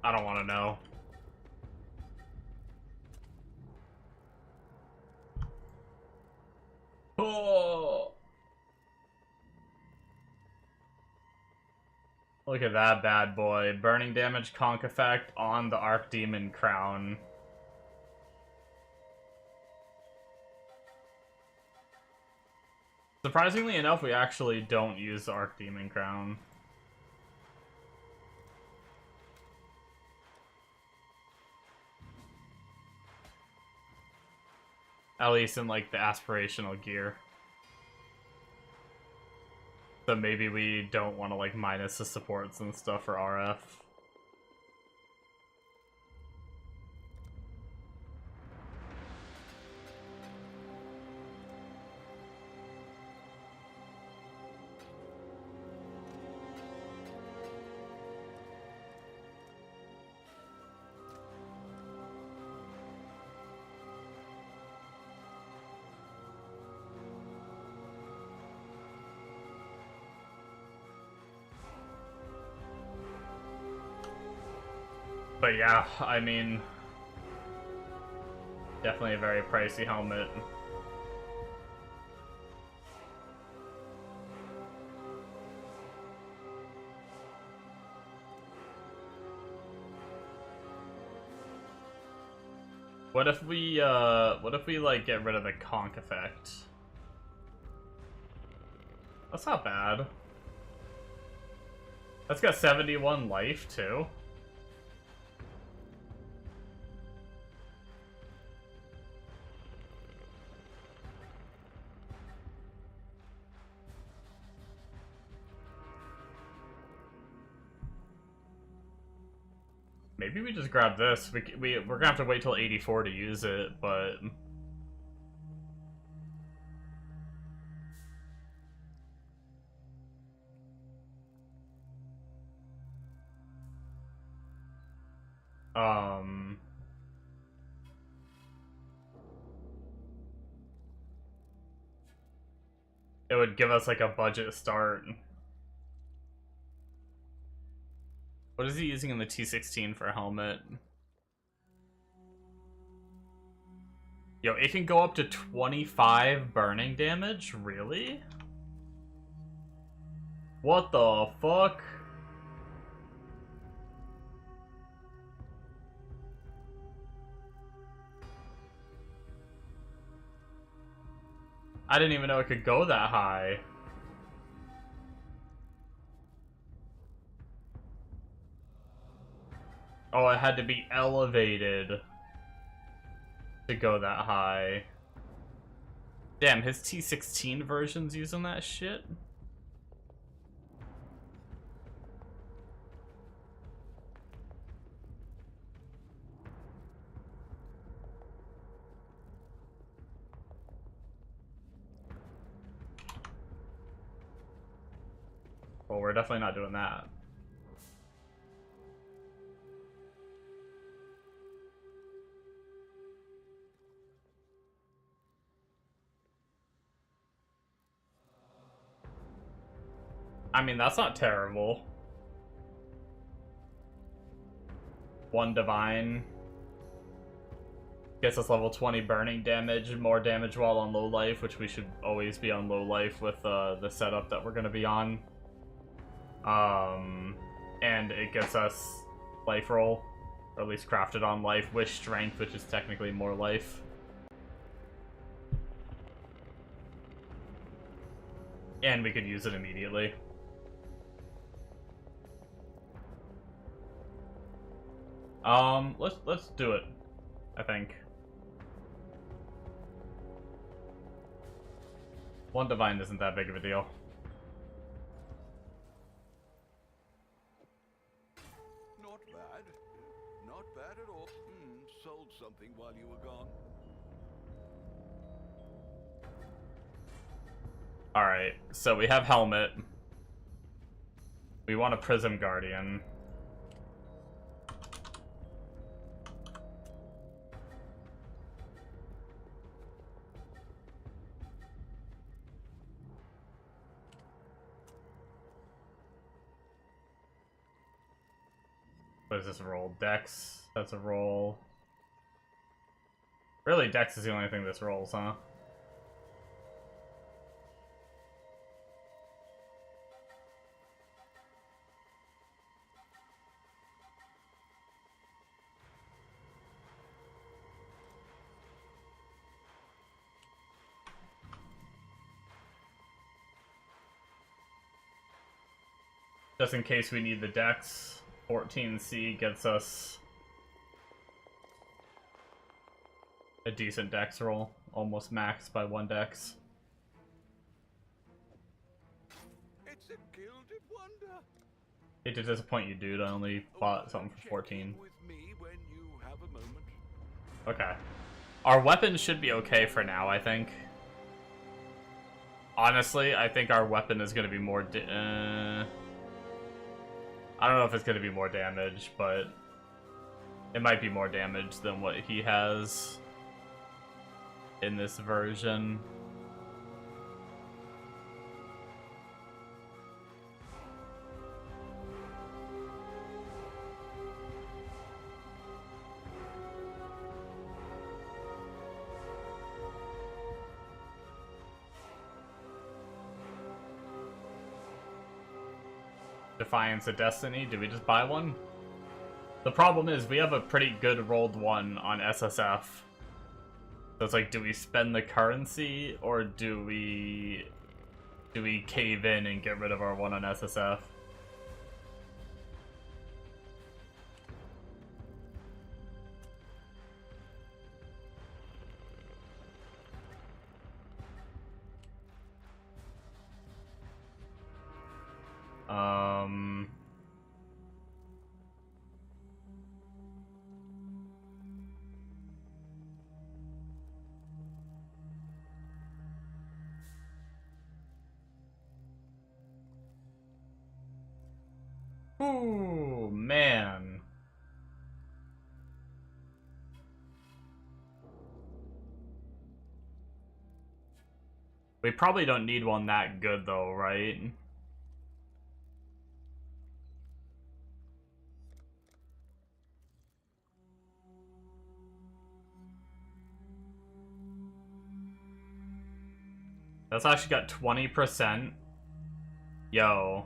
Speaker 1: I don't want to know. Oh. Look at that bad boy. Burning damage conk effect on the Archdemon Crown. Surprisingly enough, we actually don't use the Archdemon Crown. At least in, like, the aspirational gear. So maybe we don't want to, like, minus the supports and stuff for RF. But yeah, I mean, definitely a very pricey helmet. What if we like get rid of the conk effect? That's not bad. That's got 71 life too. Maybe we just grab this. We're gonna have to wait till 84 to use it, but... It would give us like a budget start. What is he using in the T16 for a helmet? Yo, it can go up to 25 burning damage? Really? What the fuck? I didn't even know it could go that high. Oh, it had to be elevated to go that high. Damn, his T16 version's using that shit? Well, we're definitely not doing that. I mean, that's not terrible. One divine. Gets us level 20 burning damage, more damage while on low life, which we should always be on low life with the setup that we're going to be on. And it gets us life roll, or at least crafted on life, with strength, which is technically more life. And we could use it immediately. Let's do it, I think. One divine isn't that big of a deal.
Speaker 2: Not bad. Not bad at all. Sold something while you were gone.
Speaker 1: Alright, so we have helmet. We want a Prism Guardian. What is this roll? Dex? That's a roll. Really, Dex is the only thing this rolls, huh? Just in case we need the dex. 14C gets us a decent dex roll. Almost maxed by 1 dex.
Speaker 2: It's a gilded wonder.
Speaker 1: Hate to disappoint you, dude. I only bought something for 14.
Speaker 2: With me when you have a moment.
Speaker 1: Okay. Our weapons should be okay for now, I think. Honestly, I think our weapon is going to be more... I don't know if it's going to be more damage, but... it might be more damage than what he has in this version. Defiance of Destiny, do we just buy one? The problem is we have a pretty good rolled one on SSF. So it's like, do we spend the currency or do we cave in and get rid of our one on SSF? Ooh, man. We probably don't need one that good though, right? That's actually got 20%. Yo.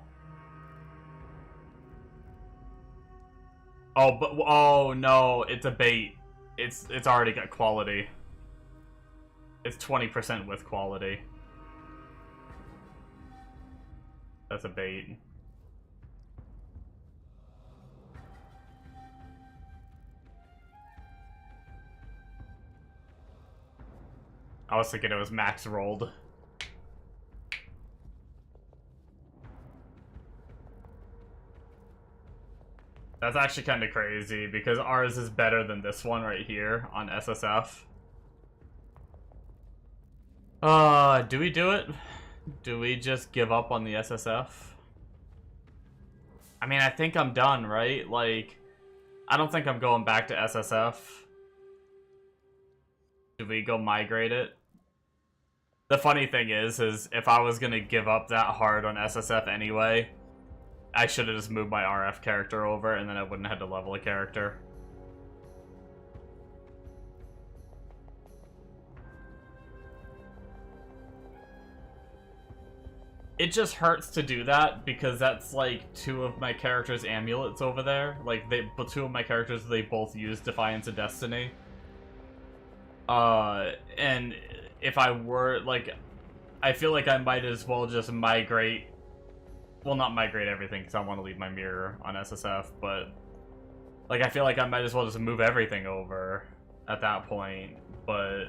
Speaker 1: Oh, but oh no, it's a bait. It's already got quality. It's 20% with quality. That's a bait. I was thinking it was max rolled. That's actually kind of crazy, because ours is better than this one right here on SSF. Do we do it? Do we just give up on the SSF? I mean, I think I'm done, right? Like, I don't think I'm going back to SSF. Do we go migrate it? The funny thing is if I was gonna give up that hard on SSF anyway, I should have just moved my RF character over, and then I wouldn't have had to level a character. It just hurts to do that, because that's like 2 of my characters' amulets over there. Like, 2 of my characters, they both use Defiance of Destiny. And if I were, like, I feel like I might as well just migrate. Well, not migrate everything, because I want to leave my mirror on SSF, but like, I feel like I might as well just move everything over at that point, but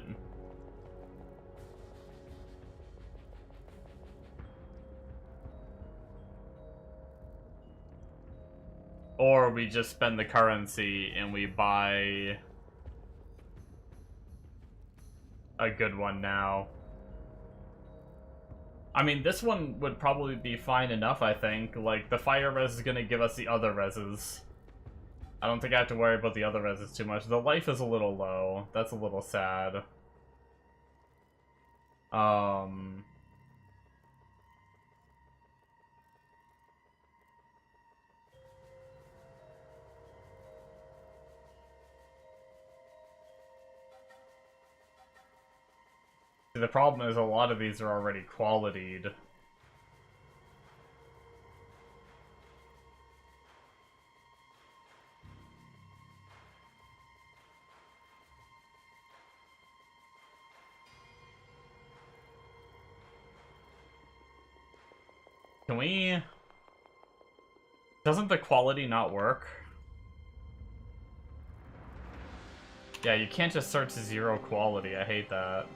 Speaker 1: or we just spend the currency and we buy a good one now. I mean, this one would probably be fine enough, I think. Like, the fire res is gonna give us the other reses. I don't think I have to worry about the other reses too much. The life is a little low. That's a little sad. The problem is a lot of these are already qualitied. Can we... Doesn't the quality not work? Yeah, you can't just search 0 quality. I hate that.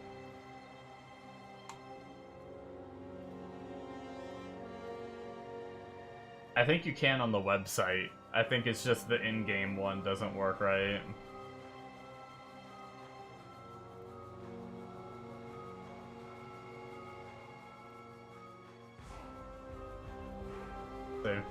Speaker 1: I think you can on the website. I think it's just the in-game one doesn't work right. Save.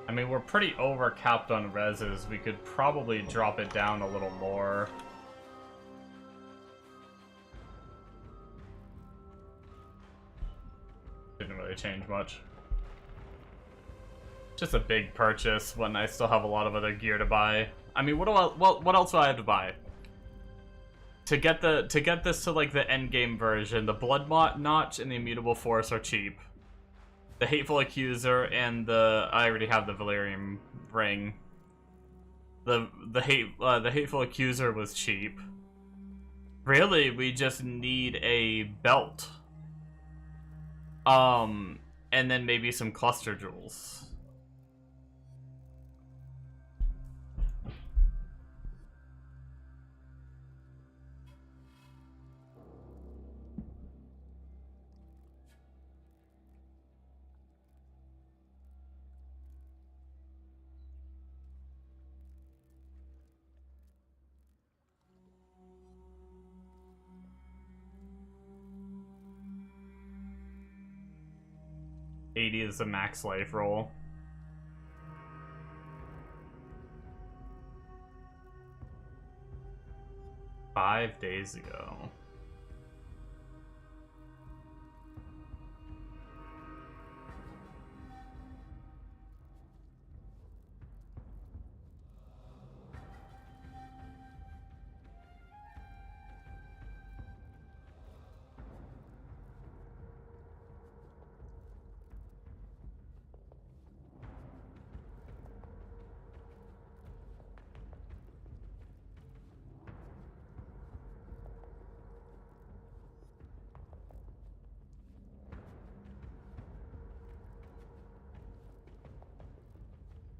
Speaker 1: I mean, we're pretty over-capped on reses. We could probably drop it down a little more. Didn't really change much. Just a big purchase when I still have a lot of other gear to buy. I mean, what else do I have to buy? To get this to like the end game version, the Blood Notch and the Immutable Force are cheap. The Hateful Accuser and I already have the Valerium ring. The Hateful Accuser was cheap. Really, we just need a belt. And then maybe some cluster jewels. $80 is the max life roll. Five days ago.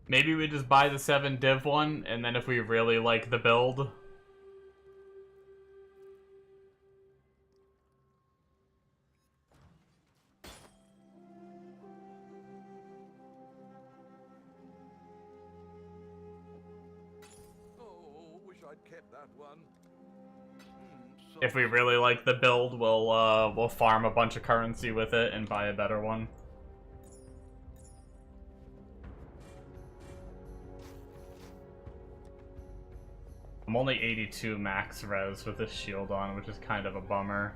Speaker 1: Maybe we just buy the 7 div one, and then if we really like the build...
Speaker 2: Oh, wish I'd kept that one.
Speaker 1: If we really like the build, we'll farm a bunch of currency with it and buy a better one. I'm only 82 max res with this shield on, which is kind of a bummer.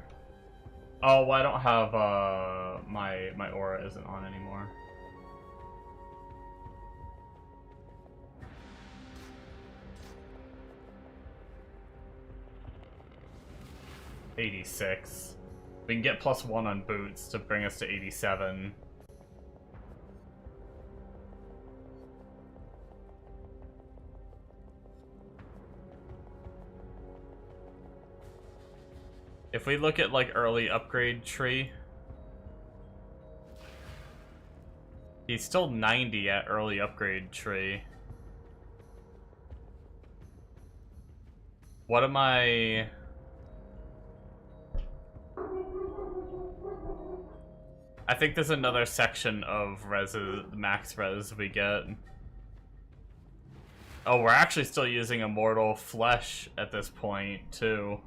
Speaker 1: Oh, well, I don't have, my aura isn't on anymore. $86. We can get +1 on boots to bring us to 87. If we look at, like, early upgrade tree, he's still 90 at early upgrade tree. What am I... I think there's another section of max res we get. Oh, we're actually still using Immortal Flesh at this point, too.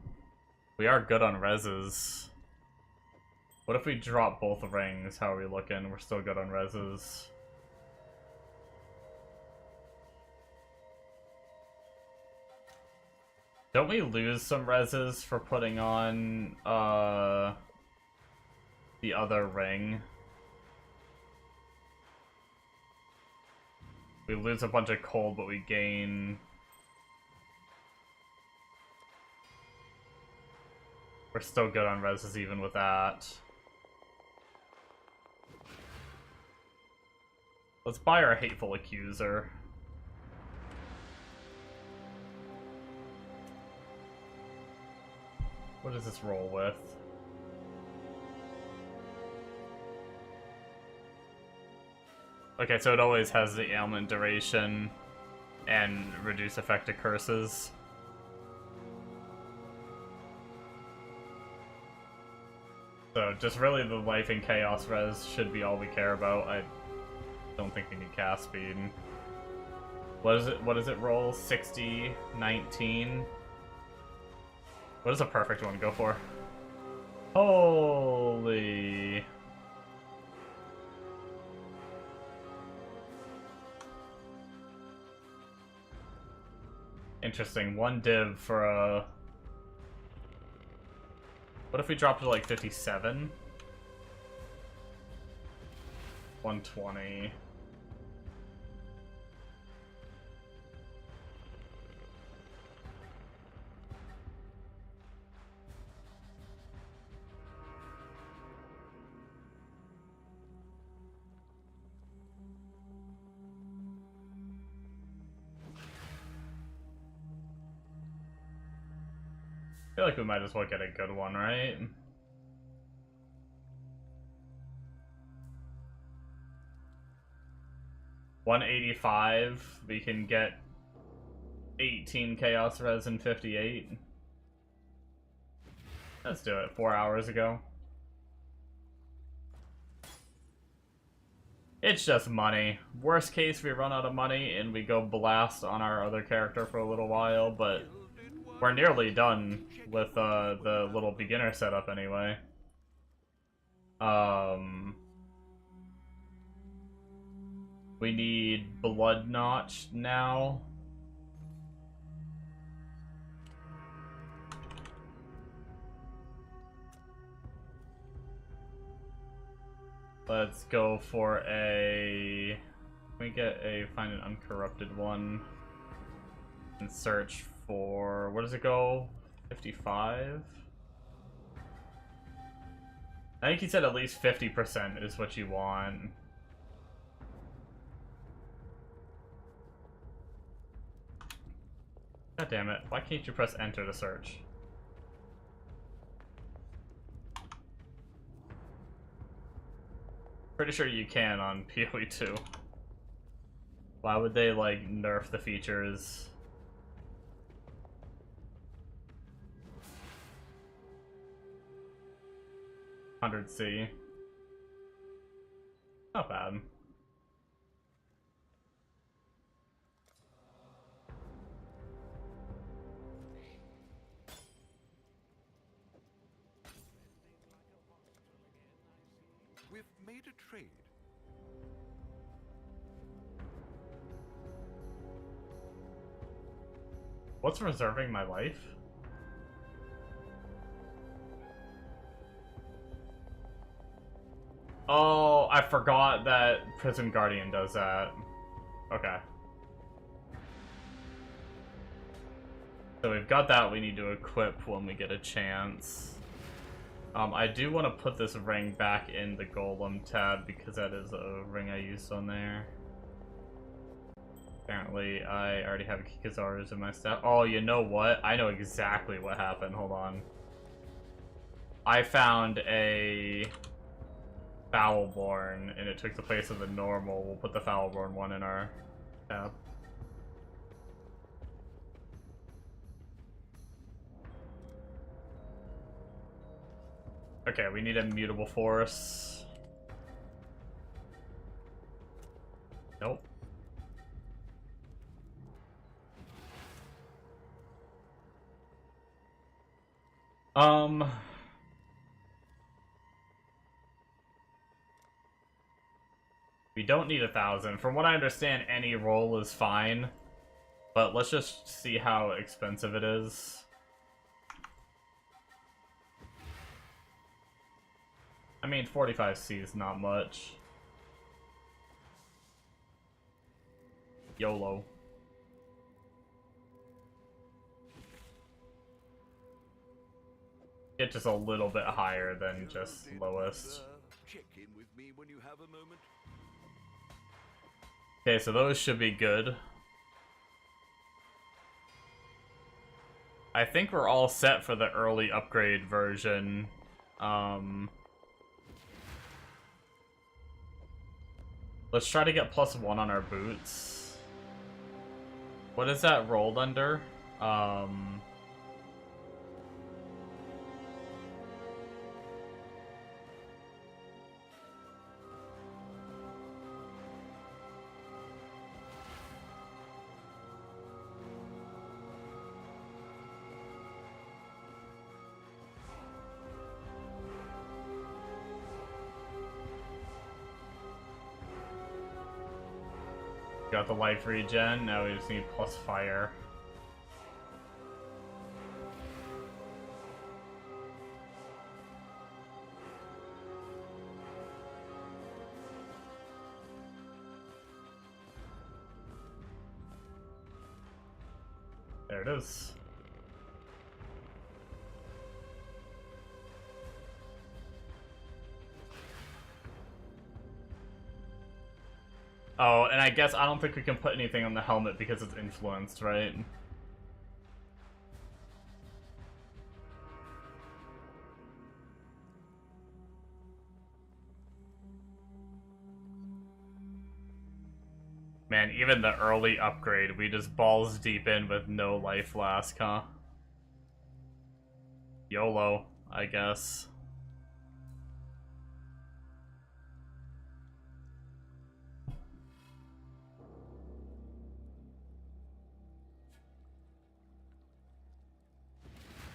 Speaker 1: We are good on reses. What if we drop both rings? How are we looking? We're still good on reses. Don't we lose some reses for putting on the other ring? We lose a bunch of cold, but we gain... We're still good on reses even with that. Let's buy our Hateful Accuser. What does this roll with? Okay, so it always has the ailment duration and reduce effective curses. So just really the life and chaos res should be all we care about. I don't think we need cast speed. What does it roll? 60, 19. What does a perfect one go for? Holy. Interesting. One div for a... What if we dropped to like 57? 120. I feel like we might as well get a good one, right? $185. We can get 18 Chaos Res and 58. Let's do it. 4 hours ago. It's just money. Worst case, we run out of money and we go blast on our other character for a little while, but we're nearly done with the little beginner setup anyway. We need Blood Notch now. Let's go for a... Can we get a... Find an uncorrupted one. And search for... Where does it go? 55? I think he said at least 50% is what you want. God damn it. Why can't you press enter to search? Pretty sure you can on PoE 2. Why would they, like, nerf the features? $100C. Not bad.
Speaker 2: We've made a trade.
Speaker 1: What's reserving my life? Oh, I forgot that Prison Guardian does that. Okay. So we've got that we need to equip when we get a chance. I do want to put this ring back in the Golem tab because that is a ring I used on there. Apparently, I already have Kikazaru's in my staff. Oh, you know what? I know exactly what happened. Hold on. I found a Foulborn, and it took the place of the normal. We'll put the Foulborn one in our tab. Okay, we need a mutable force. Nope. We don't need 1,000. From what I understand, any roll is fine. But let's just see how expensive it is. I mean, 45C is not much. YOLO. Get just a little bit higher than just lowest.
Speaker 2: Check in with me when you have a moment.
Speaker 1: Okay, so those should be good. I think we're all set for the early upgrade version. Let's try to get +1 on our boots. What is that rolled under? Got the life regen, now we just need +fire. There it is. Oh, and I guess I don't think we can put anything on the helmet because it's influenced, right? Man, even the early upgrade, we just balls deep in with no life flask, huh? YOLO, I guess.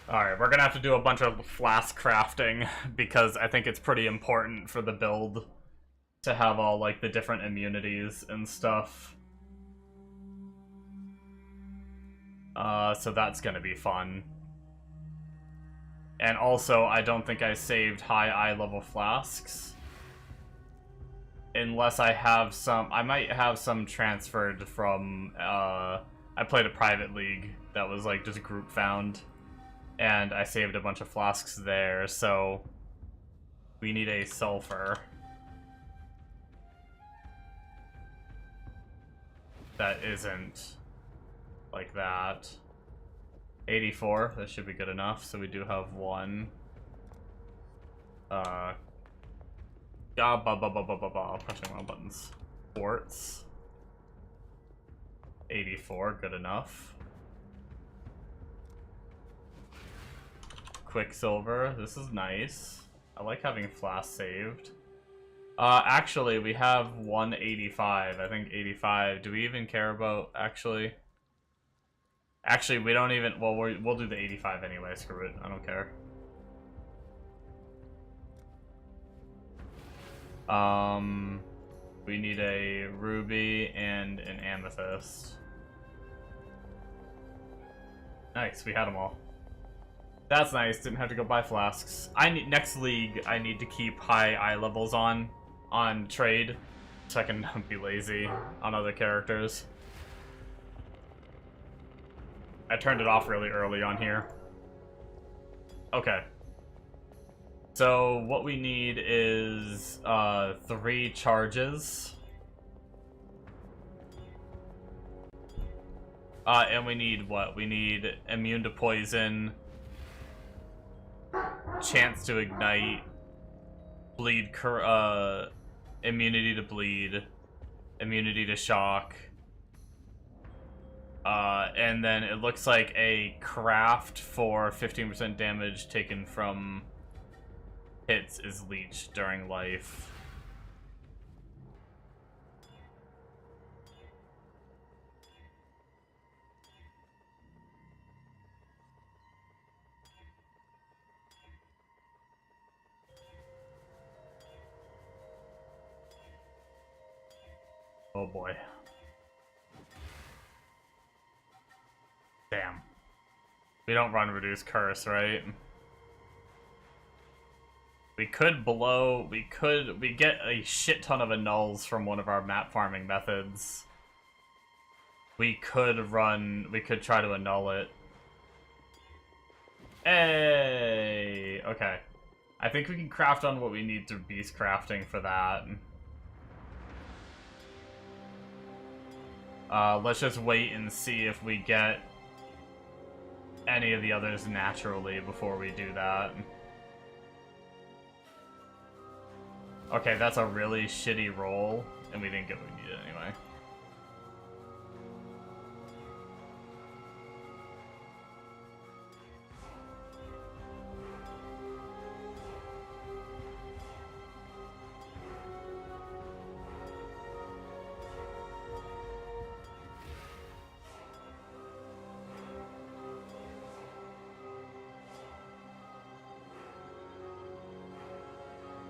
Speaker 1: Alright, we're gonna have to do a bunch of flask crafting because I think it's pretty important for the build to have all, like, the different immunities and stuff. So that's gonna be fun. And also, I don't think I saved high eye level flasks. Unless I have some, I might have some transferred from, I played a private league that was, like, just group found. And I saved a bunch of flasks there, so we need a sulfur. That isn't like that. 84, that should be good enough, so we do have one. Pressing wrong buttons. Quartz. 84, good enough. Quicksilver, this is nice. I like having flask saved. Actually, we have 185. I think 85. Do we even care about, actually? Actually, we don't even, well, we'll do the 85 anyway, screw it. I don't care. We need a ruby and an amethyst. Nice, we had them all. That's nice, didn't have to go buy flasks. Next league, I need to keep high eye levels on trade, so I can be lazy on other characters. I turned it off really early on here. Okay. So what we need is 3 charges. And we need what? We need immune to poison, chance to ignite, bleed, immunity to bleed, immunity to shock, and then it looks like a craft for 15% damage taken from hits is leeched during life. Oh boy. Damn. We don't run Reduce Curse, right? We could blow, we get a shit ton of annuls from one of our map farming methods. We could try to annul it. Hey! Okay. I think we can craft on what we need through beast crafting for that. Let's just wait and see if we get any of the others naturally before we do that. Okay, that's a really shitty roll, and we didn't get what we needed anyway.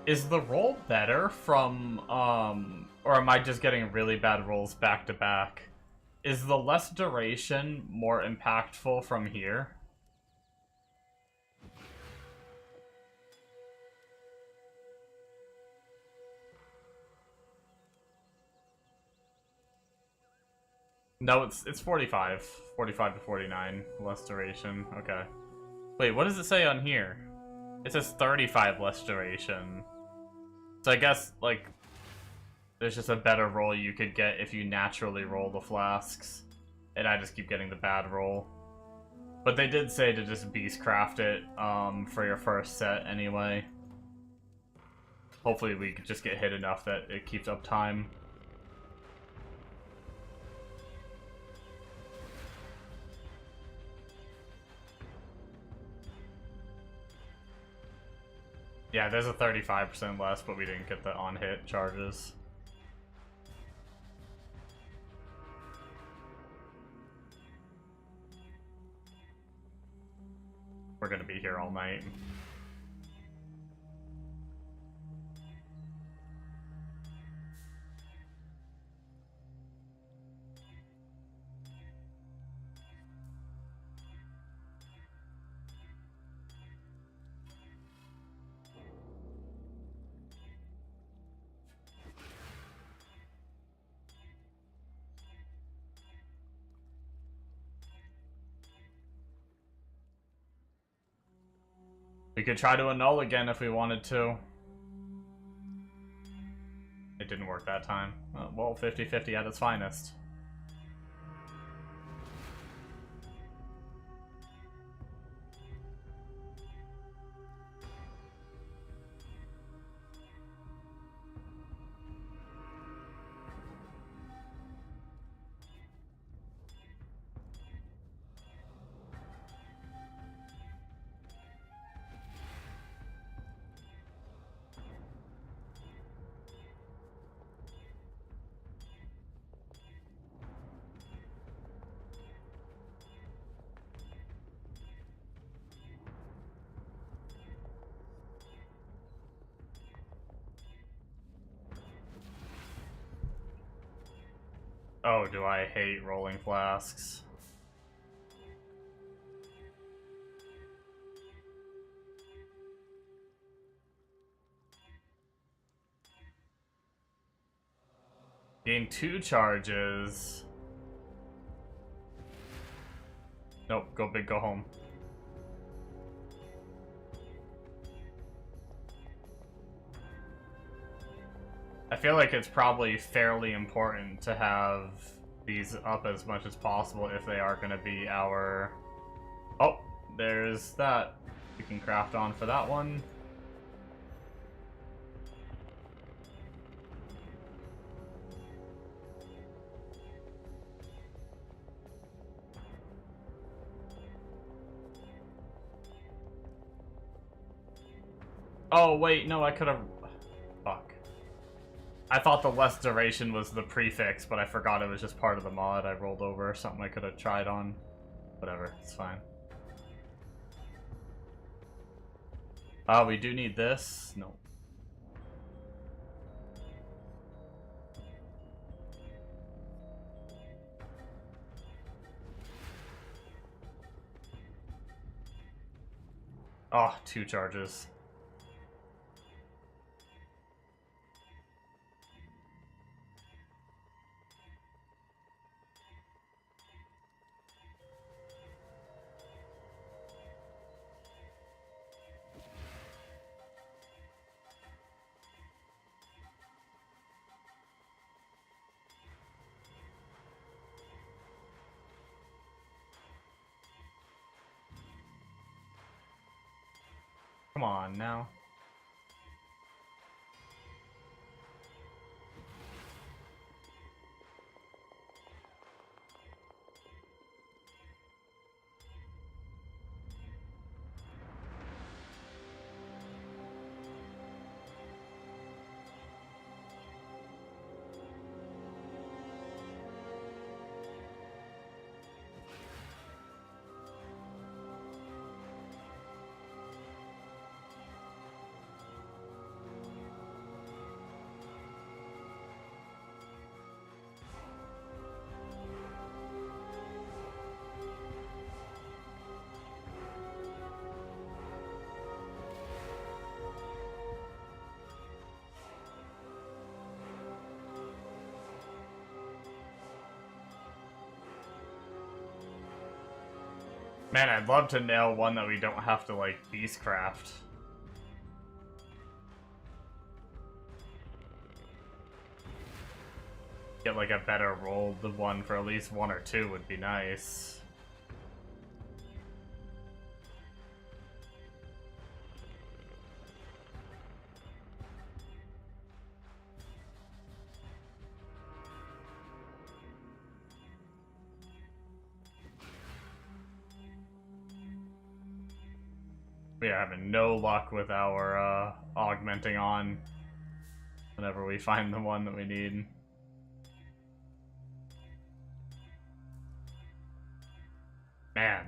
Speaker 1: Is the roll better from, or am I just getting really bad rolls back to back? Is the less duration more impactful from here? No, it's 45. 45 to 49, less duration. Okay. Wait, what does it say on here? It says 35 less duration. So I guess, like, there's just a better roll you could get if you naturally roll the flasks. And I just keep getting the bad roll. But they did say to just beastcraft it for your first set anyway. Hopefully we could just get hit enough that it keeps up time. Yeah, there's a 35% less, but we didn't get the on-hit charges. We're gonna be here all night. We could try to annul again if we wanted to. It didn't work that time. Well, 50-50 at its finest. Oh, do I hate rolling flasks. Gain 2 charges. Nope, go big, go home. I feel like it's probably fairly important to have these up as much as possible if they are going to be our... Oh, there's that. We can craft on for that one. Oh, wait, no, I could have... Fuck. I thought the less duration was the prefix, but I forgot it was just part of the mod I rolled over. Something I could have tried on. Whatever, it's fine. We do need this. No. Oh, 2 charges. Come on now. Man, I'd love to nail one that we don't have to, like, beastcraft. Get, like, a better rolled one for at least 1 or 2 would be nice. We are having no luck with our augmenting on whenever we find the one that we need. Man.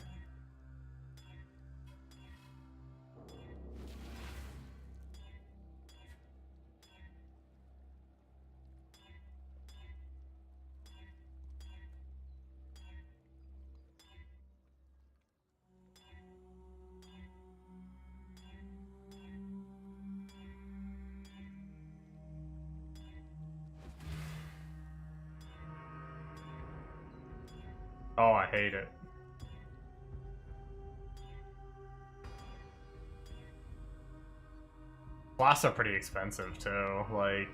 Speaker 1: Oh, I hate it. Blasts are pretty expensive too, like...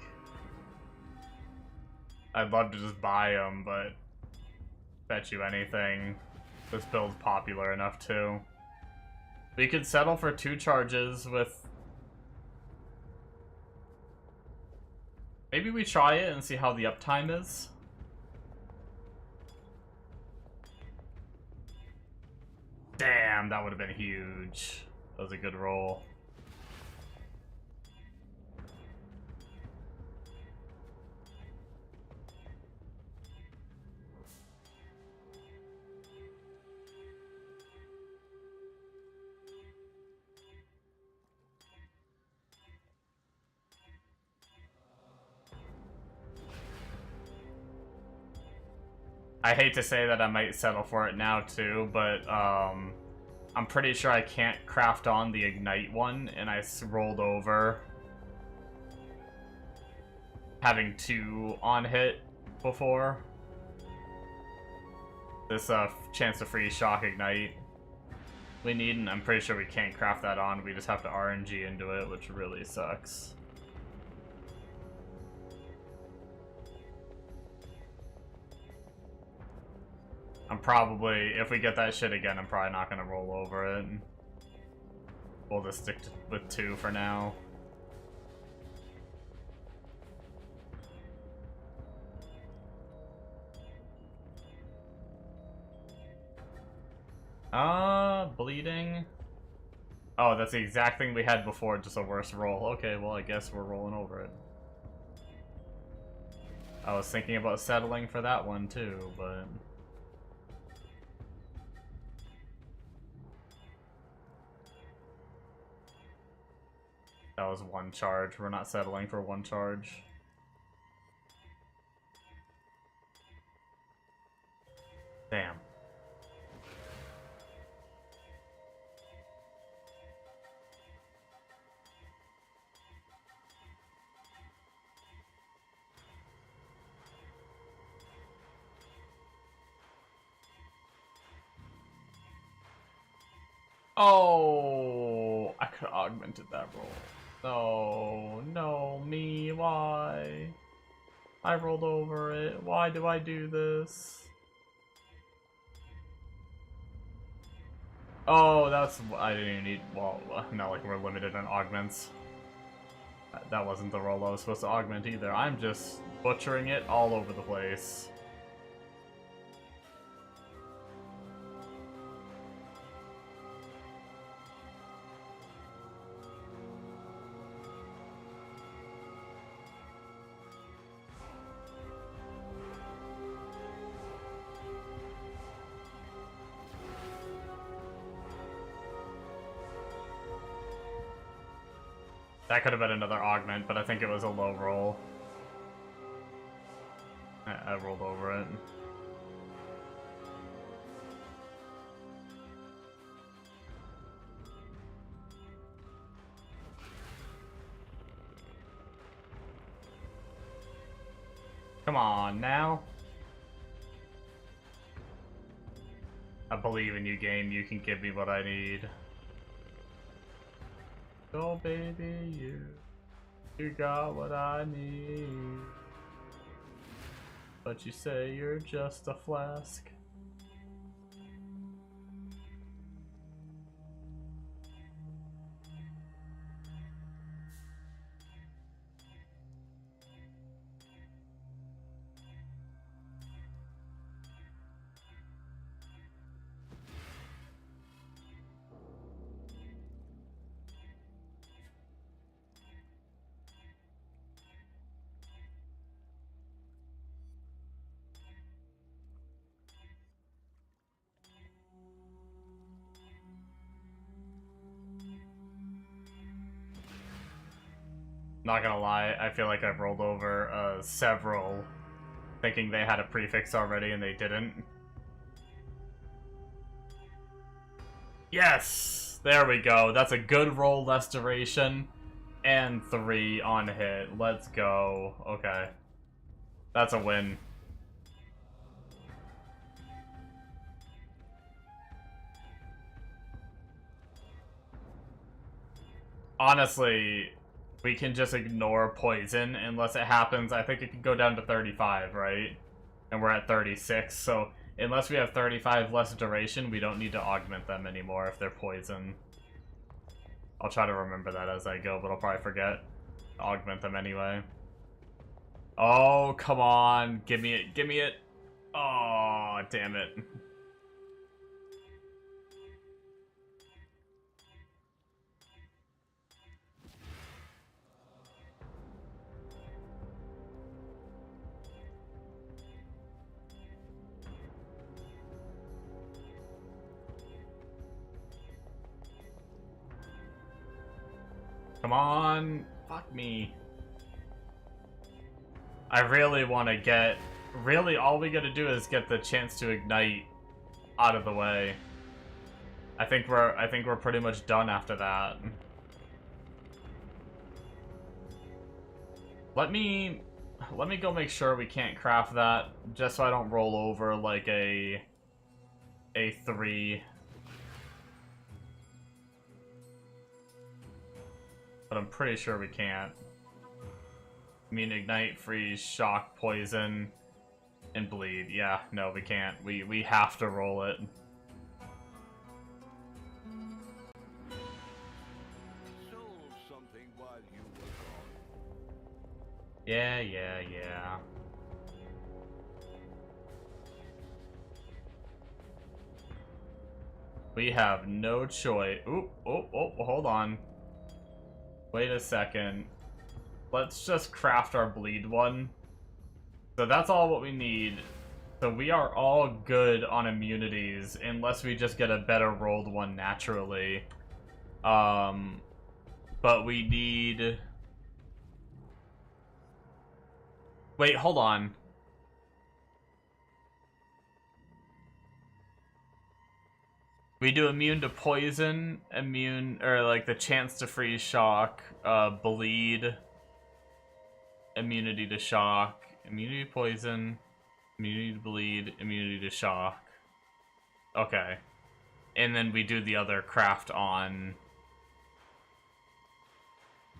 Speaker 1: I'd love to just buy them, but... Bet you anything. This build's popular enough too. We could settle for 2 charges with... Maybe we try it and see how the uptime is? Damn, that would have been huge. That was a good roll. I hate to say that I might settle for it now too, but I'm pretty sure I can't craft on the Ignite one, and I rolled over having 2 on hit before. This chance to free Shock Ignite we need, and I'm pretty sure we can't craft that on, we just have to RNG into it, which really sucks. I'm probably, if we get that shit again, I'm probably not gonna roll over it. We'll just stick with 2 for now. Bleeding. Oh, that's the exact thing we had before, just a worse roll. Okay, well, I guess we're rolling over it. I was thinking about settling for that one too, but... That was 1 charge. We're not settling for 1 charge. Damn. Oh, I could have augmented that roll. No, no, me, why? I rolled over it. Why do I do this? Oh, that's... I didn't even need... Well, not like we're limited on augments. That wasn't the role I was supposed to augment either. I'm just butchering it all over the place. That could have been another augment, but I think it was a low roll. I rolled over it. Come on, now. I believe in you, game. You can give me what I need. Oh, baby, you got what I need. But you say you're just a flask. Not gonna lie, I feel like I've rolled over several thinking they had a prefix already and they didn't. Yes! There we go. That's a good roll, less duration. And 3 on hit. Let's go. Okay. That's a win. Honestly, we can just ignore poison unless it happens. I think it can go down to 35, right? And we're at 36, so unless we have 35 less duration, we don't need to augment them anymore if they're poison. I'll try to remember that as I go, but I'll probably forget to augment them anyway. Oh, come on. Give me it. Give me it. Oh, damn it. Come on. Fuck me. I really want to get... Really, all we gotta do is get the chance to ignite out of the way. I think we're pretty much done after that. Let me go make sure we can't craft that, just so I don't roll over like a 3. But I'm pretty sure we can't. I mean, ignite, freeze, shock, poison, and bleed. Yeah, no, we can't. We have to roll it.
Speaker 2: Sold something while you were gone.
Speaker 1: Yeah. We have no choice. Oop, oh, hold on. Wait a second. Let's just craft our bleed one. So that's all what we need. So we are all good on immunities, unless we just get a better rolled one naturally. But we need... Wait, hold on. We do immune to poison, immune, or like the chance to freeze shock, bleed, immunity to shock, immunity to poison, immunity to bleed, immunity to shock. Okay. And then we do the other craft on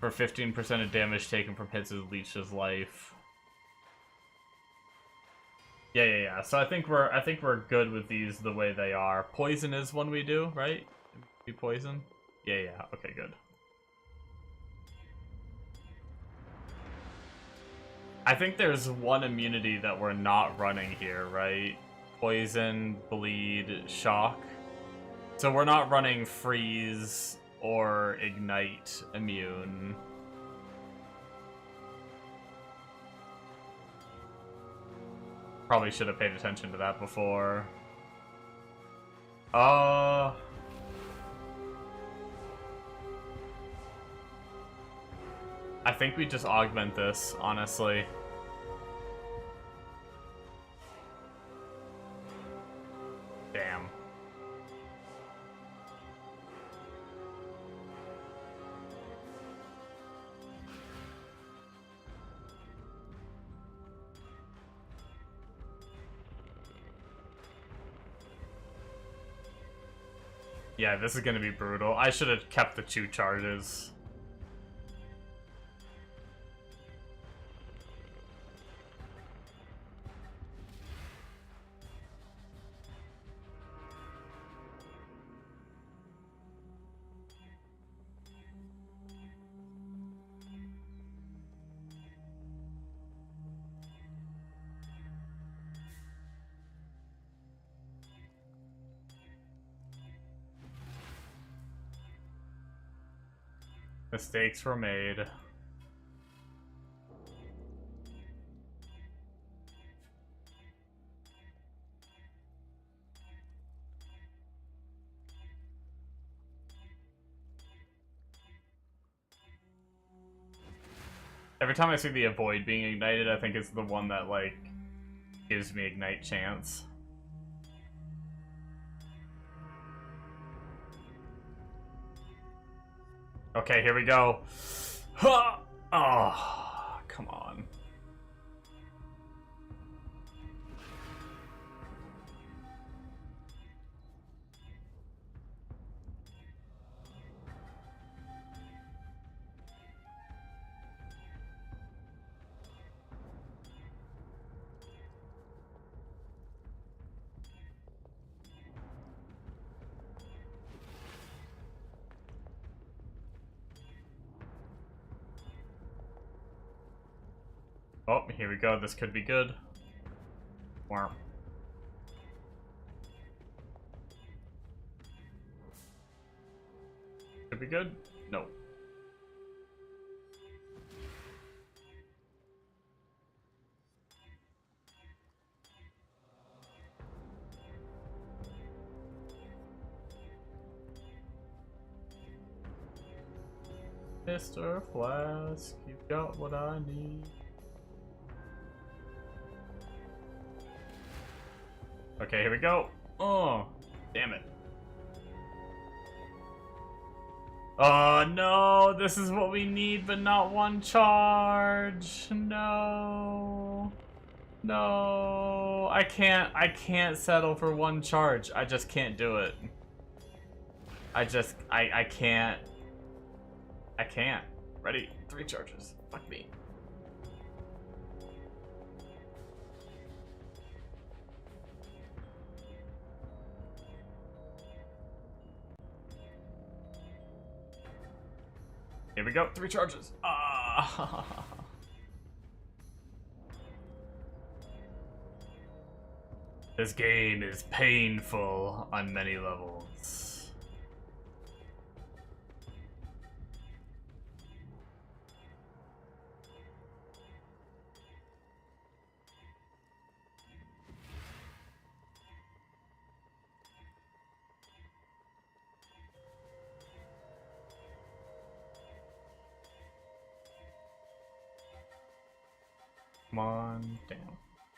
Speaker 1: for 15% of damage taken from hits as leeches life. Yeah. So I think we're good with these the way they are. Poison is one we do, right? Be poison? Yeah, okay, good. I think there's one immunity that we're not running here, right? Poison, bleed, shock. So we're not running freeze or ignite immune. Probably should have paid attention to that before. I think we just augment this, honestly. Damn. Yeah, this is gonna be brutal. I should have kept the 2 charges. Mistakes were made. Every time I see the avoid being ignited, I think it's the one that, like, gives me ignite chance. Okay, here we go. Ha! Oh, come on. Oh, here we go. This could be good. Wow. Could be good? No. Mr. Flask, you've got what I need. Okay, here we go. Oh, damn it. Oh no, this is what we need, but not 1 charge. No. No. I can't settle for 1 charge. I just can't do it. I can't. I can't. Ready? 3 charges. Fuck me. Here we go, 3 charges. Ah. This game is painful on many levels. Come on, damn.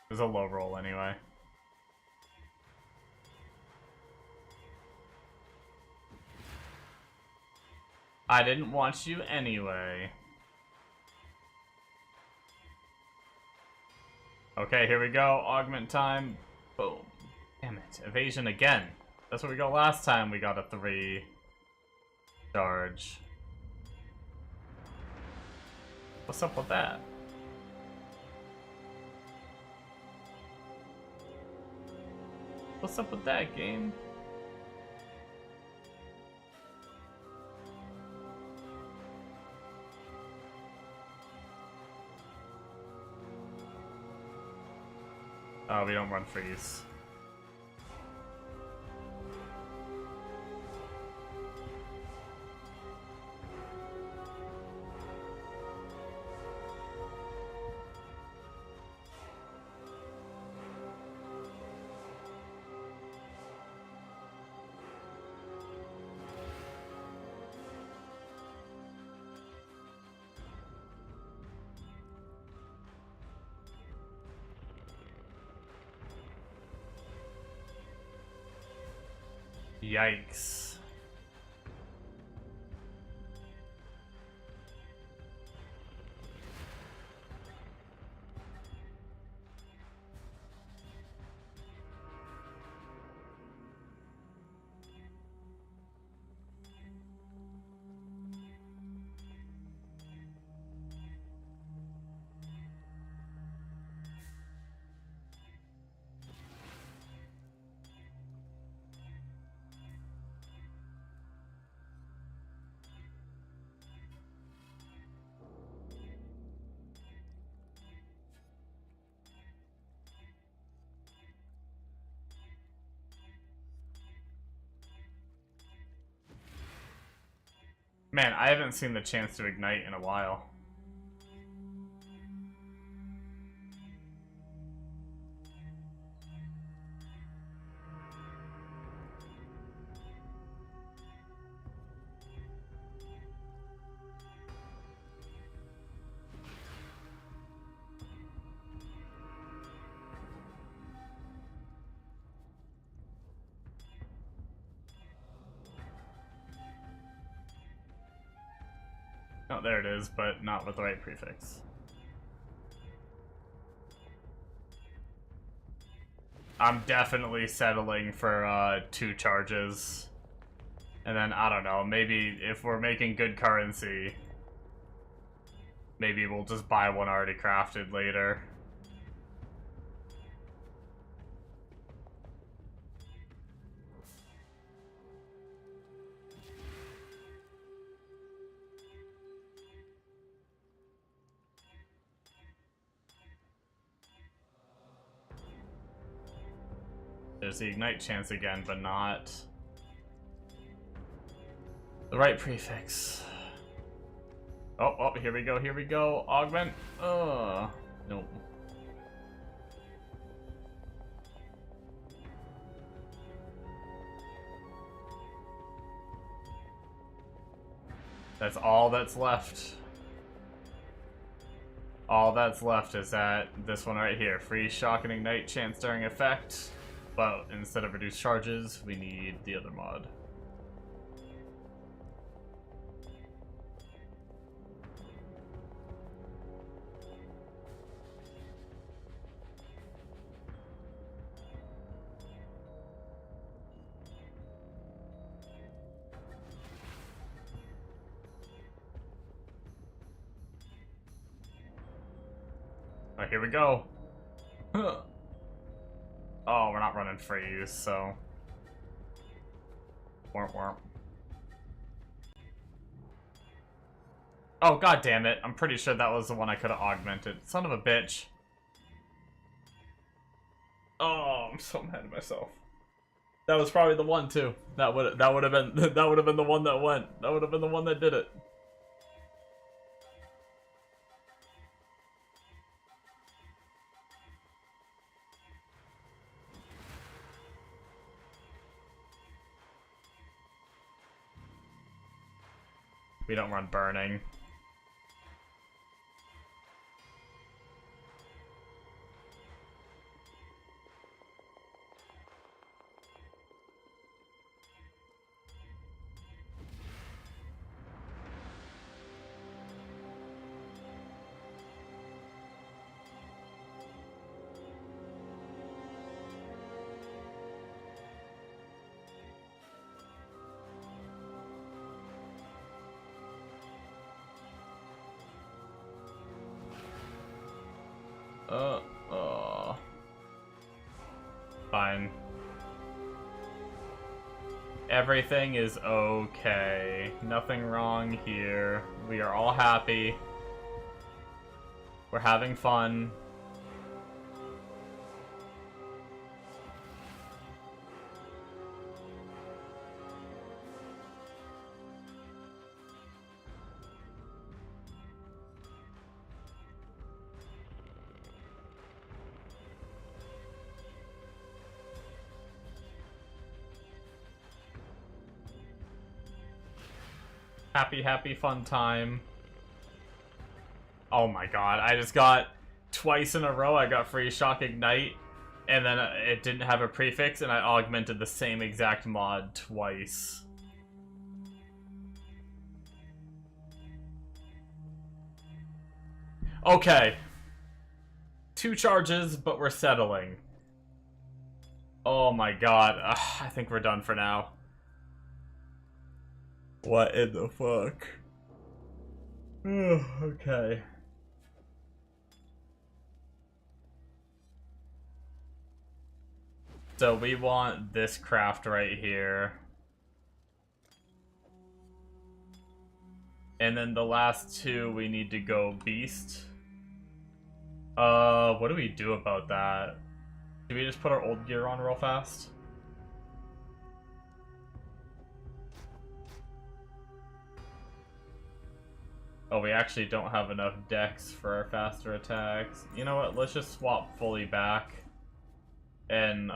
Speaker 1: There's a low roll anyway. I didn't want you anyway. Okay, here we go. Augment time. Boom. Damn it. Evasion again. That's what we got last time. We got a 3 charge. What's up with that? What's up with that, game? Oh, we don't run freeze. Yikes. Man, I haven't seen the chance to ignite in a while. Oh, there it is, but not with the right prefix. I'm definitely settling for 2 charges. And then, I don't know, maybe if we're making good currency, maybe we'll just buy one already crafted later. There's the ignite chance again, but not the right prefix. Oh, here we go, augment. Nope. That's all that's left. All that's left is that this one right here. Free shock and ignite chance during effect. But instead of reduced charges, we need the other mod. Alright, here we go. Oh, we're not running freeze, so... Warp, warp. Oh, god damn it. I'm pretty sure that was the one I could have augmented. Son of a bitch. Oh, I'm so mad at myself. That was probably the one too. That would have been the one that went. That would have been the one that did it. We don't run burning. Fine. Everything is okay. Nothing wrong here. We are all happy. We're having fun. Happy, happy, fun time. Oh my god, I just got twice in a row, I got free Shock Ignite, and then it didn't have a prefix, and I augmented the same exact mod twice. Okay. 2 charges, but we're settling. Oh my god, I think we're done for now. What in the fuck? Okay. So we want this craft right here. And then the last 2 we need to go beast. What do we do about that? Do we just put our old gear on real fast? Oh, we actually don't have enough dex for our faster attacks. You know what? Let's just swap fully back. And,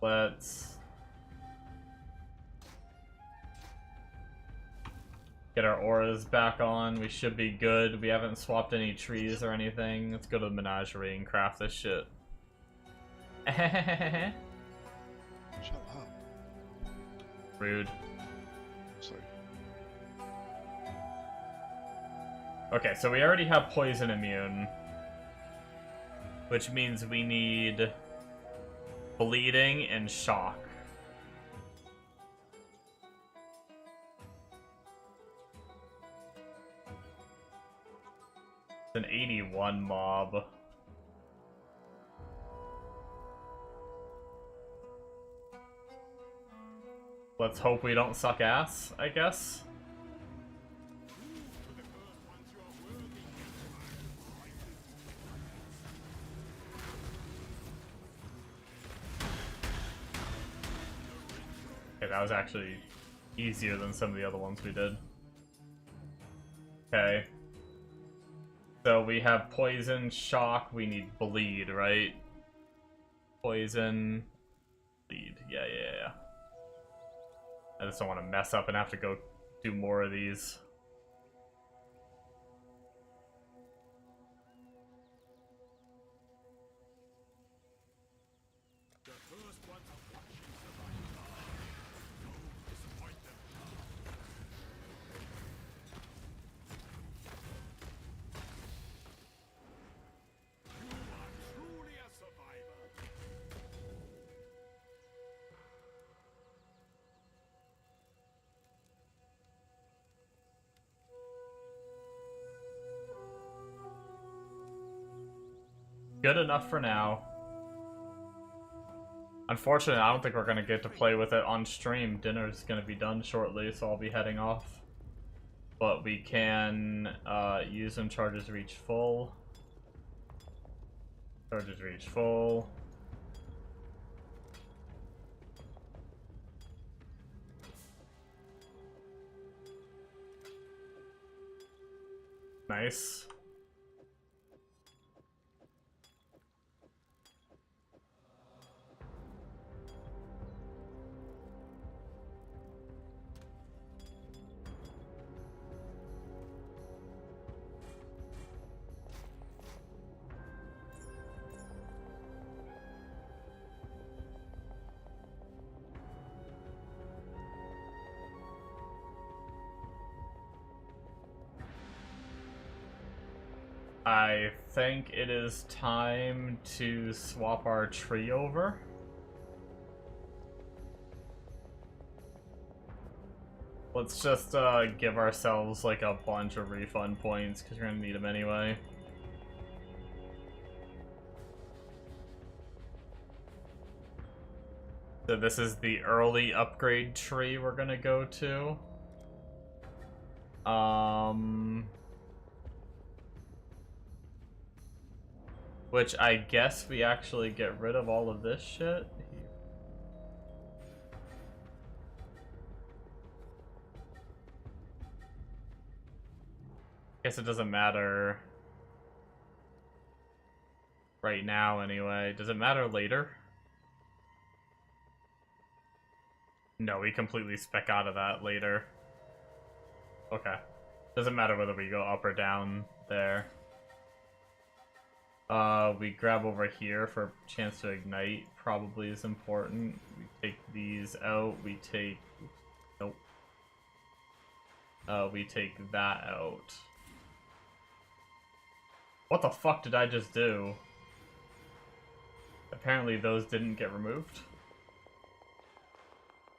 Speaker 1: let's get our auras back on. We should be good. We haven't swapped any trees or anything. Let's go to the menagerie and craft this shit.
Speaker 4: Shut up.
Speaker 1: Rude.
Speaker 4: Sorry.
Speaker 1: Okay, so we already have poison immune. Which means we need bleeding and shock. It's an 81 mob. Let's hope we don't suck ass, I guess. Okay, that was actually easier than some of the other ones we did. Okay. So we have poison, shock, we need bleed, right? Poison, bleed. Yeah. I just don't want to mess up and have to go do more of these. Good enough for now. Unfortunately, I don't think we're gonna get to play with it on stream. Dinner's gonna be done shortly, so I'll be heading off. But we can use them. Charges reach full. Charges reach full. Nice. I think it is time to swap our tree over. Let's just give ourselves like a bunch of refund points because we're gonna need them anyway. So this is the early upgrade tree we're gonna go to. Which I guess we actually get rid of all of this shit. Guess it doesn't matter right now anyway. Does it matter later? No, we completely spec out of that later. Okay. Doesn't matter whether we go up or down there. We grab over here for a chance to ignite, probably is important. We take these out, we take... Nope. We take that out. What the fuck did I just do? Apparently those didn't get removed.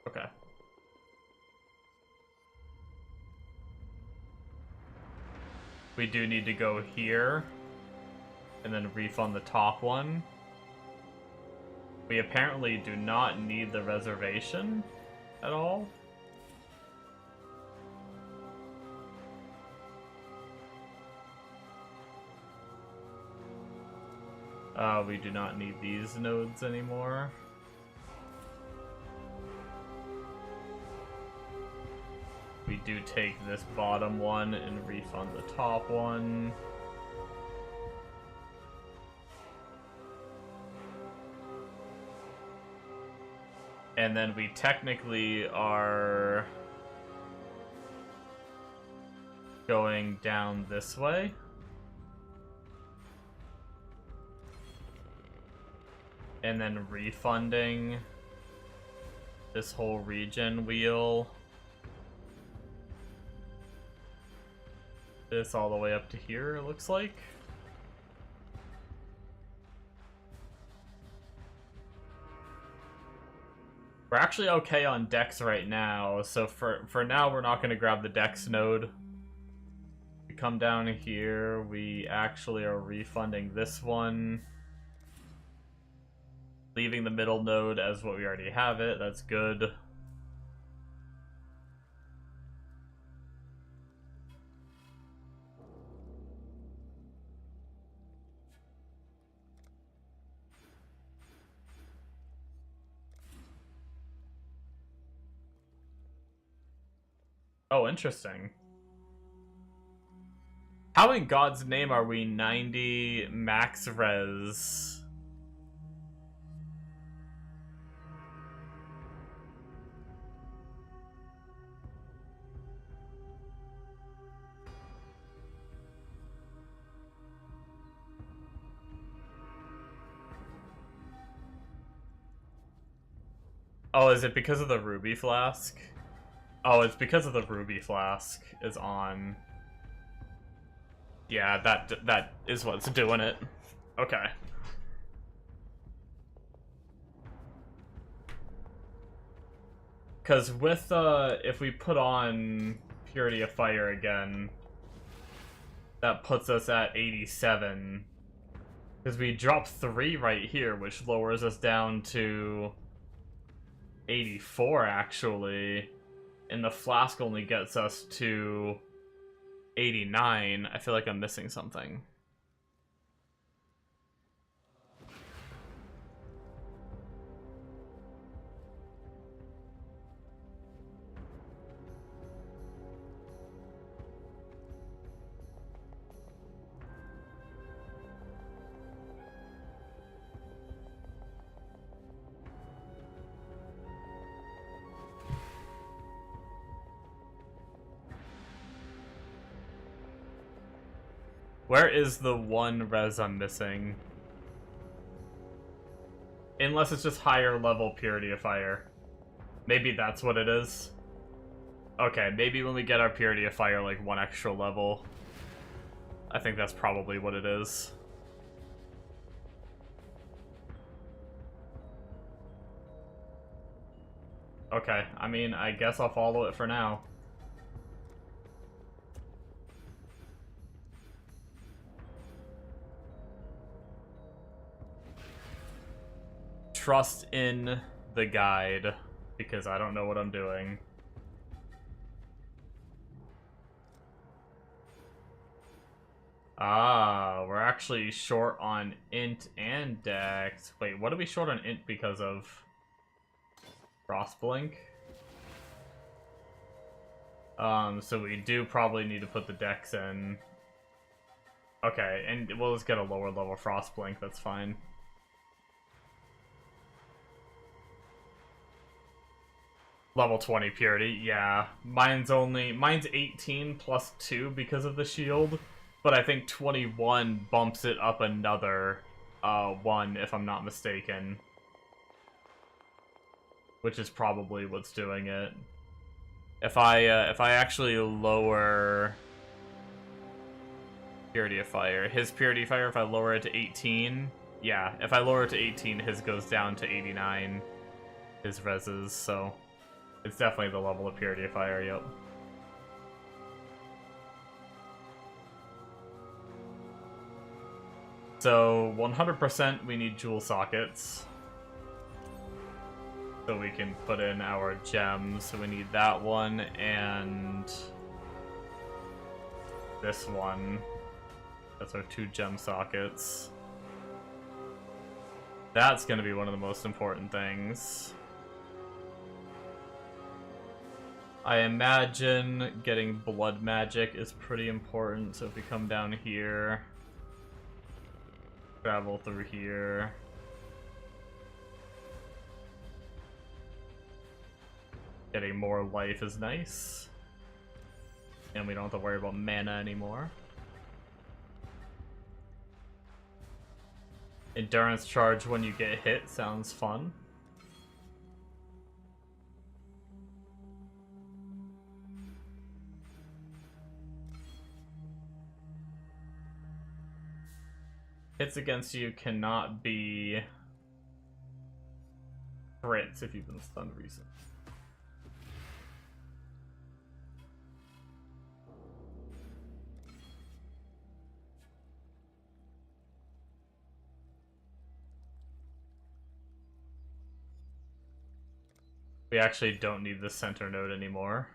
Speaker 1: Okay. We do need to go here. And then refund the top one. We apparently do not need the reservation at all. We do not need these nodes anymore. We do take this bottom one and refund the top one. And then we technically are going down this way. And then refunding this whole region wheel. This all the way up to here, it looks like. We're actually okay on Dex right now, so for now we're not going to grab the Dex node. We come down here, we actually are refunding this one. Leaving the middle node as what we already have it, that's good. Oh, interesting. How in God's name are we 90 max res? Oh, is it because of the ruby flask? Oh, it's because of the ruby flask is on. Yeah, that is what's doing it. Okay. Because with, if we put on Purity of Fire again, that puts us at 87. Because we drop 3 right here, which lowers us down to 84, actually. And the flask only gets us to 89. I feel like I'm missing something. Where is the one res I'm missing? Unless it's just higher level Purity of Fire. Maybe that's what it is. Okay, maybe when we get our Purity of Fire, like 1 extra level. I think that's probably what it is. Okay, I mean, I guess I'll follow it for now. Trust in the guide, because I don't know what I'm doing. Ah, we're actually short on int and dex. Wait, what are we short on int because of? Frostblink? So we do probably need to put the dex in. Okay, and we'll just get a lower level Frostblink, that's fine. Level 20 purity, yeah. Mine's 18 plus 2 because of the shield, but I think 21 bumps it up another 1 if I'm not mistaken. Which is probably what's doing it. If I actually lower Purity of Fire, his Purity of Fire, if I lower it to 18, yeah, if I lower it to 18, his goes down to 89, his reses, so it's definitely the level of Purity of Fire, yep. So 100% we need jewel sockets. So we can put in our gems. So we need that one and this one. That's our 2 gem sockets. That's going to be one of the most important things. I imagine getting blood magic is pretty important. So if we come down here, travel through here. Getting more life is nice. And we don't have to worry about mana anymore. Endurance charge when you get hit sounds fun. Hits against you cannot be crits if you've been stunned recently. We actually don't need the center node anymore.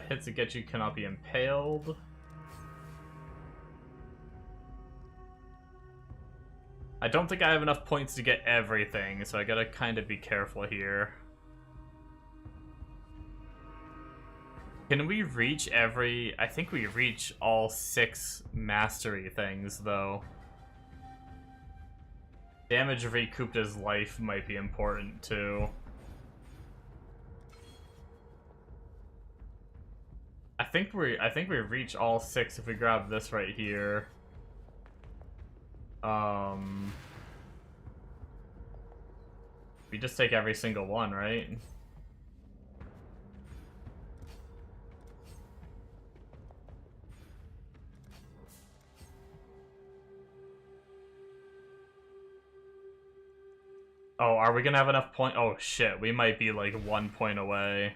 Speaker 1: Hits that get you cannot be impaled. I don't think I have enough points to get everything, so I gotta kind of be careful here. Can we reach every... I think we reach all 6 mastery things, though. Damage recouped as life might be important, too. I think we reach all 6 if we grab this right here. We just take every single one, right? Oh, are we gonna have enough point? Oh shit, we might be like 1 point away.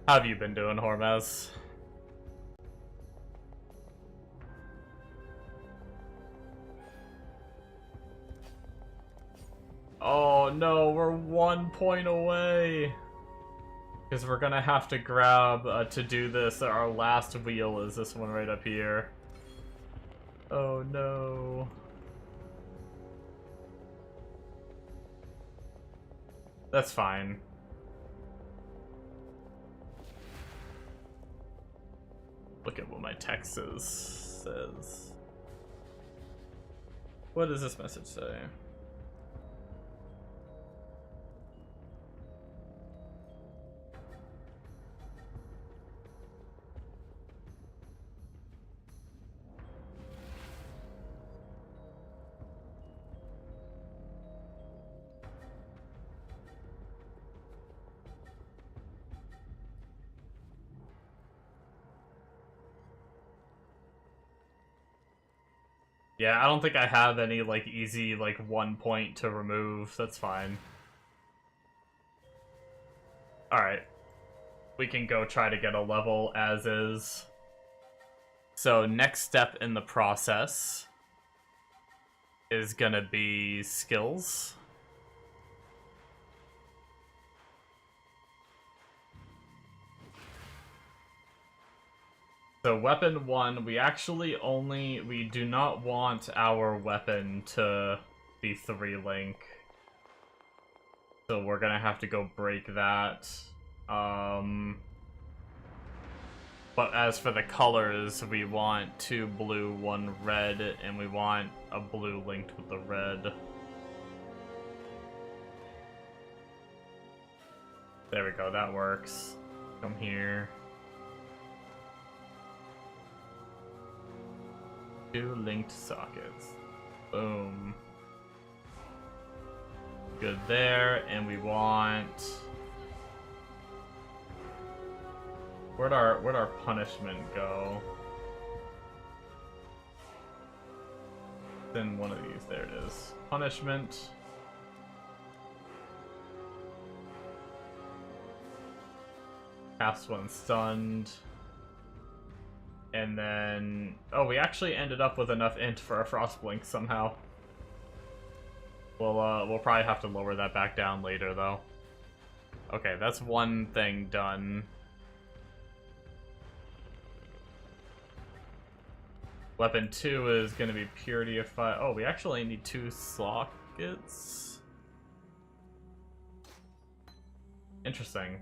Speaker 1: How have you been doing, Hormaz? Oh no, we're 1 point away. Because we're gonna have to grab, to do this, our last wheel is this one right up here. Oh no. That's fine. Look at what my text says. What does this message say? Yeah, I don't think I have any, like, easy, like, 1 point to remove. That's fine. Alright. We can go try to get a level as is. So, next step in the process is gonna be skills. So weapon 1, we do not want our weapon to be 3 link. So we're gonna have to go break that. But as for the colors, we want 2 blue, 1 red, and we want a blue linked with the red. There we go, that works. Come here. 2 linked sockets. Boom. Good there, and we want... Where'd our punishment go? Then one of these, there it is. Punishment. Cast one stunned. And then... Oh, we actually ended up with enough int for a Frostblink somehow. We'll probably have to lower that back down later, though. Okay, that's one thing done. Weapon 2 is going to be Purity of Fire. Oh, we actually need 2 sockets? Interesting.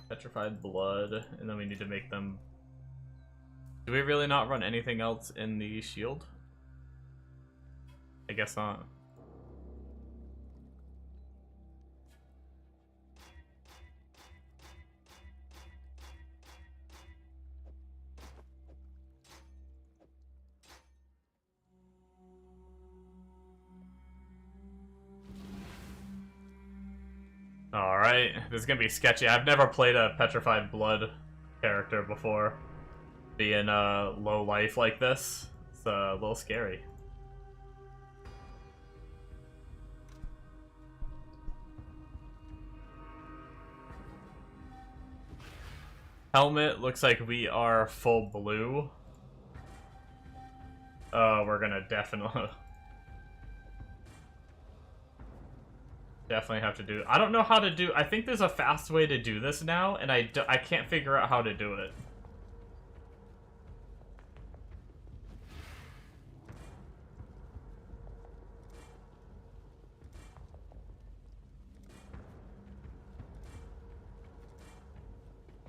Speaker 1: Petrified Blood, and then we need to make them... Do we really not run anything else in the shield? I guess not. Alright, this is gonna be sketchy. I've never played a Petrified Blood character before. Being low life like this, it's a little scary. Helmet, looks like we are full blue. We're gonna definitely have to do... I don't know how to do... I think there's a fast way to do this now, and I can't figure out how to do it.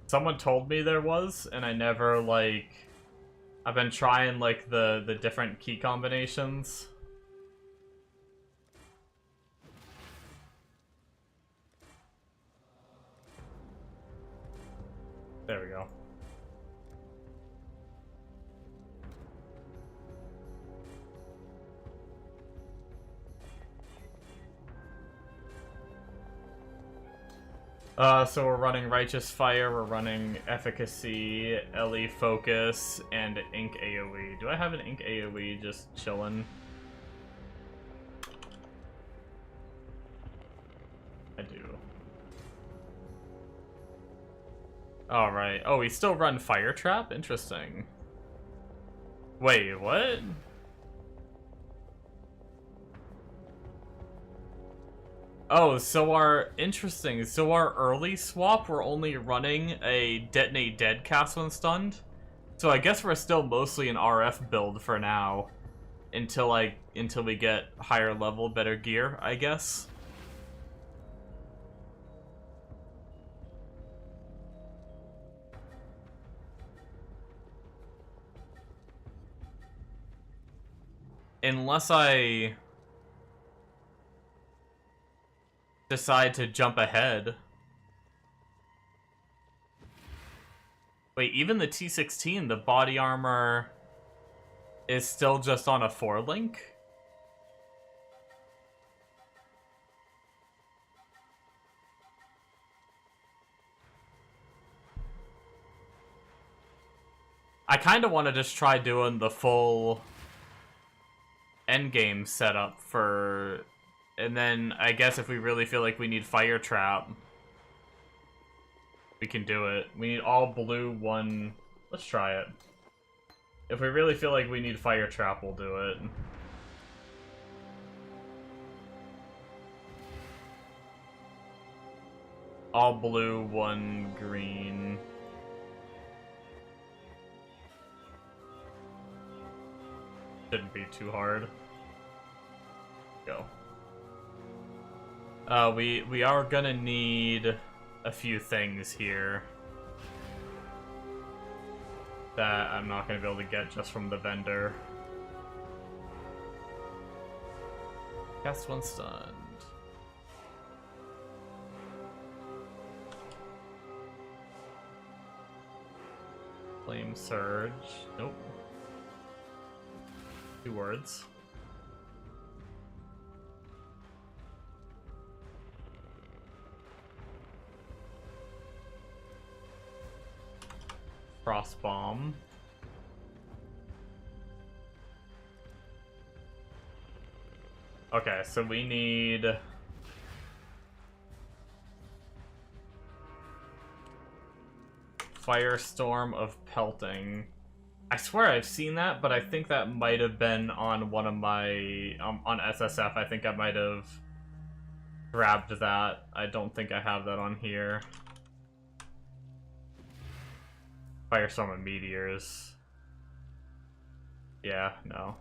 Speaker 1: Someone told me there was, and I never, like... I've been trying, like, the different key combinations. There we go. So we're running Righteous Fire, we're running Efficacy, LE Focus, and Ink AoE. Do I have an Ink AoE just chilling? I do. Alright. Oh, we still run Fire Trap? Interesting. Wait, what? Oh, so interesting. So our early swap, we're only running a Detonate Dead cast when stunned. So I guess we're still mostly an RF build for now. Until we get higher level, better gear, I guess. Unless I decide to jump ahead. Wait, even the T16, the body armor is still just on a 4-link? I kind of want to just try doing the full endgame setup for... And then, I guess if we really feel like we need Fire Trap, we can do it. We need all blue, 1... Let's try it. If we really feel like we need Fire Trap, we'll do it. All blue, 1 green. Shouldn't be too hard. Go. We are gonna need a few things here that I'm not gonna be able to get just from the vendor. Cast one stunned. Flame Surge. Nope. 2 words. Frost Bomb. Okay, so we need Firestorm of Pelting. I swear I've seen that, but I think that might have been on one of my on SSF. I think I might have grabbed that. I don't think I have that on here. Firestorm of Meteors. Yeah, no.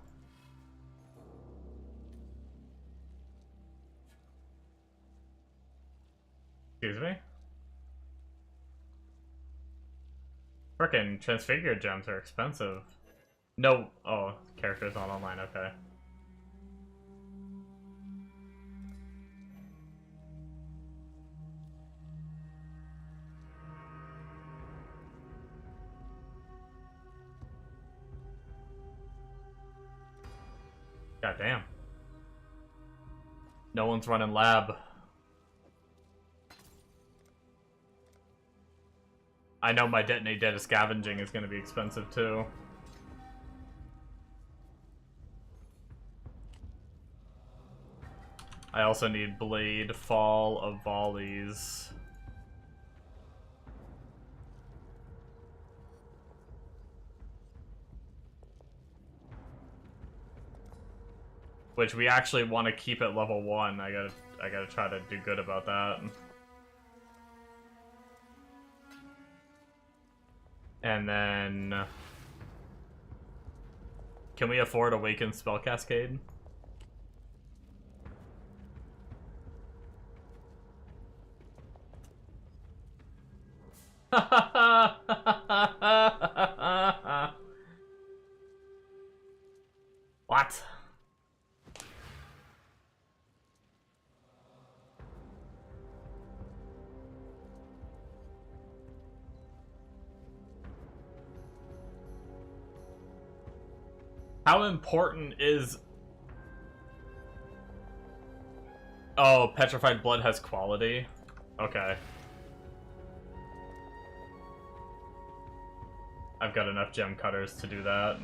Speaker 1: Excuse me? Frickin' Transfigured gems are expensive. No. Oh, character's not online, okay. God damn. No one's running lab. I know my Detonate Data Scavenging is going to be expensive too. I also need Blade Fall of Volleys. Which we actually want to keep at level 1. I gotta try to do good about that. And then... Can we afford Awakened Spell Cascade? What? How important is... Oh, Petrified Blood has quality? Okay. I've got enough gem cutters to do that.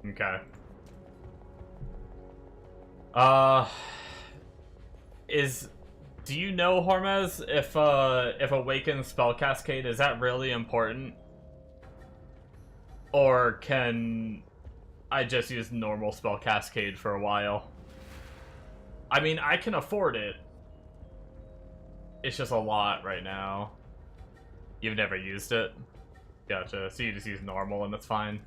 Speaker 1: Okay. Do you know, Hormez, if Awakened Spell Cascade, is that really important? Or can I just use normal Spell Cascade for a while? I mean, I can afford it. It's just a lot right now. You've never used it? Gotcha. So you just use normal and that's fine.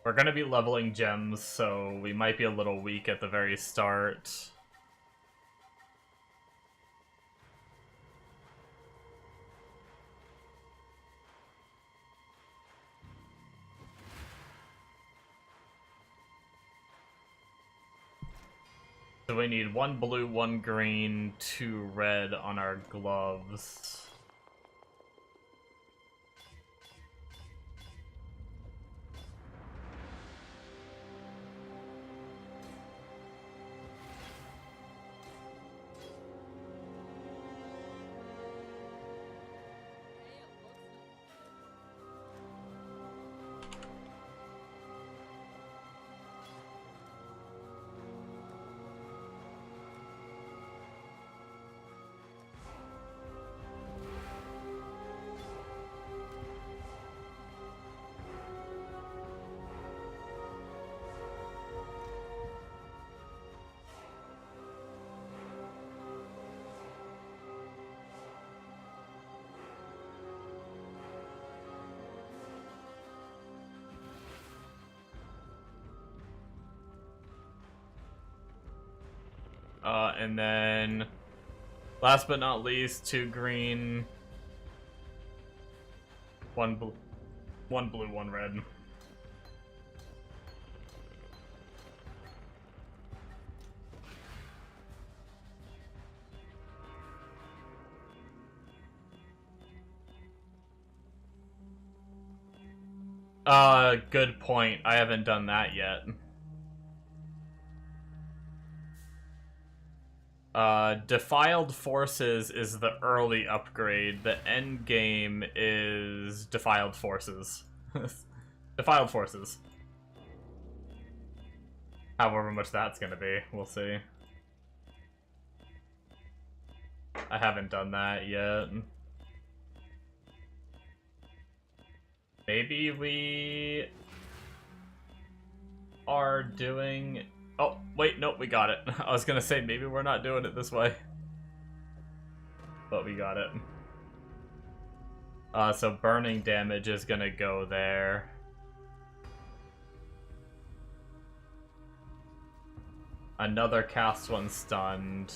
Speaker 1: We're gonna be leveling gems, so we might be a little weak at the very start. So we need 1 blue, 1 green, 2 red on our gloves. And then, last but not least, 2 green, 1 blue, 1 red. Good point. I haven't done that yet. Defiled Forces is the early upgrade. The end game is Defiled Forces. Defiled Forces. However much that's gonna be, we'll see. I haven't done that yet. Maybe we are doing... Oh, wait, nope, we got it. I was gonna say, maybe we're not doing it this way. But we got it. So burning damage is gonna go there. Another cast one stunned.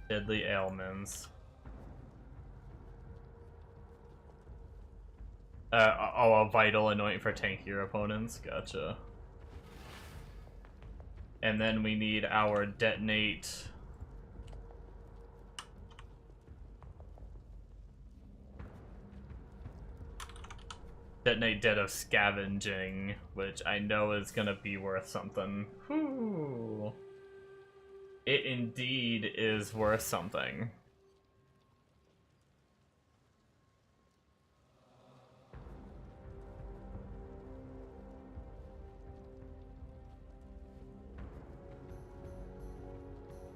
Speaker 1: Deadly ailments. A vital anointing for tankier opponents. Gotcha. And then we need our detonate. Detonate Dead of Scavenging, which I know is gonna be worth something. Whew. It indeed is worth something.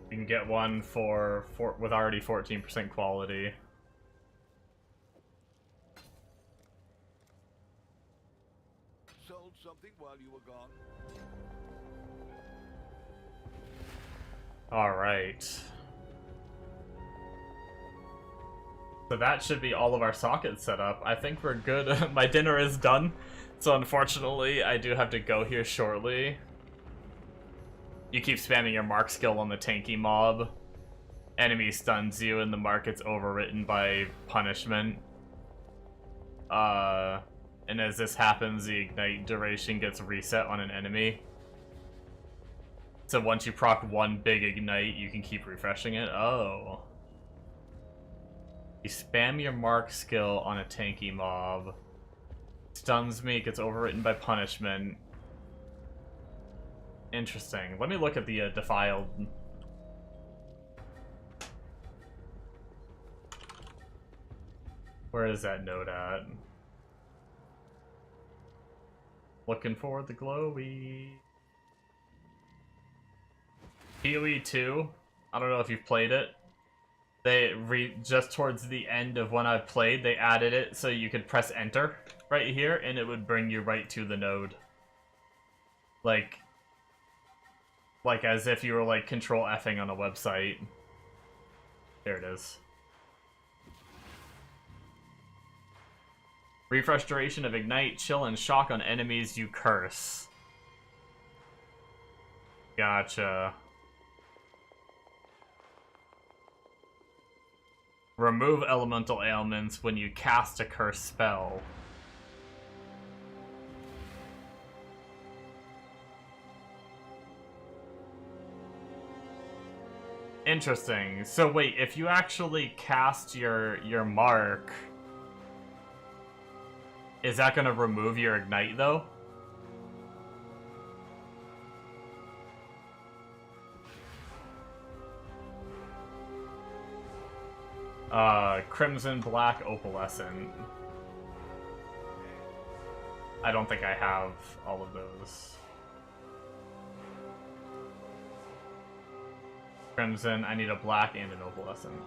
Speaker 1: You can get one with already 14% quality.
Speaker 2: Sold something while you were gone.
Speaker 1: Alright. So that should be all of our sockets set up. I think we're good. My dinner is done, so unfortunately I do have to go here shortly. You keep spamming your mark skill on the tanky mob. Enemy stuns you and the mark gets overwritten by punishment. And as this happens, the ignite duration gets reset on an enemy. So once you proc one big ignite, you can keep refreshing it. Oh. You spam your mark skill on a tanky mob. Stuns me, gets overwritten by punishment. Interesting. Let me look at the Defiled. Where is that node at? Looking for the glowy. PoE 2. I don't know if you've played it. Just towards the end of when I played, they added it so you could press enter right here and it would bring you right to the node. Like as if you were like control F'ing on a website. There it is. Refresh duration of ignite, chill, and shock on enemies you curse. Gotcha. Remove elemental ailments when you cast a curse spell. Interesting. So wait, if you actually cast your mark, is that gonna remove your ignite though? Crimson Black Opalescent. I don't think I have all of those. Crimson, I need a black and an opalescent.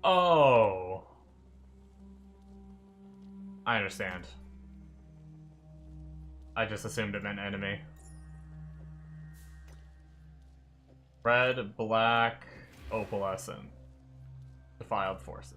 Speaker 1: Oh. I understand. I just assumed it meant enemy. Red, black, opalescent. Defiled forces.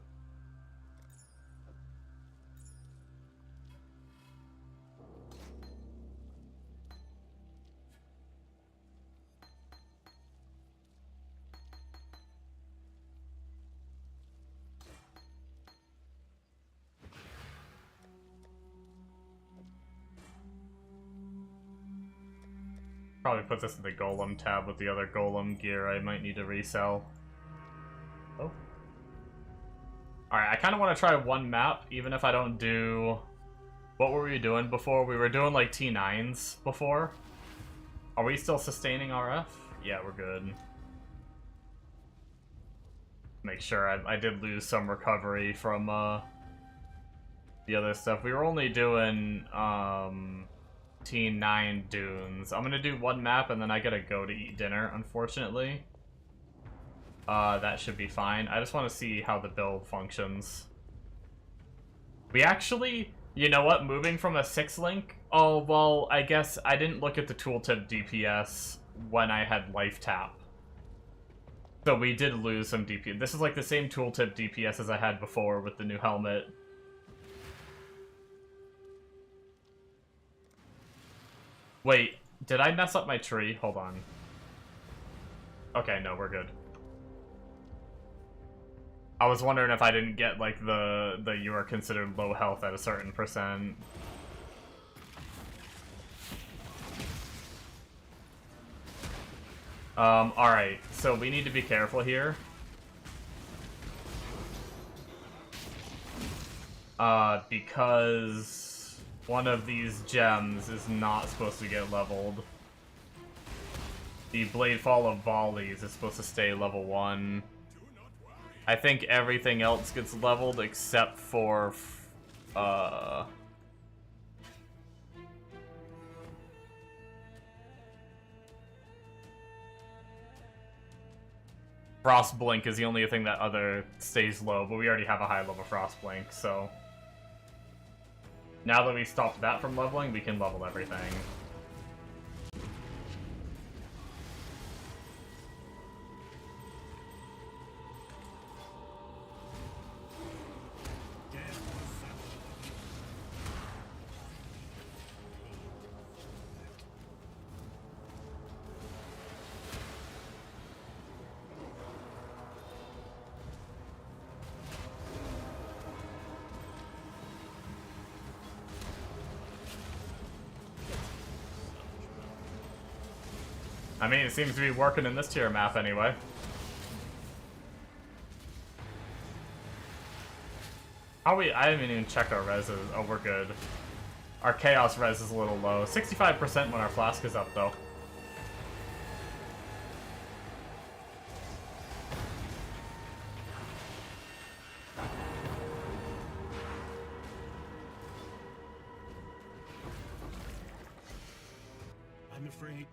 Speaker 1: Probably put this in the golem tab with the other golem gear I might need to resell. Oh. Alright, I kind of want to try one map, even if I don't do... What were we doing before? We were doing like T9s before. Are we still sustaining RF? Yeah, we're good. Make sure I did lose some recovery from the other stuff. We were only doing T9 dunes. I'm gonna do one map and then I gotta go to eat dinner, unfortunately. That should be fine. I just want to see how the build functions. We actually, you know what, moving from a 6-link? Oh, well, I guess I didn't look at the tooltip DPS when I had life tap. So we did lose some DPS. This is like the same tooltip DPS as I had before with the new helmet. Wait, did I mess up my tree? Hold on. Okay, no, we're good. I was wondering if I didn't get, like, the you are considered low health at a certain %. Alright, so we need to be careful here. Because one of these gems is not supposed to get leveled. The Bladefall of Volleys is supposed to stay level 1. I think everything else gets leveled except for, Frost Blink is the only thing that other stays low, but we already have a high level Frost Blink, so... Now that we stopped that from leveling, we can level everything. I mean, it seems to be working in this tier map anyway. How we? I haven't even checked our reses. Oh, we're good. Our chaos res is a little low. 65% when our flask is up, though.
Speaker 5: I'm afraid.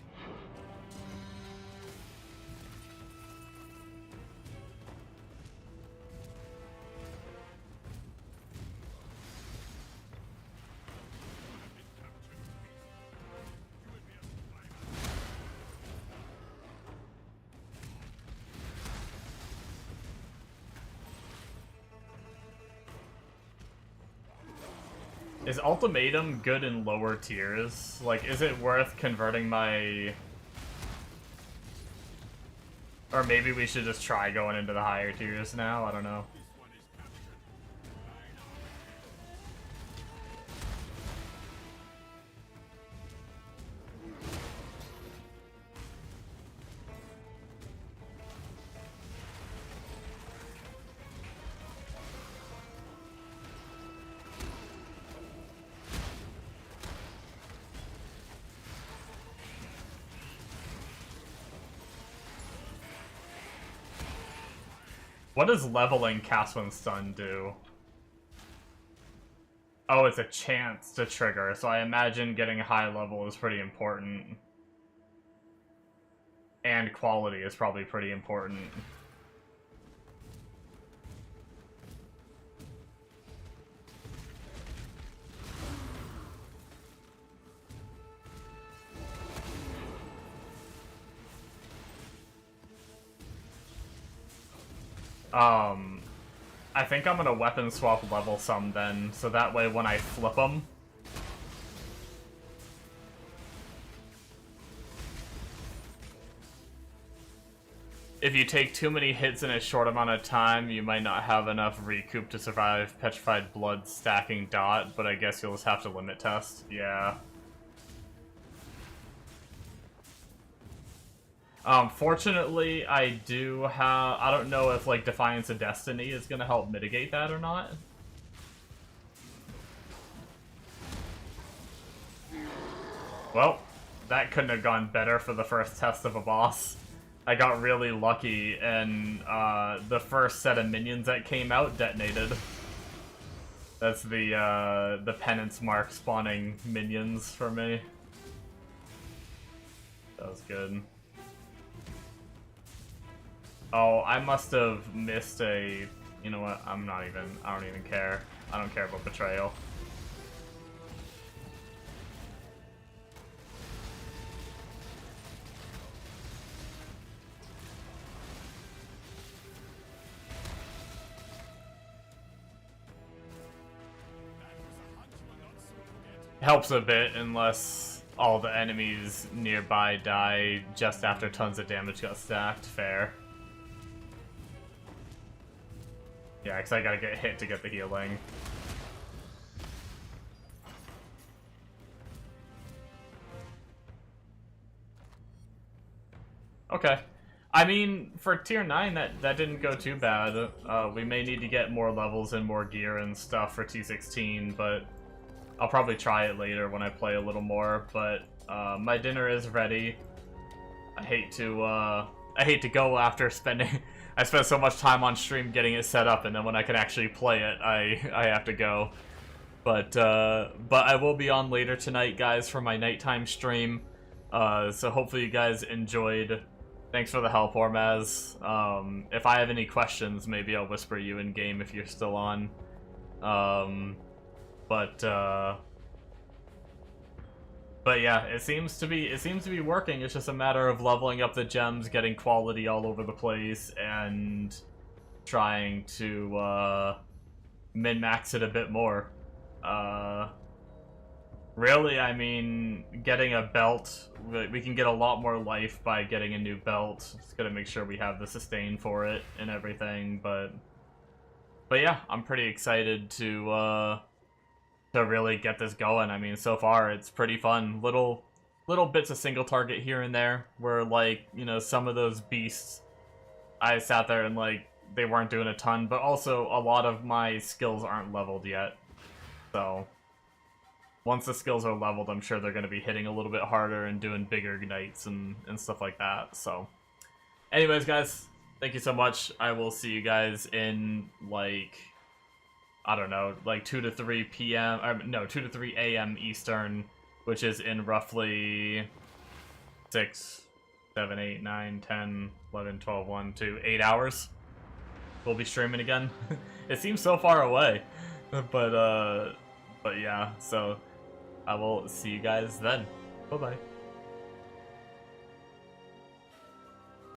Speaker 1: Is Ultimatum good in lower tiers? Like, is it worth converting my... Or maybe we should just try going into the higher tiers now? I don't know. What does leveling cast when stun do? Oh, it's a chance to trigger, so I imagine getting high level is pretty important. And quality is probably pretty important. I think I'm gonna weapon swap level some then, so that way when I flip them, if you take too many hits in a short amount of time, you might not have enough recoup to survive Petrified Blood stacking dot, but I guess you'll just have to limit test. Yeah. Fortunately, I do have... I don't know if, like, Defiance of Destiny is gonna help mitigate that or not. Well, that couldn't have gone better for the first test of a boss. I got really lucky, and the first set of minions that came out detonated. That's the penance mark spawning minions for me. That was good. Oh, I must have missed a... You know what? I don't even care. I don't care about betrayal. Helps a bit unless all the enemies nearby die just after tons of damage got stacked. Fair. Yeah, because I gotta get hit to get the healing. Okay. I mean, for tier 9, that didn't go too bad. We may need to get more levels and more gear and stuff for T16, but I'll probably try it later when I play a little more. But my dinner is ready. I hate to go after spending... I spent so much time on stream getting it set up, and then when I can actually play it, I have to go. But I will be on later tonight, guys, for my nighttime stream. So hopefully you guys enjoyed. Thanks for the help, Ormaz. If I have any questions, maybe I'll whisper you in game if you're still on. But yeah, it seems to be working. It's just a matter of leveling up the gems, getting quality all over the place, and trying to min-max it a bit more. Really, I mean, getting a belt, we can get a lot more life by getting a new belt. Just gotta make sure we have the sustain for it and everything, but yeah, I'm pretty excited to really get this going. I mean, so far it's pretty fun. Little bits of single target here and there where, like, you know, some of those beasts I sat there and, like, they weren't doing a ton, but also a lot of my skills aren't leveled yet. So once the skills are leveled, I'm sure they're going to be hitting a little bit harder and doing bigger ignites and stuff like that. So anyways, guys, thank you so much. I will see you guys in, like, I don't know, like 2 to 3 p.m. No, 2 to 3 a.m. Eastern, which is in roughly 6, 7, 8, 9, 10, 11, 12, 1, 2, 8 hours. We'll be streaming again. It seems so far away, but yeah. So I will see you guys then. Bye bye.